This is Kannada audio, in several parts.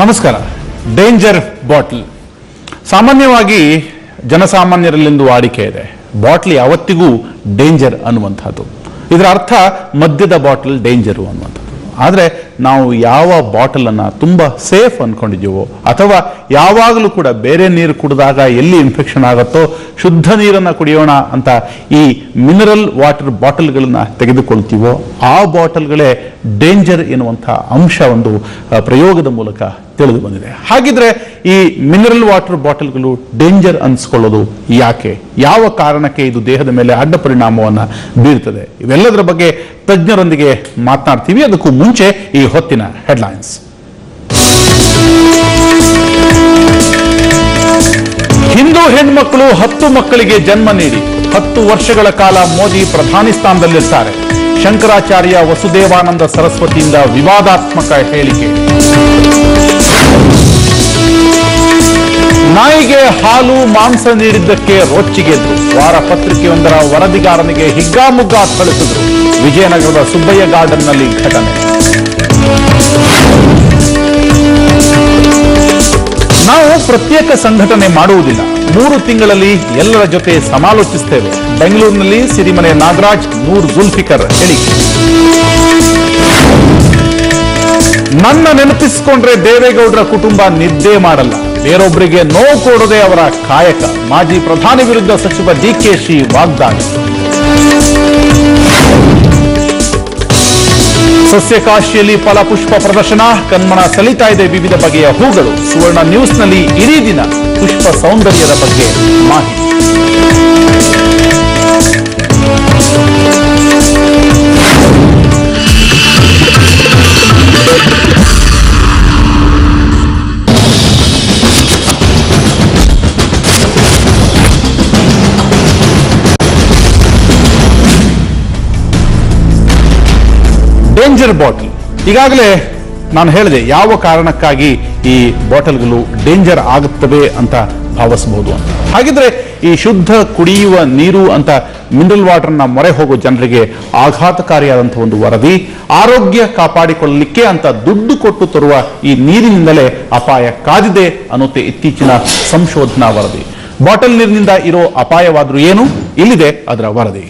ನಮಸ್ಕಾರ. ಡೇಂಜರ್ ಬಾಟಲ್ ಸಾಮಾನ್ಯವಾಗಿ ಜನಸಾಮಾನ್ಯರಲ್ಲಿಂದು ವಾಡಿಕೆ ಇದೆ. ಬಾಟ್ಲಿ ಯಾವತ್ತಿಗೂ ಡೇಂಜರ್ ಅನ್ನುವಂಥದ್ದು. ಇದರ ಅರ್ಥ ಮದ್ಯದ ಬಾಟಲ್ ಡೇಂಜರು ಅನ್ನುವಂಥದ್ದು. ಆದರೆ ನಾವು ಯಾವ ಬಾಟಲನ್ನು ತುಂಬ ಸೇಫ್ ಅಂದ್ಕೊಂಡಿದ್ದೀವೋ ಅಥವಾ ಯಾವಾಗಲೂ ಕೂಡ ಬೇರೆ ನೀರು ಕುಡಿದಾಗ ಎಲ್ಲಿ ಇನ್ಫೆಕ್ಷನ್ ಆಗುತ್ತೋ ಶುದ್ಧ ನೀರನ್ನು ಕುಡಿಯೋಣ ಅಂತ ಈ ಮಿನರಲ್ ವಾಟರ್ ಬಾಟಲ್ಗಳನ್ನು ತೆಗೆದುಕೊಳ್ತೀವೋ ಆ ಬಾಟಲ್ಗಳೇ ಡೇಂಜರ್ ಎನ್ನುವಂಥ ಅಂಶ ಒಂದು ಪ್ರಯೋಗದ ಮೂಲಕ ತಿಳಿದು ಬಂದಿದೆ. ಹಾಗಿದ್ರೆ ಈ ಮಿನರಲ್ ವಾಟರ್ ಬಾಟಲ್ಗಳು ಡೇಂಜರ್ ಅನ್ಸ್ಕೊಳ್ಳೋದು ಯಾಕೆ? ಯಾವ ಕಾರಣಕ್ಕೆ ಇದು ದೇಹದ ಮೇಲೆ ಅಡ್ಡ ಪರಿಣಾಮವನ್ನು ಬೀರ್ತದೆ? ಇವೆಲ್ಲದರ ಬಗ್ಗೆ ತಜ್ಞರೊಂದಿಗೆ ಮಾತನಾಡ್ತೀವಿ. ಅದಕ್ಕೂ ಮುಂಚೆ ಈ ಹೊತ್ತಿನ ಹೆಡ್ಲೈನ್ಸ್. ಹಿಂದೂ ಹೆಣ್ಮಕ್ಕಳು 10 ಮಕ್ಕಳಿಗೆ ಜನ್ಮ ನೀಡಿ 10 ವರ್ಷಗಳ ಕಾಲ ಮೋದಿ ಪ್ರಧಾನಿ ಸ್ಥಾನದಲ್ಲಿರ್ತಾರೆ. ಶಂಕರಾಚಾರ್ಯ ವಸುದೇವಾನಂದ ಸರಸ್ವತಿಯಿಂದ ವಿವಾದಾತ್ಮಕ ಹೇಳಿಕೆ. ನಾಯಿಗೆ ಹಾಲು ಮಾಂಸ ನೀಡಿದ್ದಕ್ಕೆ ರೊಚ್ಚಿಗೆದ್ರು. ವಾರ ಪತ್ರಿಕೆಯೊಂದರ ವರದಿಗಾರನಿಗೆ ಹಿಗ್ಗಾಮುಗ್ಗಾ ಥಳಿಸಿದ್ರು. ವಿಜಯನಗರದ ಸುಬ್ಬಯ್ಯ ಗಾರ್ಡನ್ನಲ್ಲಿ ಘಟನೆ. ನಾವು ಪ್ರತ್ಯೇಕ ಸಂಘಟನೆ ಮಾಡುವುದಿಲ್ಲ. 3 ತಿಂಗಳಲ್ಲಿ ಎಲ್ಲರ ಜೊತೆ ಸಮಾಲೋಚಿಸುತ್ತೇವೆ. ಬೆಂಗಳೂರಿನಲ್ಲಿ ಸಿರಿಮನೆ ನಾಗರಾಜ್, ನೂರ್ ಜುಲ್ಫಿಕರ್ ಹೇಳಿಕೆ. ನನ್ನ ನೆನಪಿಸಿಕೊಂಡ್ರೆ ದೇವೇಗೌಡರ ಕುಟುಂಬ ನಿದ್ದೆ ಮಾಡಲ್ಲ. ಬೇರೊಬ್ಬರಿಗೆ ನೋವು ಕೊಡೋದೇ ಅವರ ಕಾಯಕ. ಮಾಜಿ ಪ್ರಧಾನಿ ವಿರುದ್ಧ ಸಚಿವ ಡಿಕೆಶಿ ವಾಗ್ದಾಳಿ. ಸಸ್ಯಕಾಶಿಯಲ್ಲಿ ಫಲಪುಷ್ಪ ಪ್ರದರ್ಶನ. ಕಣ್ಮನ ಸೆಳೀತಾ ಇದೆ ವಿವಿಧ ಬಗೆಯ ಹೂಗಳು. ಸುವರ್ಣ ನ್ಯೂಸ್ನಲ್ಲಿ ಇಡೀ ದಿನ ಪುಷ್ಪ ಸೌಂದರ್ಯದ ಬಗ್ಗೆ ಮಾಹಿತಿ. Danger bottle. ಈಗಾಗಲೇ ನಾನು ಹೇಳಿದೆ ಯಾವ ಕಾರಣಕ್ಕಾಗಿ ಈ ಬಾಟಲ್ಗಳು ಡೇಂಜರ್ ಆಗುತ್ತವೆ ಅಂತ ಭಾವಿಸಬಹುದು ಅಂತ. ಹಾಗಿದ್ರೆ ಈ ಶುದ್ಧ ಕುಡಿಯುವ ನೀರು ಅಂತ ಮಿನರಲ್ ವಾಟರ್ನ ಮೊರೆ ಹೋಗೋ ಜನರಿಗೆ ಆಘಾತಕಾರಿಯಾದಂತಹ ಒಂದು ವರದಿ. ಆರೋಗ್ಯ ಕಾಪಾಡಿಕೊಳ್ಳಲಿಕ್ಕೆ ಅಂತ ದುಡ್ಡು ಕೊಟ್ಟು ತರುವ ಈ ನೀರಿನಿಂದಲೇ ಅಪಾಯ ಕಾದಿದೆ ಅನ್ನುತ್ತೆ ಇತ್ತೀಚಿನ ಸಂಶೋಧನಾ ವರದಿ. ಬಾಟಲ್ ನೀರಿನಿಂದ ಇರೋ ಅಪಾಯವಾದ್ರೂ ಏನು? ಇಲ್ಲಿದೆ ಅದರ ವರದಿ.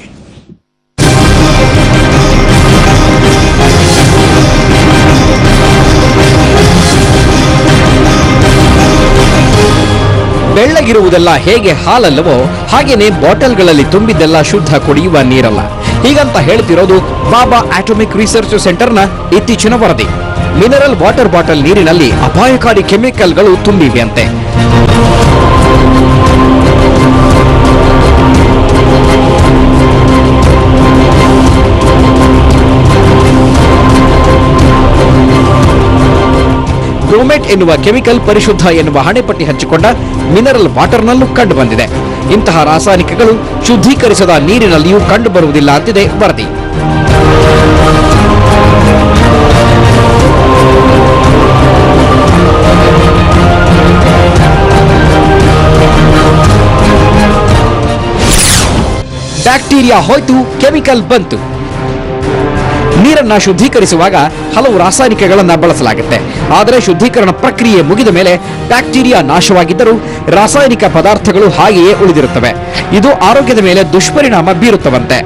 ಬೆಳ್ಳಗಿರುವುದೆಲ್ಲ ಹೇಗೆ ಹಾಲಲ್ಲವೋ ಹಾಗೇನೆ ಬಾಟಲ್ಗಳಲ್ಲಿ ತುಂಬಿದ್ದೆಲ್ಲ ಶುದ್ಧ ಕುಡಿಯುವ ನೀರಲ್ಲ. ಹೀಗಂತ ಹೇಳ್ತಿರೋದು ಬಾಬಾ ಆಟೋಮಿಕ್ ರಿಸರ್ಚ್ ಸೆಂಟರ್ನ ಇತ್ತೀಚಿನ ವರದಿ. ಮಿನರಲ್ ವಾಟರ್ ಬಾಟಲ್ ನೀರಿನಲ್ಲಿ ಅಪಾಯಕಾರಿ ಕೆಮಿಕಲ್ಗಳು ತುಂಬಿವೆಯಂತೆ. ಬ್ರೋಮೇಟ್ ಎನ್ನುವ ಕೆಮಿಕಲ್ ಪರಿಶುದ್ಧ ಎನ್ನುವ ಹಣೆಪಟ್ಟಿ ಹಂಚಿಕೊಂಡ ಮಿನರಲ್ ವಾಟರ್ನಲ್ಲೂ ಕಂಡು ಬಂದಿದೆ. ಇಂತಹ ರಾಸಾಯನಿಕಗಳು ಶುದ್ಧೀಕರಿಸದ ನೀರಿನಲ್ಲಿಯೂ ಕಂಡು ಬರುವುದಿಲ್ಲ ಅಂತಿದೆ ವರದಿ. ಬ್ಯಾಕ್ಟೀರಿಯಾ ಹೋಯ್ತು, ಕೆಮಿಕಲ್ ಬಂತು. ನೀರನ್ನ ಶುದ್ಧೀಕರಿಸುವಾಗ ಹಲವು ರಾಸಾಯನಿಕಗಳನ್ನು ಬಳಸಲಾಗುತ್ತೆ. ಆದರೆ ಶುದ್ಧೀಕರಣ ಪ್ರಕ್ರಿಯೆ ಮುಗಿದ ಮೇಲೆ ಬ್ಯಾಕ್ಟೀರಿಯಾ ನಾಶವಾಗಿದ್ದರೂ ರಾಸಾಯನಿಕ ಪದಾರ್ಥಗಳು ಹಾಗೆಯೇ ಉಳಿದಿರುತ್ತವೆ. ಇದು ಆರೋಗ್ಯದ ಮೇಲೆ ದುಷ್ಪರಿಣಾಮ ಬೀರುತ್ತವಂತೆ.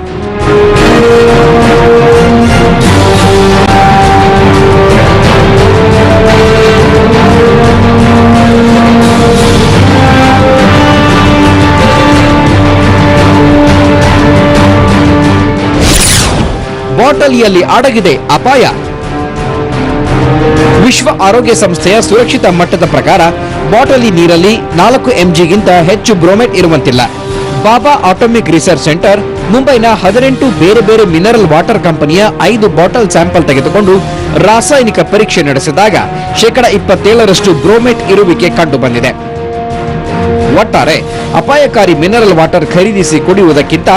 ಬಾಟಲಿಯಲ್ಲಿ ಅಡಗಿದೆ ಅಪಾಯ. ವಿಶ್ವ ಆರೋಗ್ಯ ಸಂಸ್ಥೆಯ ಸುರಕ್ಷಿತ ಮಟ್ಟದ ಪ್ರಕಾರ ಬಾಟಲಿ ನೀರಲ್ಲಿ 4 mgಗಿಂತ ಹೆಚ್ಚು ಬ್ರೋಮೇಟ್ ಇರುವಂತಿಲ್ಲ. ಬಾಬಾ ಆಟೋಮಿಕ್ ರಿಸರ್ಚ್ ಸೆಂಟರ್ ಮುಂಬೈನ 18 ಬೇರೆ ಬೇರೆ ಮಿನರಲ್ ವಾಟರ್ ಕಂಪನಿಯ 5 ಬಾಟಲ್ ಸ್ಯಾಂಪಲ್ ತೆಗೆದುಕೊಂಡು ರಾಸಾಯನಿಕ ಪರೀಕ್ಷೆ ನಡೆಸಿದಾಗ 27% ಬ್ರೋಮೇಟ್ ಇರುವಿಕೆ ಕಂಡು ಬಂದಿದೆ. ಒಟ್ಟಾರೆ ಅಪಾಯಕಾರಿ ಮಿನರಲ್ ವಾಟರ್ ಖರೀದಿಸಿ ಕುಡಿಯುವುದಕ್ಕಿಂತ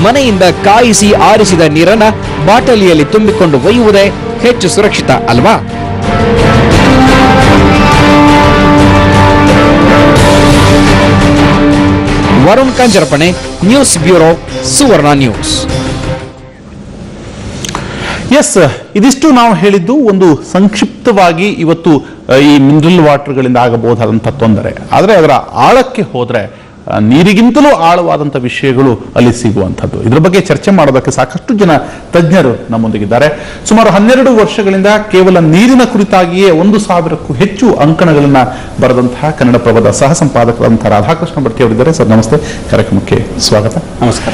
ಮನೆಯಿಂದ ಕಾಯಿಸಿ ಆರಿಸಿದ ನೀರನ್ನ ಬಾಟಲಿಯಲ್ಲಿ ತುಂಬಿಕೊಂಡು ಒಯ್ಯುವುದೇ ಹೆಚ್ಚು ಸುರಕ್ಷಿತ ಅಲ್ವಾ? ವರುಣ್ ಕಂಜರಪಣೆ, ನ್ಯೂಸ್ ಬ್ಯೂರೋ, ಸುವರ್ಣ ನ್ಯೂಸ್. ಎಸ್, ಇದಿಷ್ಟು ನಾವು ಹೇಳಿದ್ದು ಒಂದು ಸಂಕ್ಷಿಪ್ತವಾಗಿ ಇವತ್ತು ಈ ಮಿನರಲ್ ವಾಟರ್ಗಳಿಂದ ಆಗಬಹುದಾದಂಥ ತೊಂದರೆ. ಆದರೆ ಅದರ ಆಳಕ್ಕೆ ಹೋದ್ರೆ ನೀರಿಗಿಂತಲೂ ಆಳವಾದಂಥ ವಿಷಯಗಳು ಅಲ್ಲಿ ಸಿಗುವಂಥದ್ದು. ಇದರ ಬಗ್ಗೆ ಚರ್ಚೆ ಮಾಡೋದಕ್ಕೆ ಸಾಕಷ್ಟು ಜನ ತಜ್ಞರು ನಮ್ಮೊಂದಿಗಿದ್ದಾರೆ. ಸುಮಾರು 12 ವರ್ಷಗಳಿಂದ ಕೇವಲ ನೀರಿನ ಕುರಿತಾಗಿಯೇ 1,000ಕ್ಕೂ ಹೆಚ್ಚು ಅಂಕಣಗಳನ್ನ ಬರೆದಂತಹ ಕನ್ನಡಪ್ರಭದ ಸಹ ಸಂಪಾದಕರಾದಂತಹ ರಾಧಾಕೃಷ್ಣ ಭಟ್ಟಿ ಅವರಿದ್ದಾರೆ. ಸರ್ ನಮಸ್ತೆ, ಕಾರ್ಯಕ್ರಮಕ್ಕೆ ಸ್ವಾಗತ. ನಮಸ್ಕಾರ.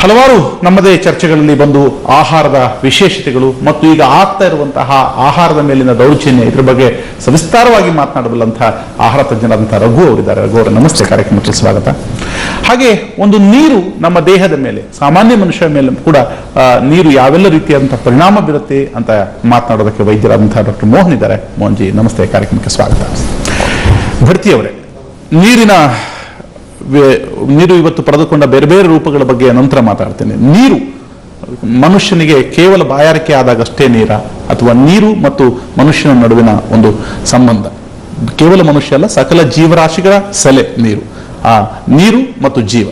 ಹಲವಾರು ನಮ್ಮದೇ ಚರ್ಚೆಗಳಲ್ಲಿ ಬಂದು ಆಹಾರದ ವಿಶೇಷತೆಗಳು ಮತ್ತು ಈಗ ಆಗ್ತಾ ಇರುವಂತಹ ಆಹಾರದ ಮೇಲಿನ ದೌರ್ಜನ್ಯ ಇದ್ರ ಬಗ್ಗೆ ಸವಿಸ್ತಾರವಾಗಿ ಮಾತನಾಡಬಲ್ಲಂತಹ ಆಹಾರ ತಜ್ಞರಾದಂತಹ ರಘು ಅವರಿದ್ದಾರೆ. ರಘು ಅವರ ನಮಸ್ತೆ, ಕಾರ್ಯಕ್ರಮಕ್ಕೆ ಸ್ವಾಗತ. ಹಾಗೆ ಒಂದು ನೀರು ನಮ್ಮ ದೇಹದ ಮೇಲೆ, ಸಾಮಾನ್ಯ ಮನುಷ್ಯರ ಮೇಲೆ ಕೂಡ ನೀರು ಯಾವೆಲ್ಲ ರೀತಿಯಾದಂತಹ ಪರಿಣಾಮ ಬೀರುತ್ತೆ ಅಂತ ಮಾತನಾಡೋದಕ್ಕೆ ವೈದ್ಯರಾದಂತಹ ಡಾಕ್ಟರ್ ಮೋಹನ್ ಇದ್ದಾರೆ. ಮೋಹನ್ ಜಿ ನಮಸ್ತೆ, ಕಾರ್ಯಕ್ರಮಕ್ಕೆ ಸ್ವಾಗತ. ಭಟ್ಟಿ ಅವರೇ, ನೀರು ಇವತ್ತು ಪಡೆದುಕೊಂಡ ಬೇರೆ ಬೇರೆ ರೂಪಗಳ ಬಗ್ಗೆ ನಂತರ ಮಾತಾಡ್ತೇನೆ. ನೀರು ಮನುಷ್ಯನಿಗೆ ಕೇವಲ ಬಾಯಾರಿಕೆ ಆದಾಗಷ್ಟೇ ನೀರ, ಅಥವಾ ನೀರು ಮತ್ತು ಮನುಷ್ಯನ ನಡುವಿನ ಒಂದು ಸಂಬಂಧ? ಕೇವಲ ಮನುಷ್ಯ ಅಲ್ಲ, ಸಕಲ ಜೀವರಾಶಿಗಳ ಸೆಲೆ ನೀರು. ಆ ನೀರು ಮತ್ತು ಜೀವ,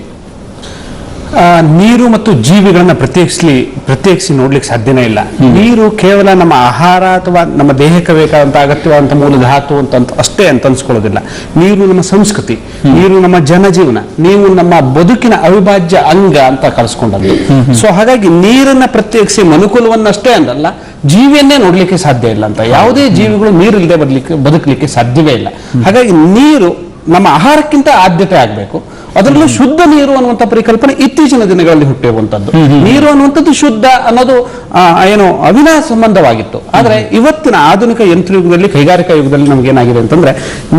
ನೀರು ಮತ್ತು ಜೀವಿಗಳನ್ನ ಪ್ರತ್ಯೇಕಿಸಿ ನೋಡ್ಲಿಕ್ಕೆ ಸಾಧ್ಯನೇ ಇಲ್ಲ. ನೀರು ಕೇವಲ ನಮ್ಮ ಆಹಾರ ಅಥವಾ ನಮ್ಮ ದೇಹಕ್ಕೆ ಬೇಕಾದಂತ ಅಗತ್ಯವಾದಂತ ಮೂಲ ಧಾತು ಅಂತ ಅಷ್ಟೇ ಅಂತ ಅನ್ಸ್ಕೊಳ್ಳೋದಿಲ್ಲ. ನೀರು ನಮ್ಮ ಸಂಸ್ಕೃತಿ, ನೀರು ನಮ್ಮ ಜನಜೀವನ, ನೀವು ನಮ್ಮ ಬದುಕಿನ ಅವಿಭಾಜ್ಯ ಅಂಗ ಅಂತ ಕಲಿಸ್ಕೊಂಡದ್ದು. ಸೊ ಹಾಗಾಗಿ ನೀರನ್ನ ಪ್ರತ್ಯೇಕಿಸಿ ಮನುಕುಲವನ್ನಷ್ಟೇ ಅಂದಲ್ಲ, ಜೀವಿಯನ್ನೇ ನೋಡ್ಲಿಕ್ಕೆ ಸಾಧ್ಯ ಇಲ್ಲ ಅಂತ. ಯಾವುದೇ ಜೀವಿಗಳು ನೀರಿಲ್ಲದೆ ಬದುಕಲಿಕ್ಕೆ ಸಾಧ್ಯವೇ ಇಲ್ಲ. ಹಾಗಾಗಿ ನೀರು ನಮ್ಮ ಆಹಾರಕ್ಕಿಂತ ಆದ್ಯತೆ ಆಗಬೇಕು. ಅದರಲ್ಲೂ ಶುದ್ಧ ನೀರು ಅನ್ನುವಂಥ ಪರಿಕಲ್ಪನೆ ಇತ್ತೀಚಿನ ದಿನಗಳಲ್ಲಿ ಹುಟ್ಟಿರುವಂತದ್ದು. ನೀರು ಅನ್ನುವಂಥದ್ದು ಶುದ್ಧ ಅನ್ನೋದು ಏನು ಅವಿನಾಭಾವ ಸಂಬಂಧವಾಗಿತ್ತು. ಆದ್ರೆ ಇವತ್ತಿನ ಆಧುನಿಕ ಯಂತ್ರಯುಗದಲ್ಲಿ, ಕೈಗಾರಿಕಾ ಯುಗದಲ್ಲಿ ನಮಗೇನಾಗಿದೆ ಅಂತಂದ್ರೆ,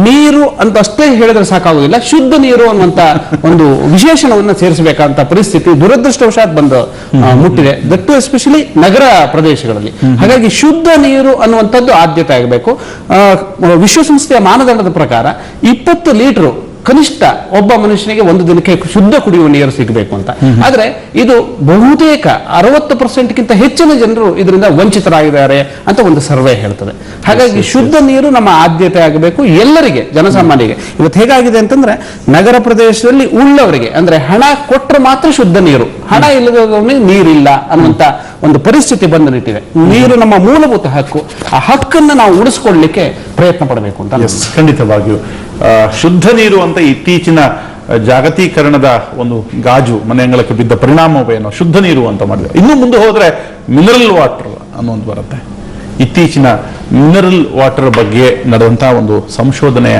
ನೀರು ಅಂತ ಅಷ್ಟೇ ಹೇಳಿದ್ರೆ ಸಾಕಾಗುವುದಿಲ್ಲ, ಶುದ್ಧ ನೀರು ಅನ್ನುವಂತ ಒಂದು ವಿಶೇಷಣವನ್ನ ಸೇರಿಸಬೇಕಂತ ಪರಿಸ್ಥಿತಿ ದುರದೃಷ್ಟವಶಾತ್ ಬಂದು ಮುಟ್ಟಿದೆ, ದಟ್ಟು ಎಸ್ಪೆಷಲಿ ನಗರ ಪ್ರದೇಶಗಳಲ್ಲಿ. ಹಾಗಾಗಿ ಶುದ್ಧ ನೀರು ಅನ್ನುವಂಥದ್ದು ಆದ್ಯತೆ ಆಗಬೇಕು. ವಿಶ್ವಸಂಸ್ಥೆಯ ಮಾನದಂಡದ ಪ್ರಕಾರ 20 ಲೀಟರ್ ಕನಿಷ್ಠ ಒಬ್ಬ ಮನುಷ್ಯನಿಗೆ ಒಂದು ದಿನಕ್ಕೆ ಶುದ್ಧ ಕುಡಿಯುವ ನೀರು ಸಿಗಬೇಕು ಅಂತ. ಆದ್ರೆ ಇದು ಬಹುತೇಕ 60%ಗಿಂತ ಹೆಚ್ಚಿನ ಜನರು ಇದರಿಂದ ವಂಚಿತರಾಗಿದ್ದಾರೆ ಅಂತ ಒಂದು ಸರ್ವೆ ಹೇಳ್ತದೆ. ಹಾಗಾಗಿ ಶುದ್ಧ ನೀರು ನಮ್ಮ ಆದ್ಯತೆ ಆಗಬೇಕು ಎಲ್ಲರಿಗೆ, ಜನಸಾಮಾನ್ಯರಿಗೆ. ಇವತ್ತು ಹೇಗಾಗಿದೆ ಅಂತಂದ್ರೆ, ನಗರ ಪ್ರದೇಶದಲ್ಲಿ ಉಳ್ಳವರಿಗೆ ಅಂದ್ರೆ ಹಣ ಕೊಟ್ಟರೆ ಮಾತ್ರ ಶುದ್ಧ ನೀರು, ಹಣ ಇಲ್ಲದವನಿಗೆ ನೀರಿಲ್ಲ ಅನ್ನುವಂತ ಒಂದು ಪರಿಸ್ಥಿತಿ ಬಂದು ನಿಂತಿದೆ. ನೀರು ನಮ್ಮ ಮೂಲಭೂತ ಹಕ್ಕು. ಆ ಹಕ್ಕನ್ನು ನಾವು ಉಳಿಸ್ಕೊಳ್ಳಿಕ್ಕೆ ಪ್ರಯತ್ನ ಪಡಬೇಕು ಅಂತ. ಖಂಡಿತವಾಗಿಯೂ ಶುದ್ಧ ನೀರು ಅಂತ ಇತ್ತೀಚಿನ ಜಾಗತೀಕರಣದ ಒಂದು ಗಾಜು ಮನೆ ಅಂಗಳಕ್ಕೆ ಬಿದ್ದ ಪರಿಣಾಮವೇನೋ ಶುದ್ಧ ನೀರು ಅಂತ ಮಾಡಿದೆ. ಇನ್ನು ಮುಂದೆ ಹೋದ್ರೆ ಮಿನರಲ್ ವಾಟರ್ ಅನ್ನೋದು ಬರುತ್ತೆ. ಇತ್ತೀಚಿನ ಮಿನರಲ್ ವಾಟರ್ ಬಗ್ಗೆ ನಡೆದಂತಹ ಒಂದು ಸಂಶೋಧನೆಯ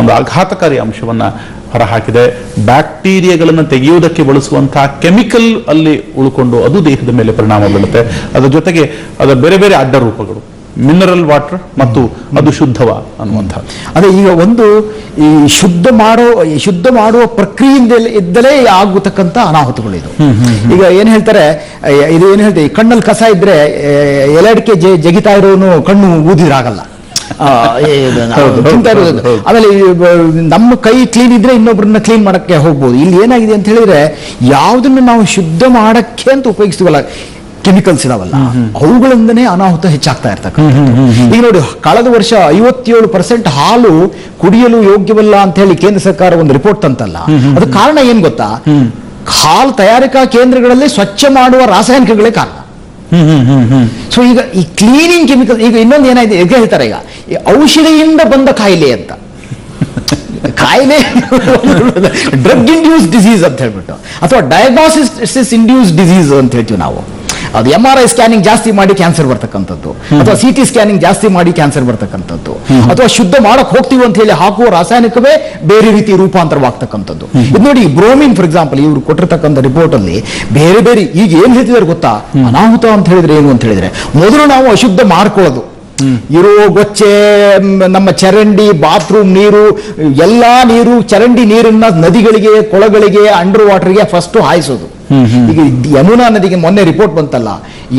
ಒಂದು ಆಘಾತಕಾರಿ ಅಂಶವನ್ನ ಹೊರಹಾಕಿದೆ. ಬ್ಯಾಕ್ಟೀರಿಯಾಗಳನ್ನು ತೆಗೆಯುವುದಕ್ಕೆ ಬಳಸುವಂತಹ ಕೆಮಿಕಲ್ ಅಲ್ಲಿ ಉಳ್ಕೊಂಡು ಅದು ದೇಹದ ಮೇಲೆ ಪರಿಣಾಮ ಬೀಳುತ್ತೆ. ಅದರ ಜೊತೆಗೆ ಅದರ ಬೇರೆ ಬೇರೆ ಅಡ್ಡ ರೂಪಗಳು, ಮಿನರಲ್ ವಾಟರ್ ಮತ್ತು ಅದು ಶುದ್ಧವ ಅನ್ನುವಂಥದ್ದು. ಅದೇ ಈಗ ಒಂದು ಈ ಶುದ್ಧ ಮಾಡುವ ಪ್ರಕ್ರಿಯೆಯಿಂದ ಇದ್ದಲೇ ಆಗತಕ್ಕಂಥ ಅನಾಹುತಗಳು ಇದು. ಈಗ ಏನ್ ಹೇಳ್ತಾರೆ, ಇದು ಏನ್ ಹೇಳ್ತಾರೆ, ಕಣ್ಣಲ್ಲಿ ಕಸ ಇದ್ರೆ ಎಲೆ ಅಡಿಕೆ ಜಗಿತಾ ಇರೋನು ಕಣ್ಣು ಊದಿರಾಗಲ್ಲ. ಆಮೇಲೆ ನಮ್ಮ ಕೈ ಕ್ಲೀನ್ ಇದ್ರೆ ಇನ್ನೊಬ್ಬರನ್ನ ಕ್ಲೀನ್ ಮಾಡಕ್ಕೆ ಹೋಗ್ಬೋದು. ಇಲ್ಲಿ ಏನಾಗಿದೆ ಅಂತ ಹೇಳಿದ್ರೆ, ಯಾವುದನ್ನು ನಾವು ಶುದ್ಧ ಮಾಡಕ್ಕೆ ಅಂತ ಉಪಯೋಗಿಸ್ತೀವಲ್ಲ, ಕೆಮಿಕಲ್ಸ್ ಇದಾವಲ್ಲ, ಅವುಗಳಿಂದನೇ ಅನಾಹುತ ಹೆಚ್ಚಾಗ್ತಾ ಇರ್ತಕ್ಕಂಥದ್ದು. ಈಗ ನೋಡಿ, ಕಳೆದ ವರ್ಷ 57% ಹಾಲು ಕುಡಿಯಲು ಯೋಗ್ಯವಲ್ಲ ಅಂತ ಹೇಳಿ ಕೇಂದ್ರ ಸರ್ಕಾರ ಒಂದು ರಿಪೋರ್ಟ್ ತಂತಲ್ಲ, ಅದು ಕಾರಣ ಏನ್ ಗೊತ್ತಾ? ಹಾಲು ತಯಾರಿಕಾ ಕೇಂದ್ರಗಳಲ್ಲಿ ಸ್ವಚ್ಛ ಮಾಡುವ ರಾಸಾಯನಿಕಗಳೇ ಕಾರಣ. ಸೊ ಈಗ ಈ ಕ್ಲೀನಿಂಗ್ ಕೆಮಿಕಲ್, ಈಗ ಇನ್ನೊಂದು ಏನಾಗಿದೆ, ಈಗ ಹೇಳ್ತಾರೆ, ಈಗ ಔಷಧಿಯಿಂದ ಬಂದ ಕಾಯಿಲೆ ಅಂತ, ಕಾಯಿಲೆ ಡ್ರಗ್ ಇಂಡ್ಯೂಸ್ ಡಿಸೀಸ್ ಅಂತ ಹೇಳ್ಬಿಟ್ಟು, ಅಥವಾ ಡಯಾಗ್ನೋಸಿಸ್ ಇಂಡ್ಯೂಸ್ ಡಿಸೀಸ್ ಅಂತ ಹೇಳ್ತೀವಿ ನಾವು. ಅದು MRI ಸ್ಕ್ಯಾನಿಂಗ್ ಜಾಸ್ತಿ ಮಾಡಿ ಕ್ಯಾನ್ಸರ್ ಬರ್ತಕ್ಕಂಥದ್ದು, ಅಥವಾ CT ಸ್ಕ್ಯಾನಿಂಗ್ ಜಾಸ್ತಿ ಮಾಡಿ ಕ್ಯಾನ್ಸರ್ ಬರ್ತಕ್ಕಂಥದ್ದು, ಅಥವಾ ಶುದ್ಧ ಮಾಡಕ್ ಹೋಗ್ತೀವಿ ಅಂತ ಹೇಳಿ ಹಾಕುವ ರಾಸಾಯನಿಕವೇ ಬೇರೆ ರೀತಿ ರೂಪಾಂತರವಾಗ್ತಕ್ಕಂಥದ್ದು. ಇದು ನೋಡಿ, ಬ್ರೋಮಿನ್ ಫಾರ್ ಎಕ್ಸಾಂಪಲ್, ಇವರು ಕೊಟ್ಟಿರ್ತಕ್ಕಂಥ ರಿಪೋರ್ಟ್ ಅಲ್ಲಿ ಬೇರೆ ಬೇರೆ, ಈಗ ಏನ್ ಹೇಳ್ತಿದ್ದಾರೆ ಗೊತ್ತಾ, ಅನಾಹುತ ಅಂತ ಹೇಳಿದ್ರೆ ಏನು ಅಂತ ಹೇಳಿದ್ರೆ, ಮೊದಲು ನಾವು ಅಶುದ್ಧ ಮಾಡ್ಕೊಳ್ಳೋದು, ಇರೋ ಗೊಚ್ಚೆ, ನಮ್ಮ ಚರಂಡಿ, ಬಾತ್ರೂಮ್ ನೀರು, ಎಲ್ಲಾ ನೀರು, ಚರಂಡಿ ನೀರನ್ನ ನದಿಗಳಿಗೆ, ಕೊಳಗಳಿಗೆ, ಅಂಡರ್ ವಾಟರ್ಗೆ ಫಸ್ಟ್ ಹಾಯಿಸೋದು. ಈಗ ಯಮುನಾ ನದಿಗೆ ಮೊನ್ನೆ ರಿಪೋರ್ಟ್ ಬಂತಲ್ಲ,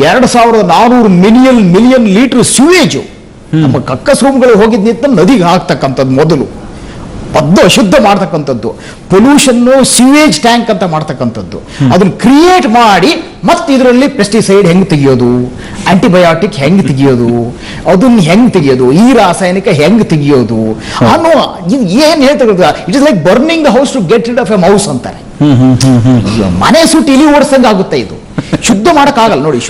2400 ಮಿಲಿಯನ್ ಲೀಟರ್ ಸ್ಯೂವೇಜು ನಮ್ಮ ಕಕ್ಕಸ್ ರೂಮ್ಗಳು ಹೋಗಿದ್ ನಿಂತ ನದಿಗೆ ಹಾಕ್ತಕ್ಕಂಥದ್ದು, ಮೊದಲು ಪದ್ದು ಅಶುದ್ಧ ಮಾಡ್ತಕ್ಕಂಥದ್ದು, ಪೊಲ್ಯೂಷನ್ ಸಿವೇಜ್ ಟ್ಯಾಂಕ್ ಅಂತ ಮಾಡ್ತಕ್ಕಂಥದ್ದು, ಅದನ್ನ ಕ್ರಿಯೇಟ್ ಮಾಡಿ ಮತ್ತೆ ಇದರಲ್ಲಿ ಪೆಸ್ಟಿಸೈಡ್ ಹೆಂಗ್ ತೆಗಿಯೋದು, ಆಂಟಿಬಯೋಟಿಕ್ ಹೆಂಗ್ ತೆಗಿಯೋದು, ಅದನ್ನ ಹೆಂಗ್ ತೆಗಿಯೋದು, ಈ ರಾಸಾಯನಿಕ ಹೆಂಗ್ ತೆಗಿಯೋದು ಅನ್ನೋ ಏನ್ ಹೇಳ್ತಕ್ಕಂಥ, it is like burning the house to get rid of a mouse ಅಂತಾರೆ. ಮನೆ ಸುಟ್ಟು ಇಲಿ ಓಡಿಸಂಗ ಆಗುತ್ತೆ ಇದು. ಶುದ್ಧ ಮಾಡೋಕ್ಕಾಗಲ್ಲ ನೋಡಿ.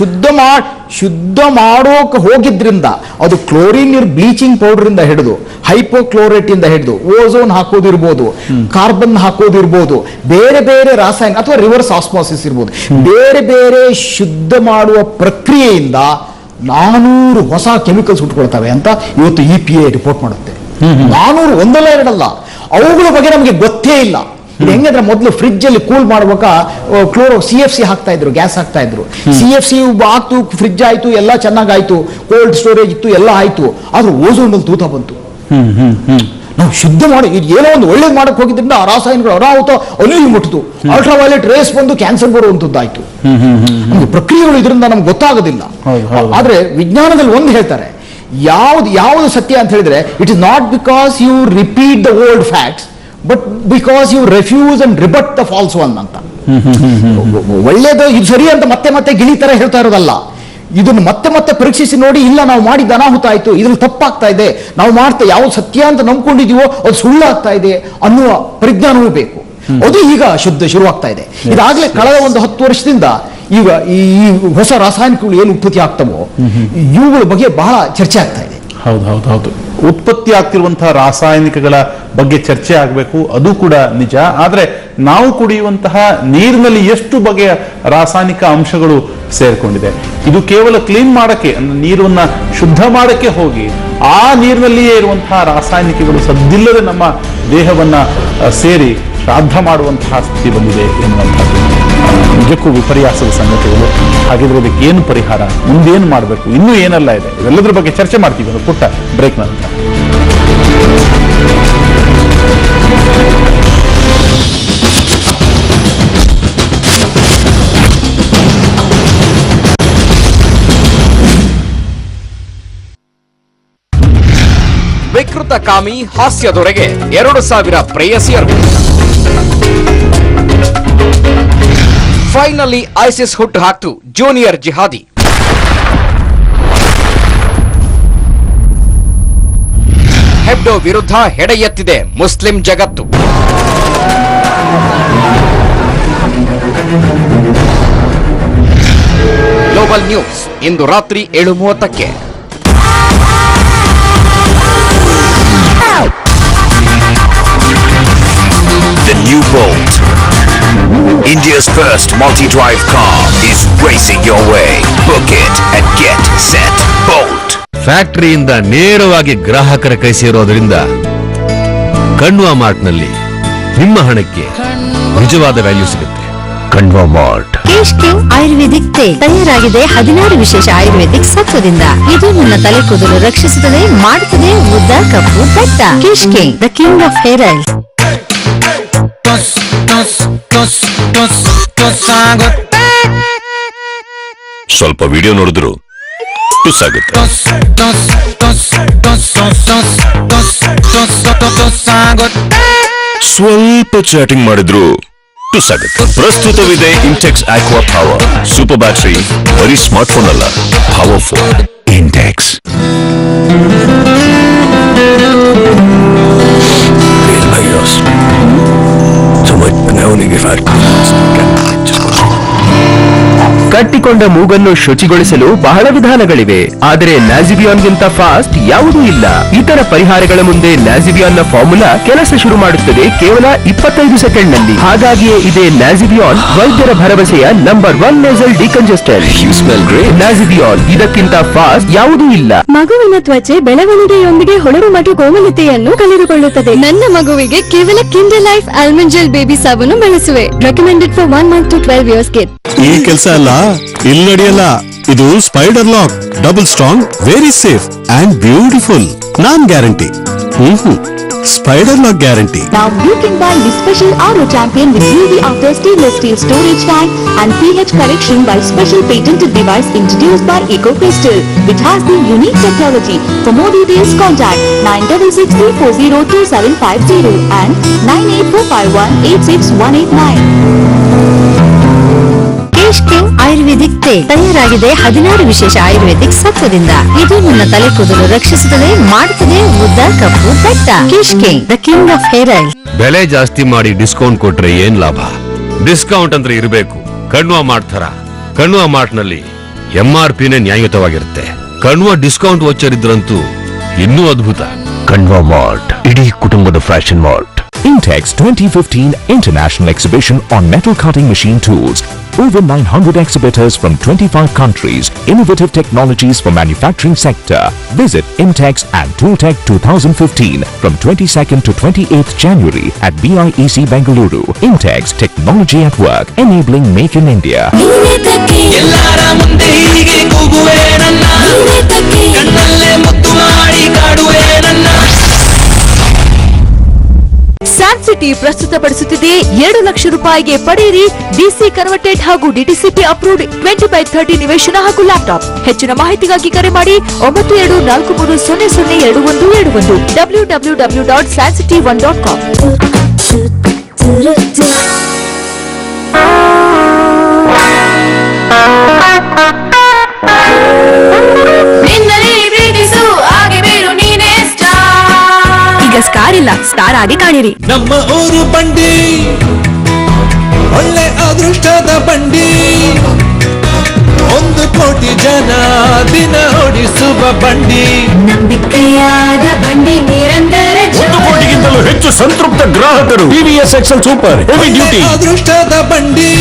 ಶುದ್ಧ ಮಾಡೋಕೆ ಹೋಗಿದ್ರಿಂದ ಅದು ಕ್ಲೋರಿನ್ ಬ್ಲೀಚಿಂಗ್ ಪೌಡರ್ ಇಂದ ಹಿಡಿದು ಹೈಪೋಕ್ಲೋರೇಟ್ ಇಂದ ಹಿಡಿದು ಓಝೋನ್ ಹಾಕೋದಿರ್ಬೋದು, ಕಾರ್ಬನ್ ಹಾಕೋದಿರ್ಬೋದು, ಬೇರೆ ಬೇರೆ ರಾಸಾಯನಿಕ ಅಥವಾ ರಿವರ್ಸ್ ಆಸ್ಮೋಸಿಸ್ ಇರ್ಬೋದು, ಬೇರೆ ಬೇರೆ ಶುದ್ಧ ಮಾಡುವ ಪ್ರಕ್ರಿಯೆಯಿಂದ 400 ಹೊಸ ಕೆಮಿಕಲ್ಸ್ ಹುಟ್ಕೊಳ್ತವೆ ಅಂತ ಇವತ್ತು EPA ರಿಪೋರ್ಟ್ ಮಾಡುತ್ತೆ. 400, ಒಂದಲ್ಲ ಎರಡಲ್ಲ. ಅವುಗಳ ಬಗ್ಗೆ ನಮಗೆ ಗೊತ್ತೇ ಇಲ್ಲ. ಹೆಂಗಂದ್ರೆ ಮೊದಲು ಫ್ರಿಡ್ಜ್ ಅಲ್ಲಿ ಕೂಲ್ ಮಾಡುವಾಗ CFC ಹಾಕ್ತಾ ಇದ್ರು, ಗ್ಯಾಸ್ ಹಾಕ್ತಾ ಇದ್ರು. CFC ಆಯ್ತು, ಫ್ರಿಡ್ಜ್ ಆಯ್ತು, ಎಲ್ಲ ಚೆನ್ನಾಗಾಯ್ತು, ಕೋಲ್ಡ್ ಸ್ಟೋರೇಜ್ ಇತ್ತು, ಎಲ್ಲ ಆಯ್ತು. ಆದ್ರೂ ಓಝೋನ್ ಅಲ್ಲಿ ತೂತ ಬಂತು. ನಾವು ಶುದ್ಧ ಮಾಡಿ ಏನೋ ಒಂದು ಒಳ್ಳೇದು ಮಾಡಕ್ ಹೋಗಿದ್ರಿಂದ ಆ ರಾಸಾಯನಿಕಗಳು ಅನಾಹುತ ಅಲ್ಲಿ ಮುಟ್ಟಿತು. ಅಲ್ಟ್ರಾವೈಲೆಟ್ ರೇಸ್ ಬಂದು ಕ್ಯಾನ್ಸರ್ ಬರುವಂತದ್ದಾಯ್ತು. ನಮ್ಗೆ ಪ್ರಕ್ರಿಯೆಗಳು ಇದರಿಂದ ನಮ್ಗೆ ಗೊತ್ತಾಗೋದಿಲ್ಲ. ಆದ್ರೆ ವಿಜ್ಞಾನದಲ್ಲಿ ಒಂದು ಹೇಳ್ತಾರೆ, ಯಾವುದು ಸತ್ಯ ಅಂತ ಹೇಳಿದ್ರೆ, it is not because you repeat the old facts but because you refuse and rebut the false one ಅಂತ. ಒಳ್ಳೇದು ಇದು ಸರಿ ಅಂತ ಮತ್ತೆ ಮತ್ತೆ ಗಿಳಿ ತರ ಹೇಳ್ತಾ ಇರೋದಲ್ಲ. ಇದನ್ನು ಮತ್ತೆ ಮತ್ತೆ ಪರೀಕ್ಷಿಸಿ ನೋಡಿ, ಇಲ್ಲ ನಾವು ಮಾಡಿದ ಅನಾಹುತ ಆಯ್ತು, ಇದ್ರಲ್ಲಿ ತಪ್ಪಾಗ್ತಾ ಇದೆ, ನಾವು ಮಾಡ್ತಾ ಯಾವ್ದು ಸತ್ಯ ಅಂತ ನಂಬ್ಕೊಂಡಿದೀವೋ ಅದು ಸುಳ್ಳಾಗ್ತಾ ಇದೆ ಅನ್ನುವ ಪರಿಜ್ಞಾನವೂ ಬೇಕು. ಅದು ಈಗ ಶುರುವಾಗ್ತಾ ಇದೆ. ಇದಾಗಲೇ ಕಳೆದ ಒಂದು 10 ವರ್ಷದಿಂದ ಈಗ ಈ ಹೊಸ ರಾಸಾಯನಿಕಗಳು ಏನು ಉತ್ಪತ್ತಿ ಆಗ್ತವೋ ಇವುಗಳ ಬಗ್ಗೆ ಬಹಳ ಚರ್ಚೆ ಆಗ್ತಾ ಇದೆ. ಹೌದು. ಉತ್ಪತ್ತಿ ಆಗ್ತಿರುವಂತಹ ರಾಸಾಯನಿಕಗಳ ಬಗ್ಗೆ ಚರ್ಚೆ ಆಗಬೇಕು, ಅದು ಕೂಡ ನಿಜ. ಆದ್ರೆ ನಾವು ಕುಡಿಯುವಂತಹ ನೀರಿನಲ್ಲಿ ಎಷ್ಟು ಬಗೆಯ ರಾಸಾಯನಿಕ ಅಂಶಗಳು ಸೇರ್ಕೊಂಡಿದೆ. ಇದು ಕೇವಲ ಕ್ಲೀನ್ ಮಾಡಕ್ಕೆ, ನೀರನ್ನ ಶುದ್ಧ ಮಾಡಕ್ಕೆ ಹೋಗಿ ಆ ನೀರಿನಲ್ಲಿಯೇ ಇರುವಂತಹ ರಾಸಾಯನಿಕಗಳು ಸದ್ದಿಲ್ಲದೆ ನಮ್ಮ ದೇಹವನ್ನ ಸೇರಿ ಶ್ರಾದ್ದ ಮಾಡುವಂತಹ ಸ್ಥಿತಿ ಬಂದಿದೆ ಎನ್ನುವಂಥದ್ದು ನಿಜಕ್ಕೂ ವಿಪರ್ಯಾಸದ ಸಂಗತಿಗಳು. ಹಾಗಿದ್ರೆ ಇದಕ್ಕೆ ಏನು ಪರಿಹಾರ, ಮುಂದೇನು ಮಾಡಬೇಕು, ಇನ್ನೂ ಏನೆಲ್ಲ ಇದೆ, ಇವೆಲ್ಲದರ ಬಗ್ಗೆ ಚರ್ಚೆ ಮಾಡ್ತೀವಿ ಒಂದು ಪುಟ್ಟ ಬ್ರೇಕ್ ನಂತರ. ವಿಕೃತಕಾಮಿ ಹಾಸ್ಯದೊರೆಗೆ 2000 ಪ್ರೇಯಸಿಯರು. ಫೈನಲಿ ಐಸಿಸ್ ಹುಟ್ಟು ಹಾಕ್ತು ಜೂನಿಯರ್ ಜಿಹಾದಿ. ಹೆಬ್ಡೋ ವಿರುದ್ಧ ಹೆಡೆ ಎತ್ತಿದೆ ಮುಸ್ಲಿಂ ಜಗತ್ತು. ಗ್ಲೋಬಲ್ ನ್ಯೂಸ್ ಇಂದು ರಾತ್ರಿ 7:30ಕ್ಕೆ. The new Bolt, India's first multi-drive car, is racing your way. Book it and get set. Bolt. ಫ್ಯಾಕ್ಟರಿಯಿಂದ ನೇರವಾಗಿ ಗ್ರಾಹಕರ ಕೈ ಸೇರೋದ್ರಿಂದ ಕಣ್ವಾ ಮಾರ್ಟ್ನಲ್ಲಿ ನಿಮ್ಮ ಹಣಕ್ಕೆ ನಿಜವಾದ ವ್ಯಾಲ್ಯೂ ಸಿಗುತ್ತೆ. ಕಣ್ವಾ ಮಾರ್ಟ್. ಕೇಶ್ ಕಿಂಗ್ ಆಯುರ್ವೇದಿಕ್ ತೇಲ್ ತಯಾರಾಗಿದೆ 16 ವಿಶೇಷ ಆಯುರ್ವೇದಿಕ್ ಸತ್ವದಿಂದ. ಇದು ನನ್ನ ತಲೆ ಕೂದಲು ರಕ್ಷಿಸುತ್ತದೆ, ಮಾಡುತ್ತದೆ ಉದ್ದ, ಕಪ್ಪು, ದಟ್ಟ. Kesh King, the king of hair oil. ಸ್ವಲ್ಪ ವಿಡಿಯೋ ನೋಡಿದ್ರು ಟುಸ್ ಆಗುತ್ತೆ. ಸ್ವಲ್ಪ ಚಾಟಿಂಗ್ ಮಾಡಿದ್ರು ಟುಸ್ ಆಗುತ್ತೆ. ಪ್ರಸ್ತುತವಿದೆ Intex Aqua Power super battery. ಬರೀ ಸ್ಮಾರ್ಟ್ಫೋನ್ ಅಲ್ಲ, ಪವರ್ಫುಲ್. ಇಂಟೆಕ್ಸ್. ಕಟ್ಟಿಕೊಂಡ ಮೂಗನ್ನು ಶುಚಿಗೊಳಿಸಲು ಬಹಳ ವಿಧಾನಗಳಿವೆ, ಆದರೆ ನ್ಯಾಸಿಬಿಯಾನ್ಗಿಂತ ಫಾಸ್ಟ್ ಯಾವುದೂ ಇಲ್ಲ. ಇತರ ಪರಿಹಾರಗಳ ಮುಂದೆ ನ್ಯಾಸಿಬಿಯಾನ್ನ ಫಾರ್ಮುಲಾ ಕೆಲಸ ಶುರು ಮಾಡುತ್ತದೆ ಕೇವಲ 25 ಸೆಕೆಂಡ್ನಲ್ಲಿ. ಹಾಗಾಗಿಯೇ ಇದೆ ನ್ಯಾಸಿಬಿಯಾನ್ ವೈದ್ಯರ ಭರವಸೆಯ ನಂಬರ್ 1 ನೇಸಲ್ ಡಿಕಂಜೆಸ್ಟೆಂಟ್. ನ್ಯಾಸಿಬಿಯಾನ್, ಇದಕ್ಕಿಂತ ಫಾಸ್ಟ್ ಯಾವುದೂ ಇಲ್ಲ. ಮಗುವಿನ ತ್ವಚೆ ಬೆಳವಣಿಗೆಯೊಂದಿಗೆ ಹೊಳರು ಮತ್ತು ಕೋಮಲತೆಯನ್ನು ಕಳೆದುಕೊಳ್ಳುತ್ತದೆ. ನನ್ನ ಮಗುವಿಗೆ ಕೇವಲ Kinder Life almond gel baby ಸಾಬೂನು ಬಳಸುವೆ. Recommended for 1 month to 12 years kids. ಈ ಕೆಲಸ ಅಲ್ಲ, ಇಲ್ಲಿ ನಡೆಯಲ್ಲ. ಇದು spider lock, double strong, very safe and beautiful. Non guarantee. Spider lock guarantee. Now you can buy the special RO champion with UV after stainless steel storage tank and pH correction by special patented device introduced by EcoCrystal, which has the unique technology. For more details, contact 9663402750 and 9845186189. Kesh King ayurvedic ತೇಲ್ ತಯಾರಾಗಿದೆ 16 ವಿಶೇಷ ಆಯುರ್ವೇದಿಕ್ ಸತ್ವದಿಂದ. ಇದು ನನ್ನ ತಲೆ ಕೂದಲು ರಕ್ಷಿಸುತ್ತದೆ, ಮಾಡುತ್ತದೆ ಉದ್ದ, ಕಪ್ಪು, ದಟ್ಟ. Kesh King, the king of hair oil. ಬೆಲೆ ಜಾಸ್ತಿ ಮಾಡಿ ಡಿಸ್ಕೌಂಟ್ ಕೊಟ್ರೆ ಏನ್ ಲಾಭ? ಡಿಸ್ಕೌಂಟ್ ಅಂದ್ರೆ ಇರಬೇಕು. ಕಣ್ವಾ ಮಾಡ್ತಾರ ಕಣ್ವ ಮಾರ್ಟ್ನಲ್ಲಿ MRPನೇ ನ್ಯಾಯಯುತವಾಗಿರುತ್ತೆ. ಕಣ್ವ ಡಿಸ್ಕೌಂಟ್ ವೋಚರ್ ಇದ್ರಂತೂ ಇನ್ನೂ ಅದ್ಭುತ. ಕಣ್ವ ಮಾರ್ಟ್, ಇಡೀ ಕುಟುಂಬದ fashion mart. Intex 2015 International Exhibition on Metal Cutting Machine Tools. Over 900 exhibitors from 25 countries. Innovative technologies for manufacturing sector. Visit Intex and Tooltech 2015 from 22nd to 28th January at BIEC Bengaluru. Intex, technology at work, enabling Make in India. Sun City ಪ್ರಸ್ತುತಪಡಿಸುತ್ತಿದೆ 2 ಲಕ್ಷ ರೂಪಾಯಿಗೆ ಪಡೆಯಿರಿ ಡಿಸಿ ಕನ್ವರ್ಟೆಡ್ ಹಾಗೂ ಡಿಟಿಸಿಪಿ ಅಪ್ರೂವ್ಡ್ 20/30 ನಿವೇಶನ ಹಾಗೂ ಲ್ಯಾಪ್ಟಾಪ್. ಹೆಚ್ಚಿನ ಮಾಹಿತಿಗಾಗಿ ಕರೆ ಮಾಡಿ 9243002171 www.sancity1.com. ಈಗ ಸ್ಟಾರ್ ಇಲ್ಲ, ಸ್ಟಾರ್ ಆಗಿ ಕಾಣಿರಿ. ನಮ್ಮ ಊರು ಬಂಡಿ ಒಳ್ಳೆ ಅದೃಷ್ಟದ ಬಂಡಿ, 1 ಕೋಟಿ ಜನ ದಿನ ಓಡಿಸುವ ಬಂಡಿ, ನಂಬಿಕೆಯಾದ ಬಂಡಿ, ನಿರಂತರ 1 ಕೋಟಿಗಿಂತಲೂ ಹೆಚ್ಚು ಸಂತೃಪ್ತ ಗ್ರಾಹಕರು. TVS XL super heavy duty ಅದೃಷ್ಟದ ಬಂಡಿ.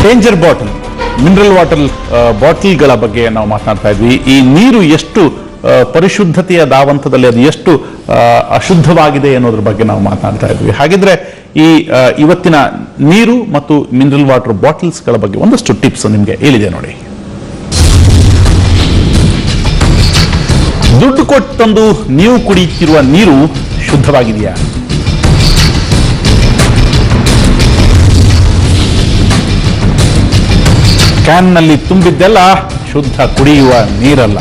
ಡೇಂಜರ್ ಬಾಟಲ್, ಮಿನರಲ್ ವಾಟರ್ ಬಾಟಲ್ಗಳ ಬಗ್ಗೆ ನಾವು ಮಾತನಾಡ್ತಾ ಇದ್ವಿ. ಈ ನೀರು ಎಷ್ಟು ಪರಿಶುದ್ಧತೆಯ ದಾವಂತದಲ್ಲಿ ಅದು ಎಷ್ಟು ಅಶುದ್ಧವಾಗಿದೆ ಅನ್ನೋದ್ರ ಬಗ್ಗೆ ನಾವು ಮಾತನಾಡ್ತಾ ಇದ್ವಿ. ಹಾಗಿದ್ರೆ ಈ ಇವತ್ತಿನ ನೀರು ಮತ್ತು ಮಿನರಲ್ ವಾಟರ್ ಬಾಟಲ್ಸ್ಗಳ ಬಗ್ಗೆ ಒಂದಷ್ಟು ಟಿಪ್ಸ್ ನಿಮಗೆ ಹೇಳಿದೆ ನೋಡಿ. ದುಡ್ಡು ಕೊಟ್ಟು ತಂದು ನೀವು ಕುಡಿಯುತ್ತಿರುವ ನೀರು ಶುದ್ಧವಾಗಿದೆಯಾ? ಕ್ಯಾನ್ನಲ್ಲಿ ತುಂಬಿದ್ದೆಲ್ಲ ಶುದ್ಧ ಕುಡಿಯುವ ನೀರಲ್ಲ.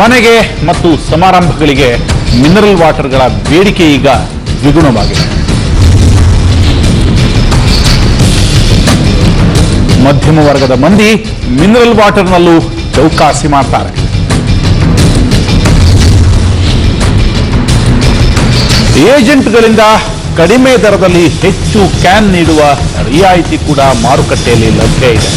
ಮನೆಗೆ ಮತ್ತು ಸಮಾರಂಭಗಳಿಗೆ ಮಿನರಲ್ ವಾಟರ್ಗಳ ಬೇಡಿಕೆ ಈಗ ದ್ವಿಗುಣವಾಗಿದೆ. ಮಧ್ಯಮ ವರ್ಗದ ಮಂದಿ ಮಿನರಲ್ ವಾಟರ್ನಲ್ಲೂ ಚೌಕಾಸಿ ಮಾಡ್ತಾರೆ. ಏಜೆಂಟ್ಗಳಿಂದ ಕಡಿಮೆ ದರದಲ್ಲಿ ಹೆಚ್ಚು ಕ್ಯಾನ್ ನೀಡುವ ರಿಯಾಯಿತಿ ಕೂಡ ಮಾರುಕಟ್ಟೆಯಲ್ಲಿ ಲಭ್ಯ ಇದೆ.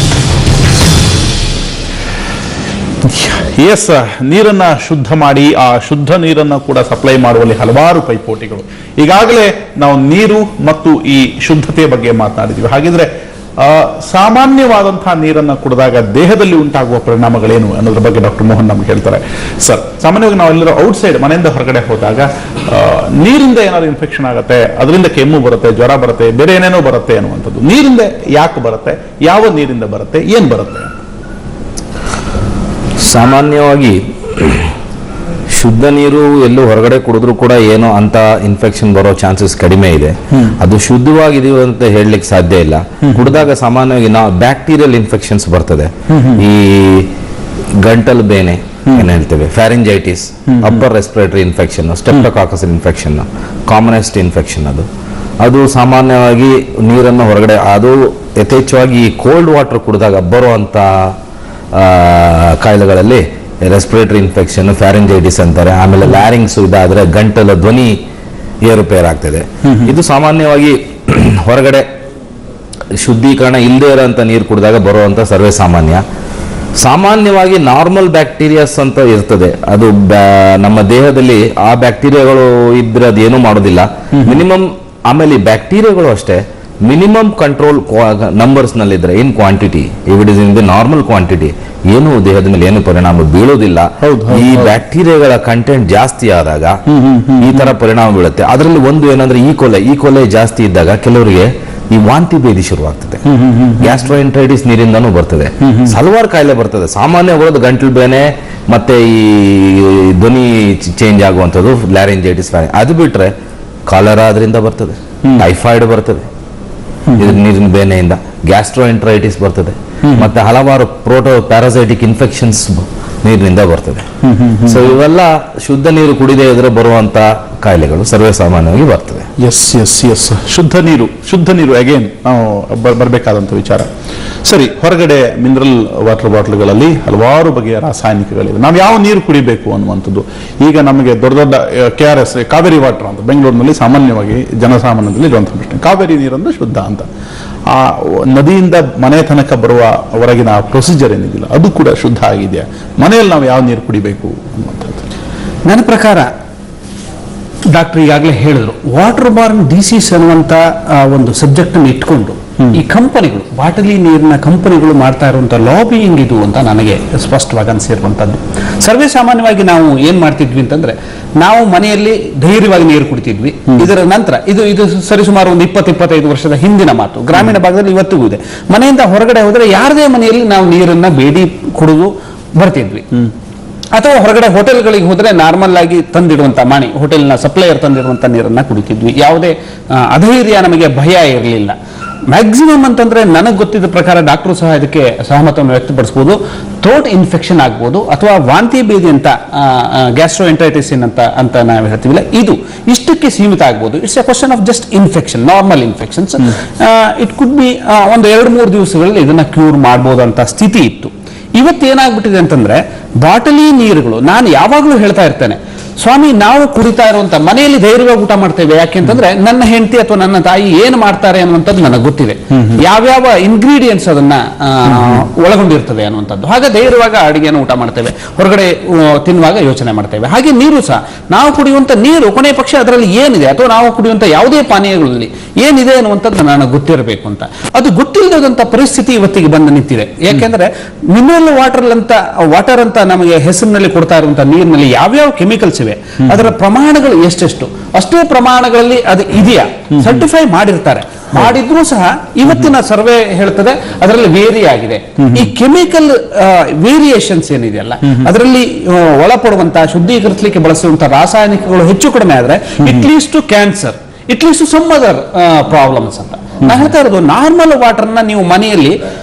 ಎಸ್, ನೀರನ್ನ ಶುದ್ಧ ಮಾಡಿ ಆ ಶುದ್ಧ ನೀರನ್ನು ಕೂಡ ಸಪ್ಲೈ ಮಾಡುವಲ್ಲಿ ಹಲವಾರು ಪೈಪೋಟಿಗಳು. ಈಗಾಗಲೇ ನಾವು ನೀರು ಮತ್ತು ಈ ಶುದ್ಧತೆಯ ಬಗ್ಗೆ ಮಾತನಾಡಿದ್ವಿ. ಹಾಗಿದ್ರೆ ಸಾಮಾನ್ಯವಾದಂತಹ ನೀರನ್ನು ಕುಡಿದಾಗ ದೇಹದಲ್ಲಿ ಉಂಟಾಗುವ ಪರಿಣಾಮಗಳೇನು ಅನ್ನೋದ್ರ ಬಗ್ಗೆ ಡಾಕ್ಟರ್ ಮೋಹನ್ ನಮ್ಗೆ ಹೇಳ್ತಾರೆ. ಸರ್, ಸಾಮಾನ್ಯವಾಗಿ ನಾವೆಲ್ಲರೂ ಔಟ್ಸೈಡ್ ಮನೆಯಿಂದ ಹೊರಗಡೆ ಹೋದಾಗ ನೀರಿಂದ ಏನಾದ್ರು ಇನ್ಫೆಕ್ಷನ್ ಆಗುತ್ತೆ, ಅದರಿಂದ ಕೆಮ್ಮು ಬರುತ್ತೆ, ಜ್ವರ ಬರುತ್ತೆ, ಬೇರೆ ಏನೇನೋ ಬರುತ್ತೆ ಅನ್ನುವಂಥದ್ದು. ನೀರಿಂದ ಯಾಕೆ ಬರುತ್ತೆ, ಯಾವ ನೀರಿಂದ ಬರುತ್ತೆ, ಏನ್ ಬರುತ್ತೆ? ಸಾಮಾನ್ಯವಾಗಿ ಶುದ್ಧ ನೀರು ಎಲ್ಲೂ ಹೊರಗಡೆ ಕುಡಿದ್ರು ಕೂಡ ಏನೋ ಅಂತ ಇನ್ಫೆಕ್ಷನ್ ಬರೋ ಚಾನ್ಸಸ್ ಕಡಿಮೆ ಇದೆ. ಅದು ಶುದ್ಧವಾಗಿದೀವಿ ಅಂತ ಹೇಳಲಿಕ್ಕೆ ಸಾಧ್ಯ ಇಲ್ಲ. ಕುಡಿದಾಗ ಸಾಮಾನ್ಯವಾಗಿ ನಾವು ಬ್ಯಾಕ್ಟೀರಿಯಲ್ ಇನ್ಫೆಕ್ಷನ್ಸ್ ಬರ್ತದೆ. ಈ ಗಂಟಲು ಬೇನೆ ಏನ್ ಹೇಳ್ತೇವೆ, pharyngitis, upper respiratory infection, streptococcus infection, commonest infection. ಅದು ಸಾಮಾನ್ಯವಾಗಿ ನೀರನ್ನು ಹೊರಗಡೆ, ಅದು ಯಥೇಚ್ಛವಾಗಿ ಕೋಲ್ಡ್ ವಾಟರ್ ಕುಡಿದಾಗ ಬರುವಂತ ಕಾಯಿಲೆಗಳಲ್ಲಿ ರೆಸ್ಪಿರೇಟರಿ ಇನ್ಫೆಕ್ಷನ್, ಫ್ಯಾರಿಂಜೈಟಿಸ್ ಅಂತಾರೆ. ಆಮೇಲೆ ಲ್ಯಾರಿಂಗ್ಸ್ ಇದಾದ್ರೆ ಗಂಟಲ ಧ್ವನಿ ಏರುಪೇರಾಗ್ತದೆ. ಇದು ಸಾಮಾನ್ಯವಾಗಿ ಹೊರಗಡೆ ಶುದ್ಧೀಕರಣ ಇಲ್ಲದೆ ಇರೋಂಥ ನೀರು ಕುಡಿದಾಗ ಬರುವಂತ ಸರ್ವೇ ಸಾಮಾನ್ಯ. ಸಾಮಾನ್ಯವಾಗಿ ನಾರ್ಮಲ್ ಬ್ಯಾಕ್ಟೀರಿಯಾಸ್ ಅಂತ ಇರ್ತದೆ, ಅದು ನಮ್ಮ ದೇಹದಲ್ಲಿ ಆ ಬ್ಯಾಕ್ಟೀರಿಯಾಗಳು ಇದ್ರೆ ಅದೇನು ಮಾಡೋದಿಲ್ಲ. ಮಿನಿಮಮ್, ಆಮೇಲೆ ಬ್ಯಾಕ್ಟೀರಿಯಾಗಳು ಅಷ್ಟೇ ಮಿನಿಮಮ್ ಕಂಟ್ರೋಲ್ ನಂಬರ್ಸ್ ನಲ್ಲಿದ್ರೆ, in quantity, if it is in the normal quantity, ಏನು ದೇಹದ ಮೇಲೆ ಏನು ಪರಿಣಾಮ ಬೀಳೋದಿಲ್ಲ. ಈ ಬ್ಯಾಕ್ಟೀರಿಯಾಗಳ ಕಂಟೆಂಟ್ ಜಾಸ್ತಿ ಆದಾಗ ಈ ತರ ಪರಿಣಾಮ ಬೀಳುತ್ತೆ. ಅದರಲ್ಲಿ ಒಂದು ಏನಂದ್ರೆ ಈಕೋಲೆ ಜಾಸ್ತಿ ಇದ್ದಾಗ ಕೆಲವರಿಗೆ ಈ ವಾಂತಿ ಭೇದಿ ಶುರುವಾಗ್ತದೆ. ಗ್ಯಾಸ್ಟ್ರೋಎಂಟರೈಟಿಸ್ ನೀರಿಂದನೂ ಬರ್ತದೆ. ಹಲವಾರು ಕಾಯಿಲೆ ಬರ್ತದೆ. ಸಾಮಾನ್ಯ ಬರೋದು ಗಂಟಲು ಬೇನೆ ಮತ್ತೆ ಈ ಧ್ವನಿ ಚೇಂಜ್ ಆಗುವಂಥದ್ದು, ಲ್ಯಾರಿಂಜೈಟಿಸ್. ಅದು ಬಿಟ್ರೆ ಕಾಲರಾ ಅದರಿಂದ ಬರ್ತದೆ, ಟೈಫಾಯ್ಡ್ ಬರ್ತದೆ ನೀರಿನ ಬೇನೆಯಿಂದ, ಗ್ಯಾಸ್ಟ್ರೋಎಂಟರೈಟಿಸ್ ಬರ್ತದೆ, ಮತ್ತೆ ಹಲವಾರು ಪ್ಯಾರಾಸೈಟಿಕ್ ಇನ್ಫೆಕ್ಷನ್ಸ್ ನೀರಿನಿಂದ ಬರ್ತದೆ. ಸೊ ಇವೆಲ್ಲ ಶುದ್ಧ ನೀರು ಕುಡಿದೇ ಇದ್ರೆ ಬರುವಂತ ಕಾಯಿಲೆಗಳು ಸರ್ವೇ ಸಾಮಾನ್ಯವಾಗಿ ಬರ್ತದೆ. ಎಸ್ ಶುದ್ಧ ನೀರು ಅಗೇನ್ ನಾವು ಬರಬೇಕಾದಂಥ ವಿಚಾರ. ಸರಿ, ಹೊರಗಡೆ ಮಿನರಲ್ ವಾಟರ್ ಬಾಟ್ಲ್ಗಳಲ್ಲಿ ಹಲವಾರು ಬಗೆಯ ರಾಸಾಯನಿಕಗಳಿವೆ. ನಾವು ಯಾವ ನೀರು ಕುಡಿಬೇಕು ಅನ್ನುವಂಥದ್ದು ಈಗ ನಮಗೆ ದೊಡ್ಡ ದೊಡ್ಡ KRS ಕಾವೇರಿ ವಾಟರ್ ಅಂತ ಬೆಂಗಳೂರಿನಲ್ಲಿ ಸಾಮಾನ್ಯವಾಗಿ ಜನಸಾಮಾನ್ಯದಲ್ಲಿ ಇರುವಂತಹ ಪ್ರಶ್ನೆ, ಕಾವೇರಿ ನೀರನ್ನು ಶುದ್ಧ ಅಂತ. ಆ ನದಿಯಿಂದ ಮನೆ ತನಕ ಬರುವ ಹೊರಗಿನ ಆ ಪ್ರೊಸೀಜರ್ ಏನಿದೆಯಲ್ಲ ಅದು ಕೂಡ ಶುದ್ಧ ಆಗಿದೆಯಾ? ಮನೆಯಲ್ಲಿ ನಾವು ಯಾವ ನೀರು ಕುಡಿಬೇಕು ಅನ್ನುವಂಥದ್ದು ನನ್ನ ಪ್ರಕಾರ ಡಾಕ್ಟರ್ ಈಗಾಗಲೇ ಹೇಳಿದ್ರು, ವಾಟರ್ ಬಾರ್ನ್ ಡಿಸೀಸ್ ಅನ್ನುವಂತ ಒಂದು ಸಬ್ಜೆಕ್ಟ್ ಅನ್ನು ಇಟ್ಕೊಂಡು ಈ ಕಂಪನಿಗಳು, ಬಾಟಲಿ ನೀರಿನ ಕಂಪನಿಗಳು ಮಾಡ್ತಾ ಇರುವಂತ ಲಾಬಿಯಿಂಗ್ ಇದು ಅಂತ ನನಗೆ ಸ್ಪಷ್ಟವಾಗಿ ಅನಿಸಿರುವಂತದ್ದು. ಸರ್ವೇ ಸಾಮಾನ್ಯವಾಗಿ ನಾವು ಏನ್ ಮಾಡ್ತಿದ್ವಿ ಅಂತಂದ್ರೆ, ನಾವು ಮನೆಯಲ್ಲಿ ಧೈರ್ಯವಾಗಿ ನೀರು ಕುಡಿತಿದ್ವಿ. ಇದರ ನಂತರ ಇದು ಸರಿಸುಮಾರು ಒಂದು 20-25 ವರ್ಷದ ಹಿಂದಿನ ಮಾತು. ಗ್ರಾಮೀಣ ಭಾಗದಲ್ಲಿ ಇವತ್ತಿಗೂ ಇದೆ. ಮನೆಯಿಂದ ಹೊರಗಡೆ ಹೋದ್ರೆ ಯಾರದೇ ಮನೆಯಲ್ಲಿ ನಾವು ನೀರನ್ನ ಬೇಡಿ ಕುಡಿದು ಬರ್ತಿದ್ವಿ. ಅಥವಾ ಹೊರಗಡೆ ಹೋಟೆಲ್ಗಳಿಗೆ ಹೋದ್ರೆ ನಾರ್ಮಲ್ ಆಗಿ ತಂದಿಡುವಂತ ಹೋಟೆಲ್ನ ಸಪ್ಲೈಯರ್ ತಂದಿರುವಂತ ನೀರನ್ನ ಕುಡಿತಿದ್ವಿ. ಯಾವುದೇ ಅಧೈರ್ಯ, ನಮಗೆ ಭಯ ಇರಲಿಲ್ಲ. ಮ್ಯಾಕ್ಸಿಮಮ್ ಅಂತಂದ್ರೆ ನನಗೆ ಗೊತ್ತಿದ್ದ ಪ್ರಕಾರ ಡಾಕ್ಟರ್ ಸಹ ಇದಕ್ಕೆ ಸಹಮತವನ್ನು ವ್ಯಕ್ತಪಡಿಸಬಹುದು. ಥ್ರೋಟ್ ಇನ್ಫೆಕ್ಷನ್ ಆಗ್ಬೋದು ಅಥವಾ ವಾಂತಿ ಭೇದಿ ಅಂತ ಗ್ಯಾಸ್ಟ್ರೋಎಂಟರೈಟಿಸ್ ಅಂತ ನಾವು ಹೇಳ್ತೀವಿಲ್ಲ, ಇದು ಇಷ್ಟಕ್ಕೆ ಸೀಮಿತ ಆಗ್ಬೋದು. It's A question of just infection, normal infections. It could be ಒಂದು 2-3 ದಿವಸಗಳಲ್ಲಿ ಇದನ್ನ ಕ್ಯೂರ್ ಮಾಡ್ಬೋದು ಅಂತ ಸ್ಥಿತಿ ಇತ್ತು. ಇವತ್ತೇನಾಗ್ಬಿಟ್ಟಿದೆ ಅಂತಂದ್ರೆ, ಬಾಟಲಿ ನೀರುಗಳು, ನಾನು ಯಾವಾಗಲೂ ಹೇಳ್ತಾ ಇರ್ತೇನೆ, ಸ್ವಾಮಿ ನಾವು ಕುಡಿತಾ ಇರುವಂತ ಮನೆಯಲ್ಲಿ ಧೈರ್ಯವಾಗಿ ಊಟ ಮಾಡ್ತೇವೆ. ಯಾಕೆಂತಂದ್ರೆ ನನ್ನ ಹೆಂಡತಿ ಅಥವಾ ನನ್ನ ತಾಯಿ ಏನು ಮಾಡ್ತಾರೆ ಅನ್ನುವಂಥದ್ದು ನನಗೆ ಗೊತ್ತಿದೆ, ಯಾವ್ಯಾವ ಇಂಗ್ರೀಡಿಯೆಂಟ್ಸ್ ಅದನ್ನ ಒಳಗೊಂಡಿರ್ತದೆ ಅನ್ನುವಂಥದ್ದು. ಹಾಗೆ ಧೈರ್ಯವಾಗಿ ಅಡಿಗೆಯನ್ನು ಊಟ ಮಾಡ್ತೇವೆ, ಹೊರಗಡೆ ತಿನ್ನುವಾಗ ಯೋಚನೆ ಮಾಡ್ತೇವೆ. ಹಾಗೆ ನೀರು ಸಹ, ನಾವು ಕುಡಿಯುವಂತ ನೀರು ಕೊನೆ ಪಕ್ಷ ಅದರಲ್ಲಿ ಏನಿದೆ ಅಥವಾ ನಾವು ಕುಡಿಯುವಂತ ಯಾವುದೇ ಪಾನೀಯಗಳಲ್ಲಿ ಏನಿದೆ ಅನ್ನುವಂಥದ್ದು ನನಗೆ ಗೊತ್ತಿರಬೇಕು ಅಂತ. ಅದು ಗೊತ್ತಿಲ್ಲದಂತ ಪರಿಸ್ಥಿತಿ ಇವತ್ತಿಗೆ ಬಂದು ನಿಂತಿದೆ. ಯಾಕೆಂದ್ರೆ ಮಿನರಲ್ ವಾಟರ್ ಅಂತ ನಮಗೆ ಹೆಸರಿನಲ್ಲಿ ಕೊಡ್ತಾ ಇರುವಂತಹ ನೀರಿನಲ್ಲಿ ಯಾವ್ಯಾವ ಕೆಮಿಕಲ್ಸ್ ಇವೆ, ಅದರ ಪ್ರಮಾಣಗಳು ಎಷ್ಟೆಷ್ಟು, ಅಷ್ಟೇ ಪ್ರಮಾಣಗಳಲ್ಲಿ ಅದು ಇದೆಯಾ, ಸರ್ಟಿಫೈ ಮಾಡಿರ್ತಾರೆ. ಮಾಡಿದ್ರೂ ಸಹ ಇವತ್ತಿನ ಸರ್ವೆ ಹೇಳ್ತದೆ ಅದರಲ್ಲಿ ವೇರಿ ಆಗಿದೆ. ಈ ಕೆಮಿಕಲ್ ವೇರಿಯೇಷನ್ಸ್ ಏನಿದೆಯಲ್ಲ, ಅದರಲ್ಲಿ ಒಳಪಡುವಂತಹ ಶುದ್ಧೀಕರಿಸಲಿಕ್ಕೆ ಬಳಸುವಂತಹ ರಾಸಾಯನಿಕಗಳು ಹೆಚ್ಚು ಕಡಿಮೆ ಆದ್ರೆ it leads to cancer, it leads to some other problems ಅಂತ ನಾನು ಹೇಳ್ತಾ ಇರೋದು. ನಾರ್ಮಲ್ ವಾಟರ್ನ ನೀವು ಮನೆಯಲ್ಲಿ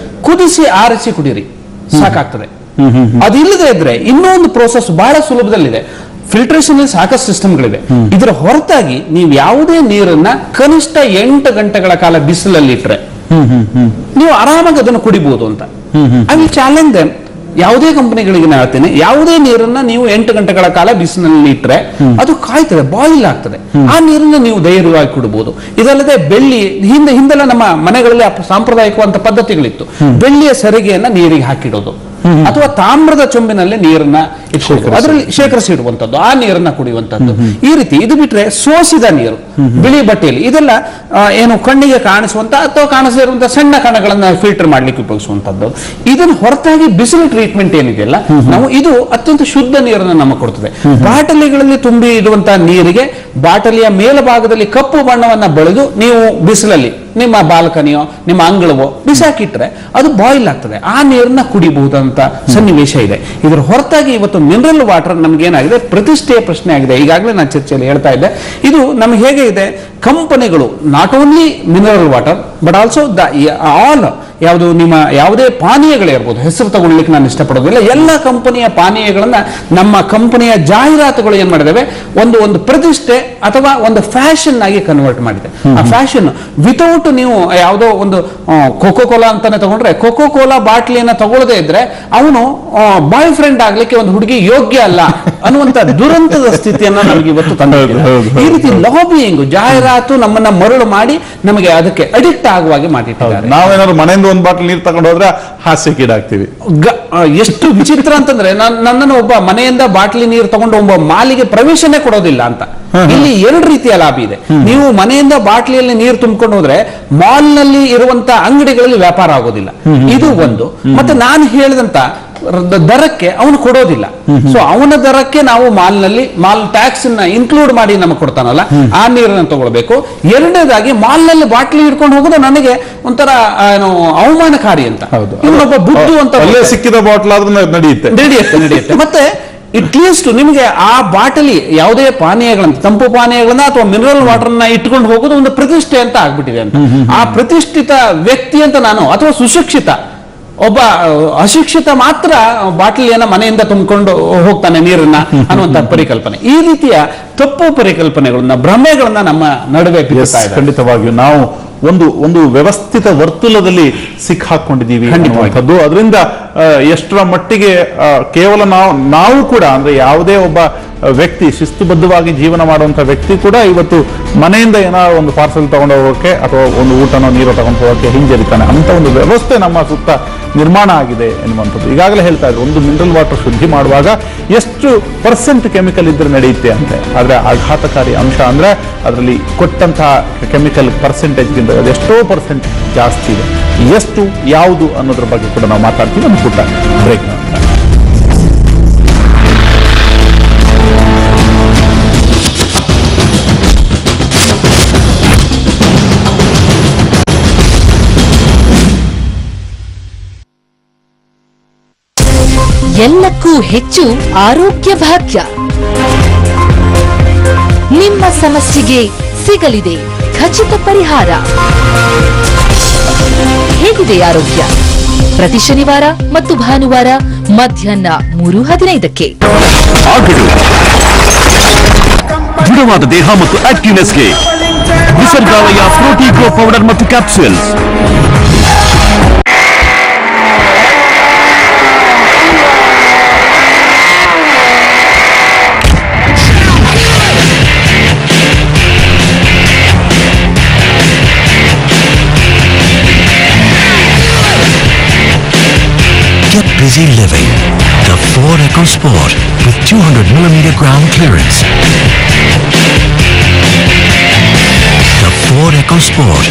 ಕುದಿಸಿ ಆರಿಸಿ ಕುಡೀರಿ, ಸಾಕಾಗ್ತದೆ. ಅದಿಲ್ಲದೆ ಇದ್ರೆ ಇನ್ನೊಂದು ಪ್ರೋಸೆಸ್ ಬಹಳ ಸುಲಭದಲ್ಲಿದೆ. ಫಿಲ್ಟ್ರೇಷನ್ ಸಾಕಷ್ಟು ಸಿಸ್ಟಮ್ಗಳಿವೆ. ಇದರ ಹೊರತಾಗಿ ನೀವು ಯಾವುದೇ ನೀರನ್ನ ಕನಿಷ್ಠ 8 ಗಂಟೆಗಳ ಕಾಲ ಬಿಸಿಲಲ್ಲಿ ಇಟ್ರೆ ನೀವು ಆರಾಮಾಗಿ ಅದನ್ನು ಕುಡಿಬಹುದು ಅಂತ. I will challenge them. ಯಾವುದೇ ಕಂಪನಿಗಳಿಗೆ ನಾನು ಹೇಳ್ತೇನೆ, ಯಾವುದೇ ನೀರನ್ನ ನೀವು 8 ಗಂಟೆಗಳ ಕಾಲ ಬಿಸಿಲಿನಲ್ಲಿ ಇಟ್ಟರೆ ಅದು ಕಾಯ್ತದೆ, ಬಾಯಿಲ್ ಆಗ್ತದೆ. ಆ ನೀರನ್ನ ನೀವು ಧೈರ್ಯವಾಗಿ ಕುಡಬಹುದು. ಇದಲ್ಲದೆ ಬೆಳ್ಳಿ, ಹಿಂದೆಲ್ಲ ನಮ್ಮ ಮನೆಗಳಲ್ಲಿ ಸಾಂಪ್ರದಾಯಿಕವಂತ ಪದ್ಧತಿಗಳಿತ್ತು. ಬೆಳ್ಳಿಯ ಸರಿಗೆಯನ್ನ ನೀರಿಗೆ ಹಾಕಿಡೋದು ಅಥವಾ ತಾಮ್ರದ ಚೊಂಬಿನಲ್ಲಿ ನೀರನ್ನ ಅದರಲ್ಲಿ ಶೇಖರಿಸಿ ಇಡುವಂತದ್ದು, ಆ ನೀರನ್ನ ಕುಡಿಯುವಂತದ್ದು. ಈ ರೀತಿ ಇದು ಬಿಟ್ರೆ ಸೋಸಿದ ನೀರು ಬಿಳಿ ಬಟ್ಟೆಯಲ್ಲಿ, ಇದೆಲ್ಲ ಏನು ಕಣ್ಣಿಗೆ ಕಾಣಿಸುವಂತ ಅಥವಾ ಕಾಣಿಸದೇ ಇರುವಂತಹ ಸಣ್ಣ ಕಣಗಳನ್ನ ಫಿಲ್ಟರ್ ಮಾಡ್ಲಿಕ್ಕೆ ಉಪಯೋಗಿಸುವಂತದ್ದು. ಇದನ್ನು ಹೊರತಾಗಿ ಬಿಸಿಲು ಟ್ರೀಟ್ಮೆಂಟ್ ಏನಿದೆಯಲ್ಲ, ನಾವು ಇದು ಅತ್ಯಂತ ಶುದ್ಧ ನೀರನ್ನು ನಮಗೆ ಕೊಡ್ತದೆ. ಬಾಟಲಿಗಳಲ್ಲಿ ತುಂಬಿ ಇಡುವಂತಹ ನೀರಿಗೆ ಬಾಟಲಿಯ ಮೇಲ್ಭಾಗದಲ್ಲಿ ಕಪ್ಪು ಬಣ್ಣವನ್ನ ಬಳಿದು ನೀವು ಬಿಸಿಲಲ್ಲಿ ನಿಮ್ಮ ಬಾಲ್ಕನಿಯೋ ನಿಮ್ಮ ಅಂಗಳವೋ ಬಿಸಾಕಿಟ್ರೆ ಅದು ಬಾಯ್ಲ್ ಆಗ್ತದೆ. ಆ ನೀರನ್ನ ಕುಡಿಬಹುದಂತ ಸನ್ನಿವೇಶ ಇದೆ. ಇದರ ಹೊರತಾಗಿ ಇವತ್ತು ಮಿನರಲ್ ವಾಟರ್ ನಮ್ಗೆ ಏನಾಗಿದೆ, ಪ್ರತಿಷ್ಠೆಯ ಪ್ರಶ್ನೆ ಆಗಿದೆ. ಈಗಾಗಲೇ ನಾನು ಚರ್ಚೆಯಲ್ಲಿ ಹೇಳ್ತಾ ಇದ್ದೆ, ಇದು ನಮ್ಗೆ ಹೇಗೆ ಇದೆ, ಕಂಪನಿಗಳು not only mineral water but also all ಯಾವುದು ನಿಮ್ಮ ಯಾವುದೇ ಪಾನೀಯಗಳಿರ್ಬೋದು, ಹೆಸರು ತಗೊಳ್ಳಿಕ್ಕೆ ನಾನು ಇಷ್ಟಪಡೋದಿಲ್ಲ, ಎಲ್ಲ ಕಂಪನಿಯ ಪಾನೀಯಗಳನ್ನ ನಮ್ಮ ಕಂಪನಿಯ ಜಾಹೀರಾತುಗಳು ಏನ್ ಮಾಡಿದಾವೆ, ಒಂದು ಪ್ರತಿಷ್ಠೆ ಅಥವಾ ಒಂದು ಫ್ಯಾಷನ್ ಆಗಿ ಕನ್ವರ್ಟ್ ಮಾಡಿದೆ. ಆ ಫ್ಯಾಷನ್ ವಿತೌಟ್ ನೀವು ಯಾವುದೋ ಒಂದು ಕೋಕೋ ಕೋಲಾ ಅಂತಾನೆ ತಗೊಂಡ್ರೆ, ಕೋಕೋ ಕೋಲಾ ಬಾಟ್ಲಿಯನ್ನ ತಗೊಳ್ಳದೆ ಇದ್ರೆ ಅವನು ಬಾಯ್ ಫ್ರೆಂಡ್ ಆಗ್ಲಿಕ್ಕೆ ಒಂದು ಹುಡುಗಿ ಯೋಗ್ಯ ಅಲ್ಲ ಅನ್ನುವಂತ ದುರಂತದ ಸ್ಥಿತಿಯನ್ನ ನಮಗೆ ಇವತ್ತು ತಂದಿದೆ. ಈ ರೀತಿ ಲಾಬಿಯಿಂಗ್, ಜಾಹೀರಾತು ನಮ್ಮನ್ನ ಮರಳು ಮಾಡಿ ನಮಗೆ ಅದಕ್ಕೆ ಅಡಿಕ್ಟ್ ಆಗುವಾಗೆ ಮಾಡಿಟ್ಟಿದ್ದಾರೆ. ನಾವೇನಾದ್ರು ಮನೆಯಿಂದ ಒಂದು ಬಾಟಲ್ ನೀರು ತಗೊಂಡು ಹೋದ್ರೆ ಹಾಸ್ಯಕ್ಕೀಡಾಗ್ತೀವಿ. ಎಷ್ಟು ವಿಚಿತ್ರ ಅಂತಂದ್ರೆ, ನನ್ನನ್ನು ಒಬ್ಬ ಮನೆಯಿಂದ ಬಾಟ್ಲಿ ನೀರು ತಗೊಂಡು ಒಬ್ಬ ಮಾಲಿಗೆ ಪ್ರವೇಶನೇ ಕೊಡೋದಿಲ್ಲ ಅಂತ. ಇಲ್ಲಿ 2 ರೀತಿಯ ಲಾಭ ಇದೆ. ನೀವು ಮನೆಯಿಂದ ಬಾಟ್ಲಿಯಲ್ಲಿ ನೀರು ತುಂಬಿಕೊಂಡು ಹೋದ್ರೆ ಮಾಲ್ ನಲ್ಲಿ ಇರುವಂತ ಅಂಗಡಿಗಳಲ್ಲಿ ವ್ಯಾಪಾರ ಆಗೋದಿಲ್ಲ, ಇದು ಒಂದು. ಮತ್ತೆ ನಾನು ಹೇಳಿದಂತ ದರಕ್ಕೆ ಅವನು ಕೊಡೋದಿಲ್ಲ. ಸೊ ಅವನ ದರಕ್ಕೆ ನಾವು ಮಾಲ್ ಟ್ಯಾಕ್ಸ್ ಇನ್ಕ್ಲೂಡ್ ಮಾಡಿ ನಮಗೆ ಕೊಡ್ತಾನಲ್ಲ, ಆ ನೀರನ್ನು ತಗೊಳ್ಬೇಕು. ಎರಡನೇದಾಗಿ ಮಾಲ್ ನಲ್ಲಿ ಬಾಟ್ಲಿ ಹಿಡ್ಕೊಂಡು ಹೋಗೋದು ನನಗೆ ಒಂಥರ ಅವಮಾನಕಾರಿ ಅಂತ. ಇವನೊಬ್ಬ ಬುದ್ಧು ಅಂತ ಸಿಕ್ಕಿದ ಬಾಟ್ಲ್ ಆದ್ರೂ ನಡೆಯುತ್ತೆ. ಮತ್ತೆ ಇಟ್ಲೀಸ್ಟ್ ನಿಮಗೆ ಆ ಬಾಟಲಿ ಯಾವುದೇ ಪಾನೀಯಗಳನ್ನ, ತಂಪು ಪಾನೀಯಗಳನ್ನ ಅಥವಾ ಮಿನರಲ್ ವಾಟರ್ನ ಇಟ್ಕೊಂಡು ಹೋಗೋದು ಒಂದು ಪ್ರತಿಷ್ಠೆ ಅಂತ ಆಗ್ಬಿಟ್ಟಿದೆ ಅಂತ. ಆ ಪ್ರತಿಷ್ಠಿತ ವ್ಯಕ್ತಿ ಅಂತ ನಾನು, ಅಥವಾ ಸುಶಿಕ್ಷಿತ ಒಬ್ಬ ಅಶಿಕ್ಷಿತ ಮಾತ್ರ ಬಾಟಲಿಯನ್ನ ಮನೆಯಿಂದ ತುಂಬಿಕೊಂಡು ಹೋಗ್ತಾನೆ ನೀರನ್ನ ಅನ್ನುವಂತ ಪರಿಕಲ್ಪನೆ. ಈ ರೀತಿಯ ತಪ್ಪು ಪರಿಕಲ್ಪನೆಗಳನ್ನ, ಭ್ರಮೆಗಳನ್ನ ನಮ್ಮ ನಡುವೆ ಬಿತ್ತಾ ಇದೆ. ಖಂಡಿತವಾಗಿಯೂ ನಾವು ಒಂದು ವ್ಯವಸ್ಥಿತ ವರ್ತುಲದಲ್ಲಿ ಸಿಕ್ಕಾಕೊಂಡಿದ್ದೀವಿ ಅನ್ನುವಂಥದ್ದು. ಅದರಿಂದ ಎಷ್ಟರ ಮಟ್ಟಿಗೆ ಕೇವಲ ನಾವು ಕೂಡ ಅಂದ್ರೆ ಯಾವುದೇ ಒಬ್ಬ ವ್ಯಕ್ತಿ ಶಿಸ್ತುಬದ್ಧವಾಗಿ ಜೀವನ ಮಾಡುವಂತ ವ್ಯಕ್ತಿ ಕೂಡ ಇವತ್ತು ಮನೆಯಿಂದ ಏನಾದ್ರು ಒಂದು ಪಾರ್ಸೆಲ್ ತಗೊಂಡು ಹೋಗೋಕೆ ಅಥವಾ ಒಂದು ಊಟನೋ ನೀರೋ ತಗೊಂಡು ಹೋಗೋಕೆ ಹಿಂಜರಿತಾನೆ. ಅಂತ ಒಂದು ವ್ಯವಸ್ಥೆ ನಮ್ಮ ಸುತ್ತ ನಿರ್ಮಾಣ ಆಗಿದೆ ಎನ್ನುವಂಥದ್ದು. ಈಗಾಗಲೇ ಹೇಳ್ತಾ ಇದ್ರು, ಒಂದು ಮಿನರಲ್ ವಾಟರ್ ಶುದ್ಧಿ ಮಾಡುವಾಗ ಎಷ್ಟು % ಕೆಮಿಕಲ್ ಇದ್ರೆ ನಡೆಯುತ್ತೆ ಅಂತೆ. ಆದ್ರೆ ಆಘಾತಕಾರಿ ಅಂಶ ಅಂದ್ರೆ ಅದರಲ್ಲಿ ಕೊಟ್ಟಂತಹ ಕೆಮಿಕಲ್ ಪರ್ಸೆಂಟೇಜ್ಗಿಂತ ಅದೆಷ್ಟೋ % ಜಾಸ್ತಿ ಇದೆ. ಎಷ್ಟು ಯಾವುದು ಅನ್ನೋದ್ರ ಬಗ್ಗೆ ಕೂಡ ನಾವು ಮಾತಾಡ್ತೀವಿ ಒಂದು ಪುಟ್ಟ ಬ್ರೇಕ್ ನಂತರ. ಎಲ್ಲಕ್ಕೂ ಹೆಚ್ಚು ಆರೋಗ್ಯ ಭಾಗ್ಯ. ನಿಮ್ಮ ಸಮಸ್ಯೆಗೆ ಸಿಗಲಿದೆ ಖಚಿತ ಪರಿಹಾರ. ಹೇಗಿದೆ ಆರೋಗ್ಯ? ಪ್ರತಿ ಶನಿವಾರ ಮತ್ತು ಭಾನುವಾರ ಮಧ್ಯಾಹ್ನ 3:15ಕ್ಕೆ. ದೃಢವಾದ ದೇಹ ಮತ್ತು ಆಕ್ಟಿವ್ನೆಸ್ಗೆ ನಿಸರ್ಗಾಲಯ ಫ್ರೂಟಿ ಗ್ರೋ ಪೌಡರ್ ಮತ್ತು capsules. Get busy living. The Ford EcoSport with 200mm ground clearance. The Ford EcoSport.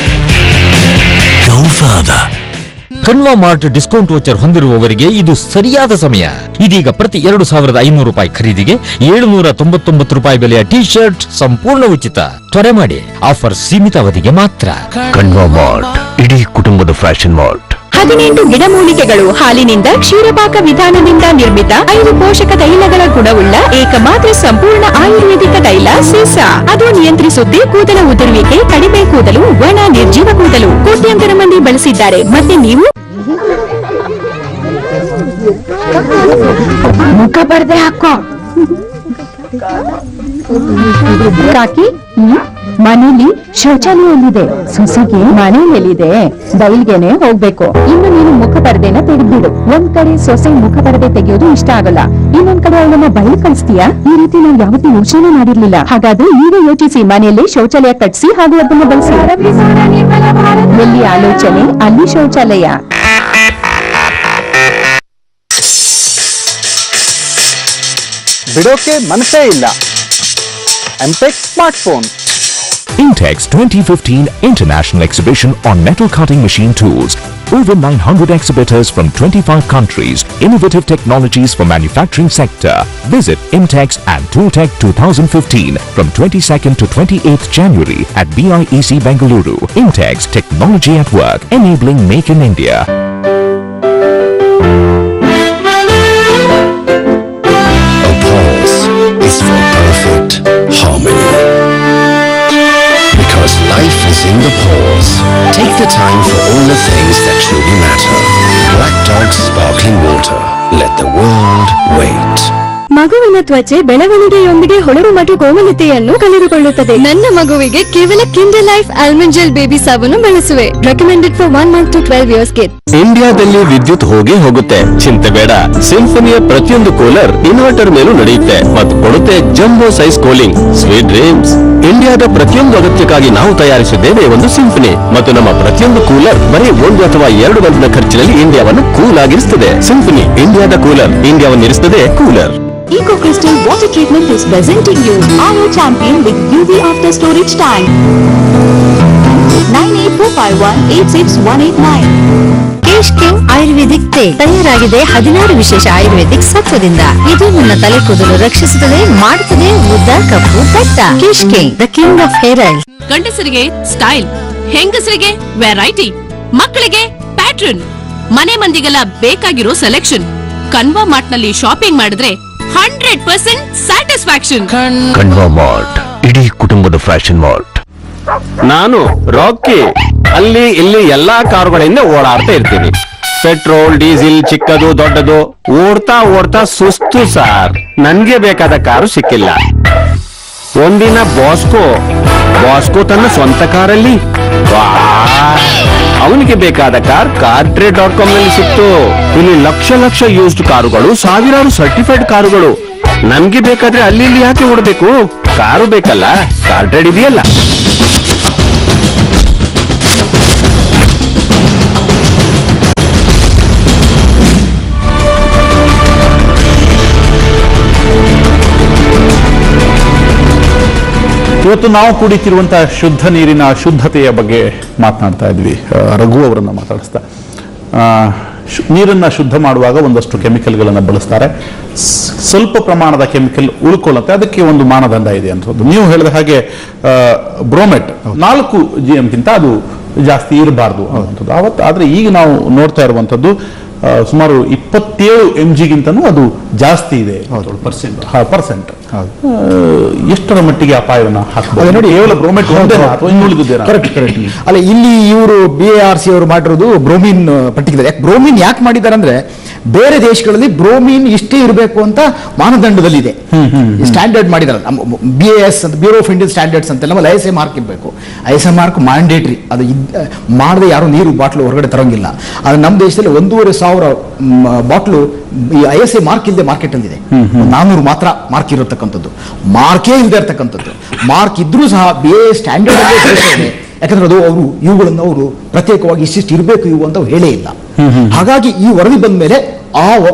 Go further. Kanva Mart discount voucher ಹೊಂದಿರುವವರಿಗೆ ಇದು ಸರಿಯಾದ ಸಮಯ. ಇದೀಗ ಪ್ರತಿ 2,500 ರೂಪಾಯಿ ಖರೀದಿಗೆ 799 ರೂಪಾಯಿ ಬೆಲೆಯ ಟಿ ಶರ್ಟ್ ಸಂಪೂರ್ಣ ಉಚಿತ. ತ್ವರೆ ಮಾಡಿ, ಆಫರ್ ಸೀಮಿತ ಅವಧಿಗೆ ಮಾತ್ರ. ಕನ್ವಾ ಮಾರ್ಟ್, ಇಡೀ ಕುಟುಂಬದ ಫ್ಯಾಷನ್ ಮಾರ್ಟ್. 18 ಗಿಡಮೂಲಿಕೆಗಳು, ಹಾಲಿನಿಂದ ಕ್ಷೀರಪಾಕ ವಿಧಾನದಿಂದ ನಿರ್ಮಿತ 5 ಪೋಷಕ ತೈಲಗಳ ಗುಣವುಳ್ಳ ಏಕಮಾತ್ರ ಸಂಪೂರ್ಣ ಆಯುರ್ವೇದಿಕ ತೈಲ ಸೀಸಾ. ಅದು ನಿಯಂತ್ರಿಸುತ್ತೆ ಕೂದಲ ಉದುರುವಿಕೆ, ಕಡಿಮೆ ಕೂದಲು, ಒಣ ನಿರ್ಜೀವ ಕೂದಲು. ಕೋಟ್ಯಾಂತರ ಮಂದಿ ಬಳಸಿದ್ದಾರೆ. ಮತ್ತೆ ನೀವು ಮುಖ ಪರದೆ ಹಾಕೋ ಕಾಕಿ. ಮನೇಲಿ ಶೌಚಾಲಯ ಎಲ್ಲಿದೆ? ಸೊಸೆಗೆ ಮನೆ ಎಲ್ಲಿದೆ? ಬಯಲ್ಗೆನೆ ಹೋಗ್ಬೇಕು. ಇನ್ನು ನೀನು ಮುಖ ಪರದೆನ ತೆಗೆದ್ಬಿಡು. ಒಂದ್ ಕಡೆ ಸೊಸೆ ಮುಖ ಪರದೆ ತೆಗೆಯೋದು ಇಷ್ಟ ಆಗಲ್ಲ, ಇನ್ನೊಂದ್ ಕಡೆ ಅವಳನ್ನ ಬಯಲು ಕಳಿಸ್ತೀಯಾ? ಈ ರೀತಿ ನಾವು ಯಾವತ್ತೂ ಯೋಚನೆ ಮಾಡಿರ್ಲಿಲ್ಲ. ಹಾಗಾದ್ರೆ ಈಗ ಯೋಚಿಸಿ, ಮನೆಯಲ್ಲೇ ಶೌಚಾಲಯ ಕಟ್ಸಿ ಹಾಗೂ ಅದನ್ನ ಬಳಸಿ. ಎಲ್ಲಿ ಆಲೋಚನೆ ಅಲ್ಲಿ ಶೌಚಾಲಯ. ಬಿಡೋಕೆ ಮನಸ್ಸೇ ಇಲ್ಲ. MTech smartphone. Intex 2015 International Exhibition on Metal Cutting Machine Tools. Over 900 exhibitors from 25 countries. Innovative technologies for manufacturing sector. Visit Intex and Tooltech 2015 from 22nd to 28th January at BIEC Bengaluru. Intex, technology at work, enabling Make in India. A pulse is for perfect harmony. Because life is in the pause. Take the time for all the things that truly matter. Black Dog Sparkling Water. Let the world wait. ಮಗುವಿನ ತ್ವಚೆ ಬೆಳವಣಿಗೆಯೊಂದಿಗೆ ಹೊಳರು ಮತ್ತು ಕೋಮಲತೆಯನ್ನು ಕಳೆದುಕೊಳ್ಳುತ್ತದೆ. ನನ್ನ ಮಗುವಿಗೆ ಕೇವಲ Kinder Life almond gel baby ಸಾಬೂನು ಬಳಸುವೆ. Recommended for 1 month to 12 years kids. ಇಂಡಿಯಾದಲ್ಲಿ ವಿದ್ಯುತ್ ಹೋಗುತ್ತೆ, ಚಿಂತೆ ಬೇಡ. ಸಿಂಫನಿಯ ಪ್ರತಿಯೊಂದು ಕೂಲರ್ ಇನ್ವರ್ಟರ್ ಮೇಲೂ ನಡೆಯುತ್ತೆ ಮತ್ತು ಕೊಡುತ್ತೆ jumbo size cooling. Sweet dreams. ಇಂಡಿಯಾದ ಪ್ರತಿಯೊಂದು ಅಗತ್ಯಕ್ಕಾಗಿ ನಾವು ತಯಾರಿಸಿದ್ದೇವೆ ಒಂದು ಸಿಂಫನಿ ಮತ್ತು ನಮ್ಮ ಪ್ರತಿಯೊಂದು ಕೂಲರ್ ಬರೀ 1 ಅಥವಾ 2 ಗಂಟೆಯ ಖರ್ಚಿನಲ್ಲಿ ಇಂಡಿಯಾವನ್ನು ಕೂಲ್ ಆಗಿರಿಸುತ್ತದೆ. ಸಿಂಫನಿ, ಇಂಡಿಯಾದ ಕೂಲರ್, ಇಂಡಿಯಾವನ್ನು ಇರಿಸುತ್ತದೆ cooler. Eco Crystal Water Treatment is presenting you our champion with UV after storage tank. 9845186189. Kesh King ayurvedic ತೇಲ್ ತಯಾರಾಗಿದೆ 16 ವಿಶೇಷ ಆಯುರ್ವೇದಿಕ್ ಸತ್ವದಿಂದ. ಇದು ನನ್ನ ತಲೆ ಕೂದಲು ರಕ್ಷಿಸುತ್ತದೆ, ಮಾಡುತ್ತದೆ ಉದ್ದ, ಕಪ್ಪು, ದಟ್ಟ. Kesh King, the king of hair oil. ಗಂಡಸರಿಗೆ ಸ್ಟೈಲ್, ಹೆಂಗಸರಿಗೆ ವೆರೈಟಿ, ಮಕ್ಕಳಿಗೆ ಪ್ಯಾಟ್ರನ್, ಮನೆ ಮಂದಿಗೆಲ್ಲ ಬೇಕಾಗಿರೋ ಸೆಲೆಕ್ಷನ್. ಕನ್ವಾ ಮಾರ್ಟ್ ನಲ್ಲಿ ಶಾಪಿಂಗ್ ಮಾಡಿದ್ರೆ 100% ಸ್ಯಾಟಿಸ್ಫ್ಯಾಕ್ಷನ್. ಕನ್ವಾ ಮಾರ್ಟ್, ಇಡೀ ಕುಟುಂಬದ ಫ್ಯಾಷನ್ ಮಾರ್ಟ್. ನಾನು ರಾಕಿ, ಅಲ್ಲಿ ಇಲ್ಲಿ ಎಲ್ಲಾ ಕಾರುಗಳಿಂದ ಓಡಾಡ್ತಾ ಇರ್ತೀನಿ. ಪೆಟ್ರೋಲ್ ಡೀಸೆಲ್ ಚಿಕ್ಕದು ದೊಡ್ಡದು ಓಡ್ತಾ ಓಡ್ತಾ ಸುಸ್ತು ಸಾರ್. ನನ್ಗೆ ಬೇಕಾದ ಕಾರು ಸಿಕ್ಕಿಲ್ಲ. ಒಂದಿನ ಬಾಸ್ಕೋ ತನ್ನ ಸ್ವಂತ ಕಾರಲ್ಲಿ ಅವನಿಗೆ ಬೇಕಾದ cartrade.com ನಲ್ಲಿ ಸಿಕ್ತು. ಇಲ್ಲಿ ಲಕ್ಷ ಯೂಸ್ಡ್ ಕಾರುಗಳು, ಸಾವಿರಾರು ಸರ್ಟಿಫೈಡ್ ಕಾರುಗಳು. ನಮ್ಗೆ ಬೇಕಾದ್ರೆ ಅಲ್ಲಿ ಇಲ್ಲಿ ಯಾಕೆ ಓಡಬೇಕು? ಕಾರು ಬೇಕಲ್ಲ, ಕಾರ್ಟ್ರೇಡ್ ಇದೆಯಲ್ಲ. ಇವತ್ತು ನಾವು ಕುಡಿತಿರುವಂತಹ ಶುದ್ಧ ನೀರಿನ ಶುದ್ಧತೆಯ ಬಗ್ಗೆ ಮಾತನಾಡ್ತಾ ಇದ್ವಿ. ರಘು ಅವರನ್ನ ಮಾತಾಡಿಸ್ತಾ, ನೀರನ್ನ ಶುದ್ಧ ಮಾಡುವಾಗ ಒಂದಷ್ಟು ಕೆಮಿಕಲ್ಗಳನ್ನು ಬಳಸ್ತಾರೆ. ಸ್ವಲ್ಪ ಪ್ರಮಾಣದ ಕೆಮಿಕಲ್ ಉಳ್ಕೊಳ್ಳುತ್ತೆ, ಅದಕ್ಕೆ ಒಂದು ಮಾನದಂಡ ಇದೆ ಅನ್ನೋದು. ನೀವು ಹೇಳಿದ ಹಾಗೆ ಬ್ರೋಮೆಟ್ 4 GM ಅದು ಜಾಸ್ತಿ ಇರಬಾರ್ದು ಅನ್ನುವಂಥದ್ದು ಅವತ್ತು. ಆದರೆ ಈಗ ನಾವು ನೋಡ್ತಾ ಇರುವಂಥದ್ದು ಸುಮಾರು 27 mg ಗಿಂತನೂ ಅದು ಜಾಸ್ತಿ ಇದೆ. ಪರ್ಸೆಂಟ್ ಎಷ್ಟರ ಮಟ್ಟಿಗೆ ಅಪಾಯವನ್ನು ಹಾಕಬಹುದು ನೋಡಿ. ಕೇವಲ ಬ್ರೋಮೆಟ್ ಅಲ್ಲ, ಇಲ್ಲಿ ಇವರು BARC ಅವರು ಮಾಡಿರೋದು ಬ್ರೋಮಿನ್ ಪರ್ಟಿಕ್ಯುಲರ್. ಯಾಕೆ ಬ್ರೋಮಿನ್ ಯಾಕೆ ಮಾಡಿದ್ದಾರೆ ಅಂದ್ರೆ, ಬೇರೆ ದೇಶಗಳಲ್ಲಿ ಬ್ರೋಮಿನ್ ಇಷ್ಟೇ ಇರಬೇಕು ಅಂತ ಮಾನದಂಡದಲ್ಲಿದೆ, ಸ್ಟ್ಯಾಂಡರ್ಡ್ ಮಾಡಿದಾರೆ. BAS ಅಂತ, ಬ್ಯೂರೋ ಆಫ್ ಇಂಡಿಯನ್ ಸ್ಟ್ಯಾಂಡರ್ಡ್ಸ್ ಅಂತ, ನಮ್ಮಲ್ಲಿ ISI ಮಾರ್ಕ್ ಇರಬೇಕು. ISI ಮಾರ್ಕ್ ಮ್ಯಾಂಡೇಟ್ರಿ, ಅದು ಮಾಡದೆ ಯಾರು ನೀರು ಬಾಟ್ಲು ಹೊರಗಡೆ ತರಂಗಿಲ್ಲ. ಅದು ನಮ್ಮ ದೇಶದಲ್ಲಿ 1,500,000 ಬಾಟ್ಲು ಈ ISI ಮಾರ್ಕ್ ಇಲ್ಲದೆ ಮಾರ್ಕೆಟ್ ಅಲ್ಲಿ ಇದೆ. 400 ಮಾತ್ರ ಮಾರ್ಕ್ ಇರತಕ್ಕಂಥದ್ದು, ಮಾರ್ಕೇ ಇಲ್ಲದೆ ಇರತಕ್ಕಂಥದ್ದು. ಮಾರ್ಕ್ ಇದ್ರೂ ಸಹ BAS ಸ್ಟ್ಯಾಂಡರ್ಡ್ ಇದೆ. ಯಾಕಂದ್ರೆ ಅದು ಇವುಗಳನ್ನು ಅವರು ಪ್ರತ್ಯೇಕವಾಗಿ ಇಷ್ಟಿಷ್ಟು ಇರಬೇಕು ಇವು ಅಂತ ಹೇಳೇ ಇಲ್ಲ. ಹಾಗಾಗಿ ಈ ವರದಿ ಬಂದ ಮೇಲೆ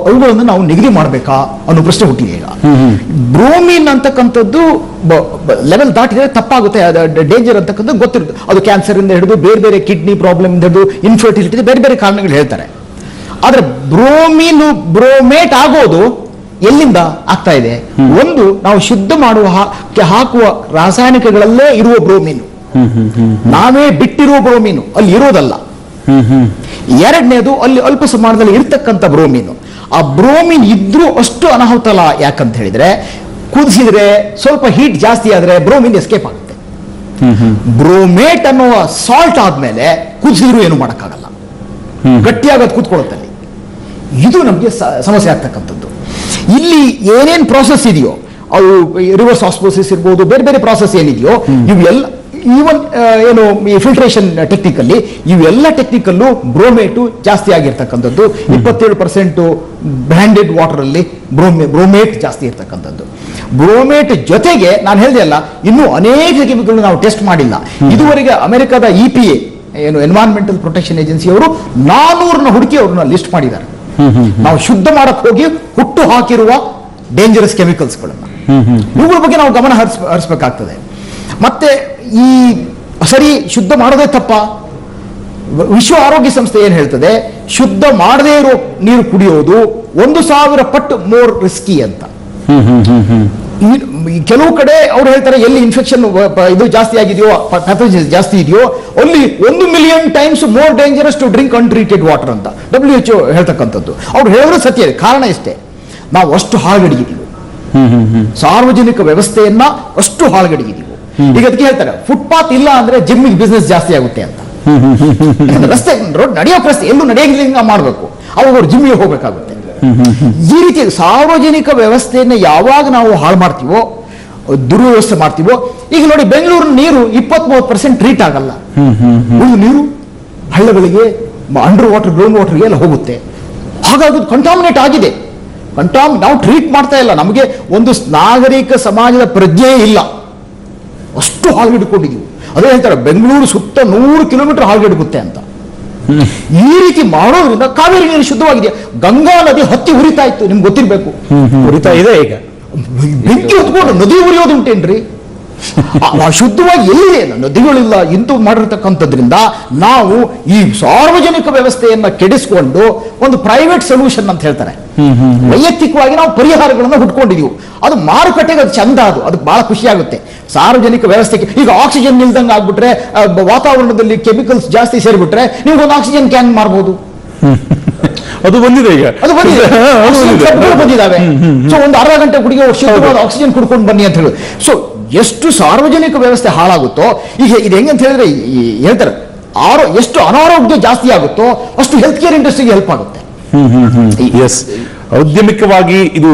ಅವುಗಳನ್ನು ನಾವು ನಿಗದಿ ಮಾಡಬೇಕಾ ಅನ್ನೋ ಪ್ರಶ್ನೆ ಹುಟ್ಟಿದೆ. ಈಗ ಬ್ರೋಮಿನ್ ಅಂತಕ್ಕಂಥದ್ದು ಲೆವೆಲ್ ದಾಟಿದ್ರೆ ತಪ್ಪಾಗುತ್ತೆ, ಡೇಂಜರ್ ಅಂತಕ್ಕಂಥದ್ದು ಗೊತ್ತಿರುತ್ತೆ. ಅದು ಕ್ಯಾನ್ಸರ್ ಇಂದ ಹಿಡಿದು ಬೇರೆ ಬೇರೆ ಕಿಡ್ನಿ ಪ್ರಾಬ್ಲಮ್ ಇಂದ ಹಿಡಿದು ಇನ್ಫರ್ಟಿಲಿಟಿ ಬೇರೆ ಬೇರೆ ಕಾರಣಗಳು ಹೇಳ್ತಾರೆ. ಆದ್ರೆ ಬ್ರೋಮೇಟ್ ಆಗೋದು ಎಲ್ಲಿಂದ ಆಗ್ತಾ ಇದೆ? ಒಂದು, ನಾವು ಶುದ್ಧ ಮಾಡುವ ಹಾಕುವ ರಾಸಾಯನಿಕಗಳಲ್ಲೇ ಇರುವ ಬ್ರೋಮೀನು, ನಾವೇ ಬಿಟ್ಟಿರುವ ಬ್ರೋಮೀನು ಅಲ್ಲಿ ಇರೋದಲ್ಲ. ಎರಡನೇದು, ಅಲ್ಲಿ ಅಲ್ಪ ಪ್ರಮಾಣದಲ್ಲಿ ಇರ್ತಕ್ಕಂಥ ಬ್ರೋಮೀನು. ಆ ಬ್ರೋಮೀನ್ ಇದ್ರೂ ಅಷ್ಟು ಅನಾಹುತ ಅಲ್ಲ. ಯಾಕಂತ ಹೇಳಿದ್ರೆ, ಕುದಿಸಿದ್ರೆ ಸ್ವಲ್ಪ ಹೀಟ್ ಜಾಸ್ತಿ ಆದ್ರೆ ಬ್ರೋಮೀನ್ ಎಸ್ಕೇಪ್ ಆಗುತ್ತೆ. ಬ್ರೋಮೇಟ್ ಅನ್ನುವ ಸಾಲ್ಟ್ ಆದ್ಮೇಲೆ ಕುದಿಸಿದ್ರು ಏನು ಮಾಡೋಕ್ಕಾಗಲ್ಲ, ಗಟ್ಟಿಯಾಗೋದು ಕೂತ್ಕೊಳ್ಳುತ್ತಲ್ಲಿ. ಇದು ನಮಗೆ ಸಮಸ್ಯೆ ಆಗ್ತಕ್ಕಂಥದ್ದು. ಇಲ್ಲಿ ಏನೇನು ಪ್ರಾಸೆಸ್ ಇದೆಯೋ, ಅವು ರಿವರ್ಸ್ ಆಸ್ಮೋಸಿಸ್ ಇರ್ಬೋದು, ಬೇರೆ ಬೇರೆ ಪ್ರಾಸೆಸ್ ಏನಿದೆಯೋ ಇವೆಲ್ಲ, ಈವನ್ ಏನು ಈ ಫಿಲ್ಟ್ರೇಷನ್ ಟೆಕ್ನಿಕಲ್ಲಿ, ಇವೆಲ್ಲ ಟೆಕ್ನಿಕಲ್ಲೂ ಬ್ರೋಮೇಟು ಜಾಸ್ತಿ ಆಗಿರ್ತಕ್ಕಂಥದ್ದು. 27% ಬ್ರ್ಯಾಂಡೆಡ್ ವಾಟರ್ ಅಲ್ಲಿ ಬ್ರೋಮೇಟ್ ಜಾಸ್ತಿ ಇರ್ತಕ್ಕಂಥದ್ದು. ಬ್ರೋಮೇಟ್ ಜೊತೆಗೆ ನಾನು ಹೇಳಿದೆ ಅಲ್ಲ, ಇನ್ನೂ ಅನೇಕ ಕೆಮಿಕಲ್ ನಾವು ಟೆಸ್ಟ್ ಮಾಡಿಲ್ಲ. ಇದುವರೆಗೆ ಅಮೆರಿಕದ EPA ಏನು ಎನ್ವೈರನ್ಮೆಂಟಲ್ ಪ್ರೊಟೆಕ್ಷನ್ ಏಜೆನ್ಸಿ ಅವರು 400ನ ಹುಡುಕಿ ಅವ್ರನ್ನ ಲಿಸ್ಟ್ ಮಾಡಿದ್ದಾರೆ. ನಾವು ಶುದ್ಧ ಮಾಡಕ್ ಹೋಗಿ ಹುಟ್ಟು ಹಾಕಿರುವ ಡೇಂಜರಸ್ ಕೆಮಿಕಲ್ಸ್ಗಳನ್ನ, ಇವುಗಳ ಬಗ್ಗೆ ನಾವು ಗಮನ ಹರಿಸಬೇಕಾಗ್ತದೆ. ಮತ್ತೆ ಈ ಸರಿ ಶುದ್ಧ ಮಾಡೋದೇ ತಪ್ಪ? ವಿಶ್ವ ಆರೋಗ್ಯ ಸಂಸ್ಥೆ ಏನ್ ಹೇಳ್ತದೆ, ಶುದ್ಧ ಮಾಡದೇ ಇರೋ ನೀರು ಕುಡಿಯೋದು 1000 ಪಟ್ಟು ಮೋರ್ ರಿಸ್ಕಿ ಅಂತ. ಕೆಲವು ಕಡೆ ಅವ್ರು ಹೇಳ್ತಾರೆ, ಎಲ್ಲಿ ಇನ್ಫೆಕ್ಷನ್ ಇದು ಜಾಸ್ತಿ ಆಗಿದೆಯೋ, ಪ್ಯಾಥೋಜನ್ ಜಾಸ್ತಿ ಇದೆಯೋ, ಅಲ್ಲಿ 1 million times more dangerous to drink untreated water ಅಂತ WHO ಹೇಳ್ತಕ್ಕಂಥದ್ದು. ಅವ್ರು ಹೇಳಿದ್ರು ಸತ್ಯ. ಕಾರಣ ಇಷ್ಟೇ, ನಾವು ಅಷ್ಟು ಹಾಳ್ಗಡಿಗಿದ್ದೀವಿ, ಸಾರ್ವಜನಿಕ ವ್ಯವಸ್ಥೆಯನ್ನ ಅಷ್ಟು ಹಾಳ್ಗಡಿಗಿದ್ದೀವಿ. ಈಗ ಅದಕ್ಕೆ ಹೇಳ್ತಾರೆ, ಫುಟ್ಪಾತ್ ಇಲ್ಲ ಅಂದ್ರೆ ಜಿಮ್ಮಿಗೆ ಬಿಸ್ನೆಸ್ ಜಾಸ್ತಿ ಆಗುತ್ತೆ ಅಂತ. ರಸ್ತೆ ರೋಡ್ ನಡೆಯೋ ರಸ್ತೆ ಎಲ್ಲೂ ನಡೆಯಂಗಿಲ್ಲ ಮಾಡಬೇಕು, ಅವಾಗ ಅವ್ರು ಜಿಮ್ಮಿಗೆ ಹೋಗ್ಬೇಕಾಗುತ್ತೆ. ಈ ರೀತಿ ಸಾರ್ವಜನಿಕ ವ್ಯವಸ್ಥೆಯನ್ನು ಯಾವಾಗ ನಾವು ಹಾಳು ಮಾಡ್ತೀವೋ, ದುರ್ವ್ಯವಸ್ಥೆ ಮಾಡ್ತೀವೋ, ಈಗ ನೋಡಿ ಬೆಂಗಳೂರಿನ ನೀರು 20-30% ಟ್ರೀಟ್ ಆಗಲ್ಲ. ನೀರು ಹಳ್ಳಗಳಿಗೆ, ಅಂಡರ್ ವಾಟರ್, ಗ್ರೌಂಡ್ ವಾಟರ್ಗೆ ಎಲ್ಲ ಹೋಗುತ್ತೆ. ಹಾಗಾಗಿ ಕಂಟಾಮಿನೇಟ್ ಆಗಿದೆ. ನಾವು ಟ್ರೀಟ್ ಮಾಡ್ತಾ ಇಲ್ಲ. ನಮಗೆ ಒಂದು ನಾಗರಿಕ ಸಮಾಜದ ಪ್ರಜ್ಞೆ ಇಲ್ಲ, ಅಷ್ಟು ಹಾಳ್ಗಿಡ್ಕೊಂಡಿದ್ದೀವಿ. ಅದೇ ಹೇಳ್ತಾರೆ, ಬೆಂಗಳೂರು ಸುತ್ತ 100 ಕಿಲೋಮೀಟರ್ ಹಾಳ್ಗಿಡುತ್ತೆ ಅಂತ. ಈ ರೀತಿ ಮಾಡೋದ್ರಿಂದ ಕಾವೇರಿ ನೀರು ಶುದ್ಧವಾಗಿದೆ. ಗಂಗಾ ನದಿ ಹತ್ತಿ ಉರಿತಾ ಇತ್ತು, ನಿಮ್ಗೆ ಗೊತ್ತಿರ್ಬೇಕು. ಉರಿತಾ ಇದೆ. ಈಗ ಬೆಂಕಿ ಹೊತ್ಕೊಂಡು ನದಿ ಉರಿಯೋದುಂಟೇನ್ರಿ? ಶುದ್ಧವಾಗಿ ಎಲ್ಲಿದೆ? ನದಿಗಳಿಲ್ಲ. ಇಂತೂ ಮಾಡಿರ್ತಕ್ಕಂಥದ್ರಿಂದ ನಾವು ಈ ಸಾರ್ವಜನಿಕ ವ್ಯವಸ್ಥೆಯನ್ನ ಕೆಡಿಸ್ಕೊಂಡು ಒಂದು ಪ್ರೈವೇಟ್ ಸೊಲ್ಯೂಷನ್ ಅಂತ ಹೇಳ್ತಾರೆ, ವೈಯಕ್ತಿಕವಾಗಿ ನಾವು ಪರಿಹಾರಗಳನ್ನು ಹುಟ್ಕೊಂಡಿದೀವಿ. ಅದು ಮಾರುಕಟ್ಟೆಗೆ ಅದು ಚಂದ, ಅದಕ್ಕೆ ಬಹಳ ಖುಷಿ ಆಗುತ್ತೆ. ಸಾರ್ವಜನಿಕ ವ್ಯವಸ್ಥೆಗೆ ಈಗ ಆಕ್ಸಿಜನ್ ನಿಲ್ದಂಗೆ ಆಗ್ಬಿಟ್ರೆ, ವಾತಾವರಣದಲ್ಲಿ ಕೆಮಿಕಲ್ಸ್ ಜಾಸ್ತಿ ಸೇರಿಬಿಟ್ರೆ ನೀವು ಒಂದು ಆಕ್ಸಿಜನ್ ಕ್ಯಾನ್ ಮಾರಬಹುದು. ಅದು ಬಂದಿದೆ. ಈಗ ಅದು ಬಂದಿದ್ದಾವೆ. ಸೊ ಒಂದು ಅರ್ಧ ಗಂಟೆ ಕುಡಿಗೆ ಶುದ್ಧವಾದ ಆಕ್ಸಿಜನ್ ಕುಡ್ಕೊಂಡು ಬನ್ನಿ ಅಂತ ಹೇಳಿ. ಸೊ ಎಷ್ಟು ಸಾರ್ವಜನಿಕ ವ್ಯವಸ್ಥೆ ಹಾಳಾಗುತ್ತೋ. ಈಗ ಇದು ಹೆಂಗಂತ ಹೇಳಿದ್ರೆ ಹೇಳ್ತಾರೆ, ಎಷ್ಟು ಅನಾರೋಗ್ಯ ಜಾಸ್ತಿ ಆಗುತ್ತೋ ಅಷ್ಟು ಹೆಲ್ತ್ ಕೇರ್ ಇಂಡಸ್ಟ್ರಿಗೆ ಹೆಲ್ಪ್ ಆಗುತ್ತೆ. ಎಸ್, ಔದ್ಯಮಿಕವಾಗಿ ಇದು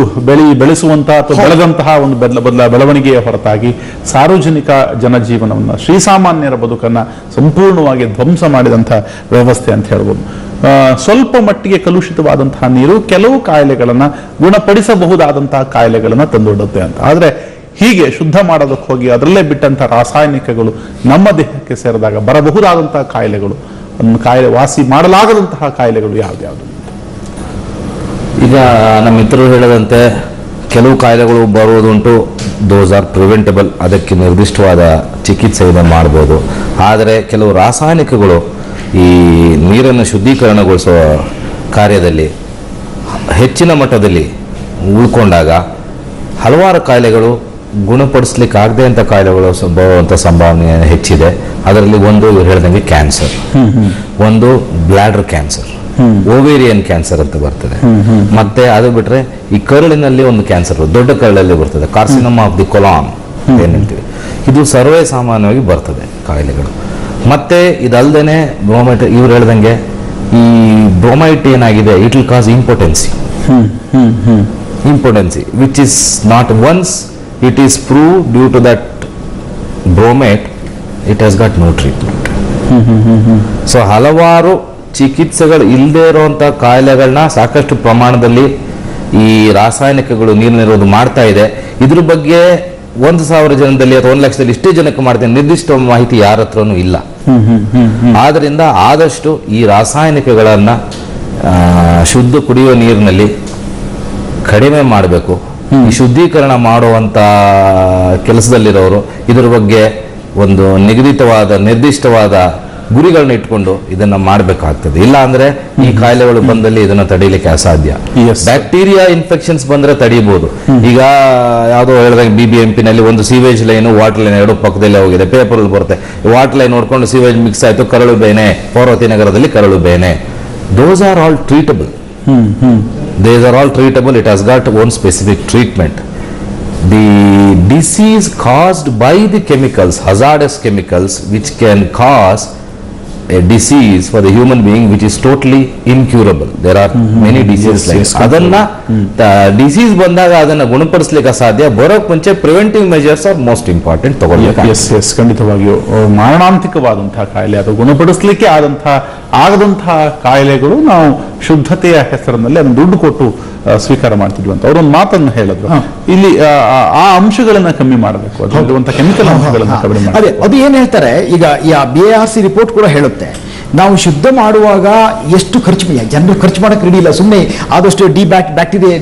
ಬೆಳೆಸುವಂತಹ ಅಥವಾ ಬೆಳೆದಂತಹ ಒಂದು ಬೆಳವಣಿಗೆಯ ಹೊರತಾಗಿ ಸಾರ್ವಜನಿಕ ಜನಜೀವನವನ್ನು, ಶ್ರೀಸಾಮಾನ್ಯರ ಬದುಕನ್ನ ಸಂಪೂರ್ಣವಾಗಿ ಧ್ವಂಸ ಮಾಡಿದಂತಹ ವ್ಯವಸ್ಥೆ ಅಂತ ಹೇಳ್ಬೋದು. ಸ್ವಲ್ಪ ಮಟ್ಟಿಗೆ ಕಲುಷಿತವಾದಂತಹ ನೀರು ಕೆಲವು ಕಾಯಿಲೆಗಳನ್ನ ಗುಣಪಡಿಸಬಹುದಾದಂತಹ ಕಾಯಿಲೆಗಳನ್ನ ತಂದೊಡ್ಡುತ್ತೆ ಅಂತ. ಆದ್ರೆ ಹೀಗೆ ಶುದ್ಧ ಮಾಡೋದಕ್ಕೆ ಹೋಗಿ ಅದರಲ್ಲೇ ಬಿಟ್ಟಂತಹ ರಾಸಾಯನಿಕಗಳು ನಮ್ಮ ದೇಹಕ್ಕೆ ಸೇರಿದಾಗ ಬರಬಹುದಾದಂತಹ ಕಾಯಿಲೆಗಳು, ಕಾಯಿಲೆ ವಾಸಿ ಮಾಡಲಾಗದಂತಹ ಕಾಯಿಲೆಗಳು ಯಾವ್ದ್ಯಾವ್ದು? ಈಗ ನಮ್ಮ ಮಿತ್ರರು ಹೇಳದಂತೆ ಕೆಲವು ಕಾಯಿಲೆಗಳು ಬರುವುದುಂಟು, ದೋಸ್ ಆರ್ ಪ್ರಿವೆಂಟಬಲ್, ಅದಕ್ಕೆ ನಿರ್ದಿಷ್ಟವಾದ ಚಿಕಿತ್ಸೆಯನ್ನು ಮಾಡ್ಬೋದು. ಆದರೆ ಕೆಲವು ರಾಸಾಯನಿಕಗಳು ಈ ನೀರನ್ನು ಶುದ್ಧೀಕರಣಗೊಳಿಸುವ ಕಾರ್ಯದಲ್ಲಿ ಹೆಚ್ಚಿನ ಮಟ್ಟದಲ್ಲಿ ಉಳ್ಕೊಂಡಾಗ ಹಲವಾರು ಕಾಯಿಲೆಗಳು ಗುಣಪಡಿಸ್ಲಿಕ್ಕೆ ಆಗದೆ ಅಂತ ಕಾಯಿಲೆಗಳು ಬರುವಂಥ ಸಂಭಾವನೆ ಹೆಚ್ಚಿದೆ. ಅದರಲ್ಲಿ ಒಂದು ಇವ್ರು ಹೇಳ್ದಂಗೆ ಕ್ಯಾನ್ಸರ್, ಒಂದು ಬ್ಲಾಡರ್ ಕ್ಯಾನ್ಸರ್, ಓವೇರಿಯನ್ ಕ್ಯಾನ್ಸರ್ ಅಂತ ಬರ್ತದೆ. ಮತ್ತೆ ಅದು ಬಿಟ್ರೆ ಈ ಕರುಳಿನಲ್ಲಿ ಒಂದು ಕ್ಯಾನ್ಸರ್, ದೊಡ್ಡ ಕರುಳಲ್ಲಿ ಬರ್ತದೆ, ಕಾರ್ಸಿನೋಮಾ ಆಫ್ ದಿ ಕೊಲಾನ್ ಏನ್ ಹೇಳ್ತೀವಿ, ಇದು ಸರ್ವೇ ಸಾಮಾನ್ಯವಾಗಿ ಬರ್ತದೆ ಕಾಯಿಲೆಗಳು. ಮತ್ತೆ ಇದಲ್ದೇನೆ ಬ್ರೋಮೈಟ್, ಇವ್ರು ಹೇಳ್ದಂಗೆ ಈ ಬ್ರೋಮೈಟ್ ಏನಾಗಿದೆ, it will cause impotency which is not once it is proved due to that bromate it has got no treatment. So ಹಲವಾರು ಚಿಕಿತ್ಸೆಗಳು ಇಲ್ಲದೆ ಇರುವಂತಹ ಕಾಯಿಲೆಗಳನ್ನ ಸಾಕಷ್ಟು ಪ್ರಮಾಣದಲ್ಲಿ ಈ ರಾಸಾಯನಿಕಗಳು ನೀರಿನಿರೋದು ಮಾಡ್ತಾ ಇದೆ. ಇದ್ರ ಬಗ್ಗೆ 1,000 ಜನದಲ್ಲಿ ಅಥವಾ 1 ಲಕ್ಷದಲ್ಲಿ ಇಷ್ಟೇ ಜನಕ್ಕೆ ಮಾಡ್ತೇನೆ ನಿರ್ದಿಷ್ಟ ಮಾಹಿತಿ ಯಾರ ಹತ್ರನೂ ಇಲ್ಲ. ಆದ್ರಿಂದ ಆದಷ್ಟು ಈ ರಾಸಾಯನಿಕಗಳನ್ನ ಶುದ್ಧ ಕುಡಿಯುವ ನೀರಿನಲ್ಲಿ ಕಡಿಮೆ ಮಾಡಬೇಕು. ಈ ಶುದ್ಧೀಕರಣ ಮಾಡುವಂತ ಕೆಲಸದಲ್ಲಿರೋರು ಇದರ ಬಗ್ಗೆ ಒಂದು ನಿರ್ದಿಷ್ಟವಾದ ಗುರಿಗಳನ್ನ ಇಟ್ಕೊಂಡು ಇದನ್ನ ಮಾಡಬೇಕಾಗ್ತದೆ. ಇಲ್ಲ ಅಂದ್ರೆ ಈ ಕಾಯಿಲೆಗಳು ಬಂದಲ್ಲಿ ಇದನ್ನ ತಡೀಲಿಕ್ಕೆ ಅಸಾಧ್ಯ. ಬ್ಯಾಕ್ಟೀರಿಯಾ ಇನ್ಫೆಕ್ಷನ್ಸ್ ಬಂದ್ರೆ ತಡೀಬಹುದು. ಈಗ ಯಾವ್ದೋ ಹೇಳಿದಾಗ BBMP ನಲ್ಲಿ ಒಂದು ಸೀವೇಜ್ ಲೈನ್, ವಾಟರ್ ಲೈನ್ ಎರಡು ಪಕ್ಕದಲ್ಲೇ ಹೋಗಿದೆ, ಪೇಪರ್ ಬರುತ್ತೆ. ವಾಟರ್ ಲೈನ್ ನೋಡ್ಕೊಂಡು ಸೀವೇಜ್ ಮಿಕ್ಸ್ ಆಯ್ತು, ಕರಳು ಬೇನೆ, ಪಾರ್ವತಿ ನಗರದಲ್ಲಿ ಕರಳು ಬೇನೆ. Those are all treatable. It has got one specific treatment. The disease caused by the chemicals, hazardous chemicals, which can cause a disease for the human being which is totally incurable. There are many diseases like adanna disease ಬಂದಾಗ ಅದನ್ನ ಗುಣಪಡಿಸಲಿಕ್ಕೆ ಸಾಧ್ಯ. ಬರೋಕ್ ಮುಂಚೆ preventive measures R most important ತಗೊಳ್ಬೇಕು. ಎಸ್, ಖಂಡಿತವಾಗಿಯೂ ಮಾರಣಾಂತಿಕವಾದಂತಹ ಕಾಯಿಲೆ ಅದು ಗುಣಪಡಿಸಲಿಕ್ಕೆ ಆಗದಂತಹ ಕಾಯಿಲೆಗಳು ನಾವು ಶುದ್ಧತೆಯ ಹೆಸರಿನಲ್ಲಿ ಅದನ್ನು ದುಡ್ಡು ಕೊಟ್ಟು ಸ್ವೀಕಾರ ಮಾಡ್ತಿದ್ವಿ ಅಂತ ಅವರೊಂದು ಮಾತನ್ನು ಹೇಳಿದ್ರು. ಇಲ್ಲಿ ಆ ಅಂಶಗಳನ್ನ ಕಮ್ಮಿ ಮಾಡಬೇಕು, ಅದರಲ್ಲಿರುವಂತಹ ಕೆಮಿಕಲ್ ಅಂಶಗಳನ್ನ ಕಡಿಮೆ ಮಾಡಿ. ಅದೇ ಅದು ಏನ್ ಹೇಳ್ತಾರೆ, ಈಗ BARC ರಿಪೋರ್ಟ್ ಕೂಡ ಹೇಳುತ್ತೆ, ನಾವು ಶುದ್ಧ ಮಾಡುವಾಗ ಎಷ್ಟು ಜನರು ಖರ್ಚು ಮಾಡಕ್ಕೆ ರೆಡಿ ಇಲ್ಲ. ಸುಮ್ಮನೆ ಆದಷ್ಟು ಬ್ಯಾಕ್ಟೀರಿಯಾ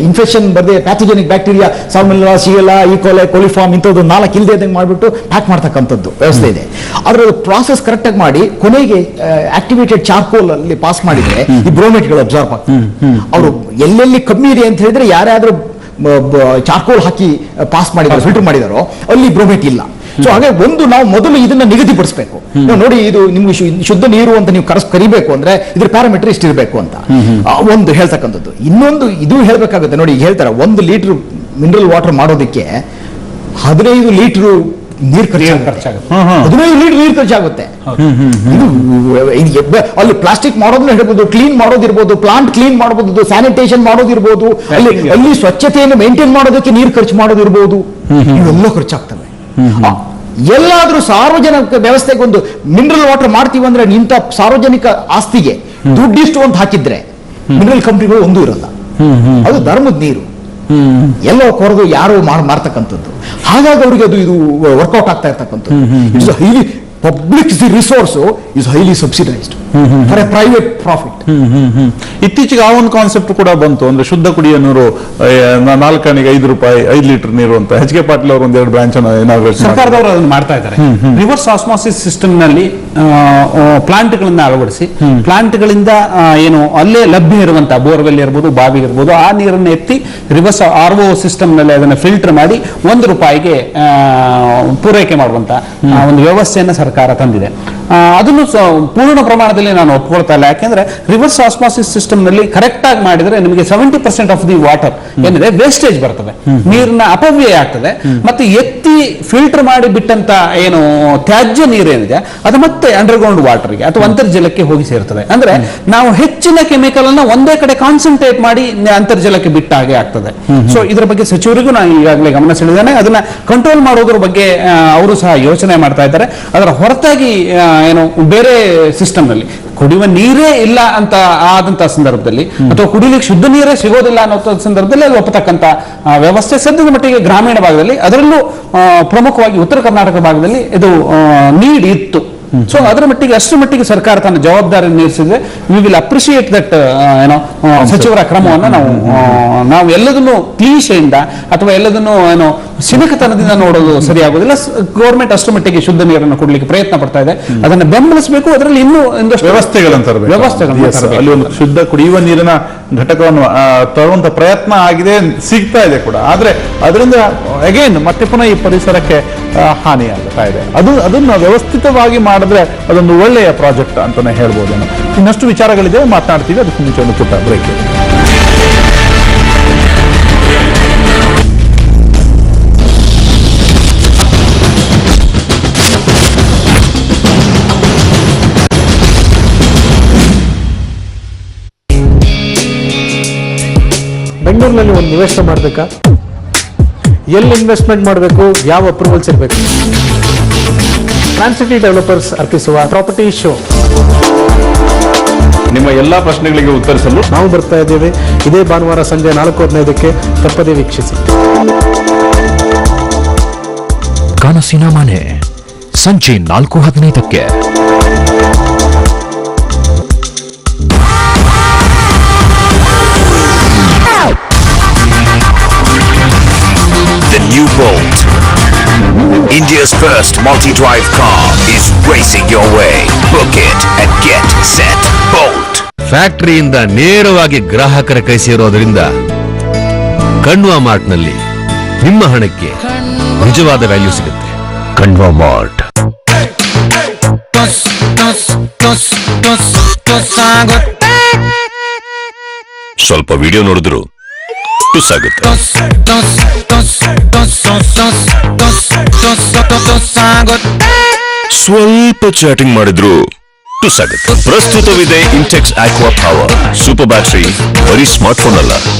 ಇನ್ಫೆಕ್ಷನ್ ಬರದೆ pathogenic bacteria, salmonella, ಶಿಗೆಲ್ಲಾ, E. coli, coliform ಇಂಥದ್ದು 4 ಇಲ್ಲದೆ ಇದ್ದಂಗೆ ಮಾಡಿಬಿಟ್ಟು ಪ್ಯಾಕ್ ಮಾಡ್ತಕ್ಕಂಥದ್ದು ವ್ಯವಸ್ಥೆ ಇದೆ. ಅದರ ಪ್ರಾಸೆಸ್ ಕರೆಕ್ಟಾಗಿ ಮಾಡಿ ಕೊನೆಗೆ ಆಕ್ಟಿವೇಟೆಡ್ ಚಾರ್ಕೋಲ್ ಅಲ್ಲಿ ಪಾಸ್ ಮಾಡಿದ್ರೆ ಈ ಬ್ರೋಮೇಟ್ಗಳು ಅಬ್ಸಾರ್ಬ್ ಆಗ್ತದೆ. ಅವರು ಎಲ್ಲೆಲ್ಲಿ ಕಮ್ಮಿ ಇದೆ ಅಂತ ಹೇಳಿದ್ರೆ ಯಾರ್ಯಾದ್ರೂ ಚಾರ್ಕೋಲ್ ಹಾಕಿ ಪಾಸ್ ಮಾಡಿದಾರೋ, ಫಿಲ್ಟರ್ ಮಾಡಿದಾರೋ ಅಲ್ಲಿ ಬ್ರೋಮೇಟ್ ಇಲ್ಲ. ಸೊ ಹಾಗೆ ನಾವು ಮೊದಲು ಇದನ್ನ ನಿಗದಿಪಡಿಸಬೇಕು. ನೋಡಿ, ಇದು ನಿಮ್ಗೆ ಶುದ್ಧ ನೀರು ಅಂತ ನೀವು ಕರಿಬೇಕು ಅಂದ್ರೆ ಇದ್ರ ಪ್ಯಾರಾಮೀಟರ್ ಇಷ್ಟಿರಬೇಕು ಅಂತ ಒಂದು ಹೇಳ್ತಕ್ಕಂಥದ್ದು. ಇನ್ನೊಂದು ಇದು ಹೇಳ್ಬೇಕಾಗುತ್ತೆ. ನೋಡಿ, ಈಗ ಹೇಳ್ತಾರೆ 1 ಲೀಟರ್ ಮಿನರಲ್ ವಾಟರ್ ಮಾಡೋದಕ್ಕೆ 15 ಲೀಟರ್ ನೀರು ಖರ್ಚಾಗುತ್ತೆ. 15 ಲೀಟರ್ ನೀರು ಖರ್ಚಾಗುತ್ತೆ. ಅಲ್ಲಿ ಪ್ಲಾಸ್ಟಿಕ್ ಮಾಡೋದನ್ನ ಹೇಳ್ಬೋದು, ಕ್ಲೀನ್ ಮಾಡೋದಿರ್ಬೋದು, ಪ್ಲಾಂಟ್ ಕ್ಲೀನ್ ಮಾಡಬಹುದು, ಸ್ಯಾನಿಟೇಷನ್ ಮಾಡೋದಿರ್ಬೋದು, ಅಲ್ಲಿ ಸ್ವಚ್ಛತೆಯನ್ನು ಮೇಂಟೈನ್ ಮಾಡೋದಕ್ಕೆ ನೀರು ಖರ್ಚು ಮಾಡೋದಿರ್ಬೋದು, ಇವೆಲ್ಲ ಖರ್ಚಾಗ್ತವೆ. ಎಲ್ಲಾದ್ರೂ ಸಾರ್ವಜನಿಕ ವ್ಯವಸ್ಥೆಗೆ ಒಂದು ಮಿನರಲ್ ವಾಟರ್ ಮಾಡ್ತೀವಿ ಅಂದ್ರೆ ಇಂಥ ಸಾರ್ವಜನಿಕ ಆಸ್ತಿಗೆ ದುಡ್ಡಿಷ್ಟು ಅಂತ ಹಾಕಿದ್ರೆ ಮಿನರಲ್ ಕಂಪನಿಗಳು ಒಂದೂ ಇರಲ್ಲ. ಅದು ಧರ್ಮದ ನೀರು, ಎಲ್ಲೋ ಕೊರದು ಯಾರೋ ಮಾಡ್ತಕ್ಕಂಥದ್ದು. ಹಾಗಾಗಿ ಅವರಿಗೆ ಅದು ಇದು ವರ್ಕೌಟ್ ಆಗ್ತಾ ಇರ್ತಕ್ಕಂಥದ್ದು. It's highly public resource is highly subsidised for A private profit. ಇತ್ತೀಚೆಗೆ ಆ ಒಂದು ಕಾನ್ಸೆಪ್ಟ್ ಕೂಡ ಬಂತು, ಅಂದ್ರೆ ಶುದ್ಧ ಕುಡಿಯೋ ನೀರು 4 ಆನೆಗೆ 5 ರೂಪಾಯಿ 5 ಲೀಟರ್ ನೀರು ಅಂತ. HK ಪಾಟೀಲ್ ಅವರು 1-2 ಬ್ರಾಂಚ್ ಸರ್ಕಾರದವರು ಅದನ್ನು ಮಾಡ್ತಾ ಇದ್ದಾರೆ. ರಿವರ್ಸ್ ಆಸ್ಮಾಸಿಸ್ ಸಿಸ್ಟಮ್ ನಲ್ಲಿ ಪ್ಲಾಂಟ್ಗಳನ್ನ ಅಳವಡಿಸಿ, ಪ್ಲಾಂಟ್ಗಳಿಂದ ಏನು ಅಲ್ಲೇ ಲಭ್ಯ ಇರುವಂತಹ ಬೋರ್ವೆಲ್ ಇರ್ಬೋದು, ಬಾವಿ ಇರ್ಬೋದು, ಆ ನೀರನ್ನು ಎತ್ತಿ ರಿವರ್ಸ್ RO ಸಿಸ್ಟಮ್ ನಲ್ಲಿ ಅದನ್ನು ಫಿಲ್ಟರ್ ಮಾಡಿ 1 ರೂಪಾಯಿಗೆ ಪೂರೈಕೆ ಮಾಡುವಂತ ಒಂದು ವ್ಯವಸ್ಥೆಯನ್ನು ಸರ್ಕಾರ ತಂದಿದೆ. ಅದನ್ನು ಪೂರ್ಣ ಪ್ರಮಾಣದಲ್ಲಿ ನಾನು ಒಪ್ಕೊಳ್ತಾ ಇಲ್ಲ. ಯಾಕೆಂದ್ರೆ ರಿವರ್ಸ್ ಆಸ್ಮಾಸಿಸ್ ಸಿಸ್ಟಮ್ ನಲ್ಲಿ ಕರೆಕ್ಟ್ ಆಗಿ ಮಾಡಿದ್ರೆ ನಿಮಗೆ 70% ಆಫ್ ದಿ ವಾಟರ್ ಏನಿದೆ ವೇಸ್ಟೇಜ್ ಬರ್ತದೆ, ನೀರಿನ ಅಪವ್ಯಯ ಆಗ್ತದೆ. ಮತ್ತೆ ಎತ್ತಿ ಫಿಲ್ಟರ್ ಮಾಡಿ ಬಿಟ್ಟಂತ ಏನು ತ್ಯಾಜ್ಯ ನೀರೇನಿದೆ ಅದು ಮತ್ತೆ ಅಂಡರ್ಗ್ರೌಂಡ್ ವಾಟರ್ಗೆ ಅಥವಾ ಅಂತರ್ಜಲಕ್ಕೆ ಹೋಗಿ ಸೇರ್ತದೆ. ಅಂದ್ರೆ ನಾವು ಹೆಚ್ಚಿನ ಕೆಮಿಕಲ್ ಅನ್ನ ಒಂದೇ ಕಡೆ ಕಾನ್ಸಂಟ್ರೇಟ್ ಮಾಡಿ ಅಂತರ್ಜಲಕ್ಕೆ ಬಿಟ್ಟ ಹಾಗೆ ಆಗ್ತದೆ. ಸೊ ಇದರ ಬಗ್ಗೆ ಸಚಿವರಿಗೂ ನಾನು ಈಗಾಗಲೇ ಗಮನ ಸೆಳೆದೇನೆ. ಅದನ್ನ ಕಂಟ್ರೋಲ್ ಮಾಡೋದ್ರ ಬಗ್ಗೆ ಅವರು ಸಹ ಯೋಚನೆ ಮಾಡ್ತಾ ಇದ್ದಾರೆ. ಅದರ ಹೊರತಾಗಿ ಏನು ಬೇರೆ ಸಿಸ್ಟಮ್ ನಲ್ಲಿ ಕುಡಿಯುವ ನೀರೇ ಇಲ್ಲ ಅಂತ ಆದಂತ ಸಂದರ್ಭದಲ್ಲಿ ಅಥವಾ ಕುಡಿಲಿಕ್ಕೆ ಶುದ್ಧ ನೀರೇ ಸಿಗೋದಿಲ್ಲ ಅನ್ನೋ ಸಂದರ್ಭದಲ್ಲಿ ಅದು ಒಪ್ಪತಕ್ಕಂತ ವ್ಯವಸ್ಥೆ ಸದ್ಯದ ಮಟ್ಟಿಗೆ ಗ್ರಾಮೀಣ ಭಾಗದಲ್ಲಿ, ಅದರಲ್ಲೂ ಪ್ರಮುಖವಾಗಿ ಉತ್ತರ ಕರ್ನಾಟಕ ಭಾಗದಲ್ಲಿ ಇದು ನೀಡ್ ಇತ್ತು. ಸೊ ಅದರ ಮಟ್ಟಿಗೆ ಅಷ್ಟರ ಮಟ್ಟಿಗೆ ಸರ್ಕಾರ ತನ್ನ ಜವಾಬ್ದಾರಿ ನಿರ್ವಹಿಸಿದ್ರೆ ವಿ ವಿಲ್ ಅಪ್ರಿಶಿಯೇಟ್ ದಟ್ ಏನೋ ಸಚಿವರ ಕ್ರಮವನ್ನು ನಾವು ಎಲ್ಲದನ್ನು ಕ್ಲೀಶೆಯಿಂದ ಅಥವಾ ಎಲ್ಲದನ್ನು ಏನೋ ಸಿನಕತನದಿಂದ ನೋಡೋದು ಸರಿಯಾಗೋದಿಲ್ಲ. ಗೌರ್ಮೆಂಟ್ ಅಷ್ಟರ ಮಟ್ಟಿಗೆ ಶುದ್ಧ ನೀರನ್ನು ಕೊಡ್ಲಿಕ್ಕೆ ಪ್ರಯತ್ನ ಪಡ್ತಾ ಇದೆ, ಅದನ್ನು ಬೆಂಬಲಿಸಬೇಕು. ಅದರಲ್ಲಿ ಇನ್ನೂ ವ್ಯವಸ್ಥೆಗಳನ್ನು ಅಲ್ಲಿ ಒಂದು ಶುದ್ಧ ಕುಡಿಯುವ ನೀರಿನ ಘಟಕವನ್ನು ತರುವಂತ ಪ್ರಯತ್ನ ಆಗಿದೆ, ಸಿಗ್ತಾ ಇದೆ ಕೂಡ. ಆದ್ರೆ ಅದರಿಂದ ಅಗೇನ್ ಮತ್ತೆ ಪುನಃ ಈ ಪರಿಸರಕ್ಕೆ ಹಾನಿಯಾಗ್ತಾ ಇದೆ. ಅದನ್ನ ವ್ಯವಸ್ಥಿತವಾಗಿ ಮಾಡಿದ್ರೆ ಅದೊಂದು ಒಳ್ಳೆಯ ಪ್ರಾಜೆಕ್ಟ್ ಅಂತಾನೆ ಹೇಳ್ಬೋದೇನೋ. ಇನ್ನಷ್ಟು ವಿಚಾರಗಳಿದೆ, ಮಾತನಾಡ್ತೀವಿ. ಅದಕ್ಕೆ ಮುಂಚೆ ಒಂದು ಪುಟ್ಟ ಬ್ರೇಕ್. ಬೆಂಗಳೂರಿನಲ್ಲಿ ಒಂದು ನಿವೇಶ ಮಾಡಬೇಕಾ, ಎಲ್ಲಿ ಇನ್ವೆಸ್ಟ್ಮೆಂಟ್ ಮಾಡಬೇಕು, ಯಾವ ಅಪ್ರೂವಲ್ಸ್ ಇರಬೇಕು? ಟ್ರಾನ್ಸಿಟಿ ಡೆವಲಪರ್ಸ್ ಅರ್ಪಿಸುವ ಪ್ರಾಪರ್ಟಿ ಶೋ. ನಿಮ್ಮ ಎಲ್ಲಾ ಪ್ರಶ್ನೆಗಳಿಗೆ ಉತ್ತರಿಸಲು ನಾವು ಬರ್ತಾ ಇದ್ದೇವೆ ಇದೇ ಭಾನುವಾರ ಸಂಜೆ 4:15ಕ್ಕೆ. ತಪ್ಪದೇ ವೀಕ್ಷಿಸಿ. ಕನಸಿನ ಮನೆ ಸಂಜೆ 4:15ಕ್ಕೆ. The new Bolt, India's first multi-drive car, is racing your way. Book it and get set. Bolt. ಫ್ಯಾಕ್ಟರಿಯಿಂದ ನೇರವಾಗಿ ಗ್ರಾಹಕರ ಕೈ ಸೇರೋದ್ರಿಂದ ಕಣ್ವಾ ಮಾರ್ಟ್ನಲ್ಲಿ ನಿಮ್ಮ ಹಣಕ್ಕೆ ನಿಜವಾದ ವ್ಯಾಲ್ಯೂ ಸಿಗುತ್ತೆ. ಕಣ್ವಾ ಮಾರ್ಟ್. ಸ್ವಲ್ಪ ವಿಡಿಯೋ ನೋಡಿದ್ರು ಟುಸ್ಸಾಗುತ್ತೆ. ಸ್ವಲ್ಪ ಚಾಟಿಂಗ್ ಮಾಡಿದ್ರು ಟುಸ್ಸಾಗುತ್ತೆ. ಪ್ರಸ್ತುತವಿದೆ Intex Aqua Power super battery. ಬರೀ ಸ್ಮಾರ್ಟ್ಫೋನ್ ಅಲ್ಲ,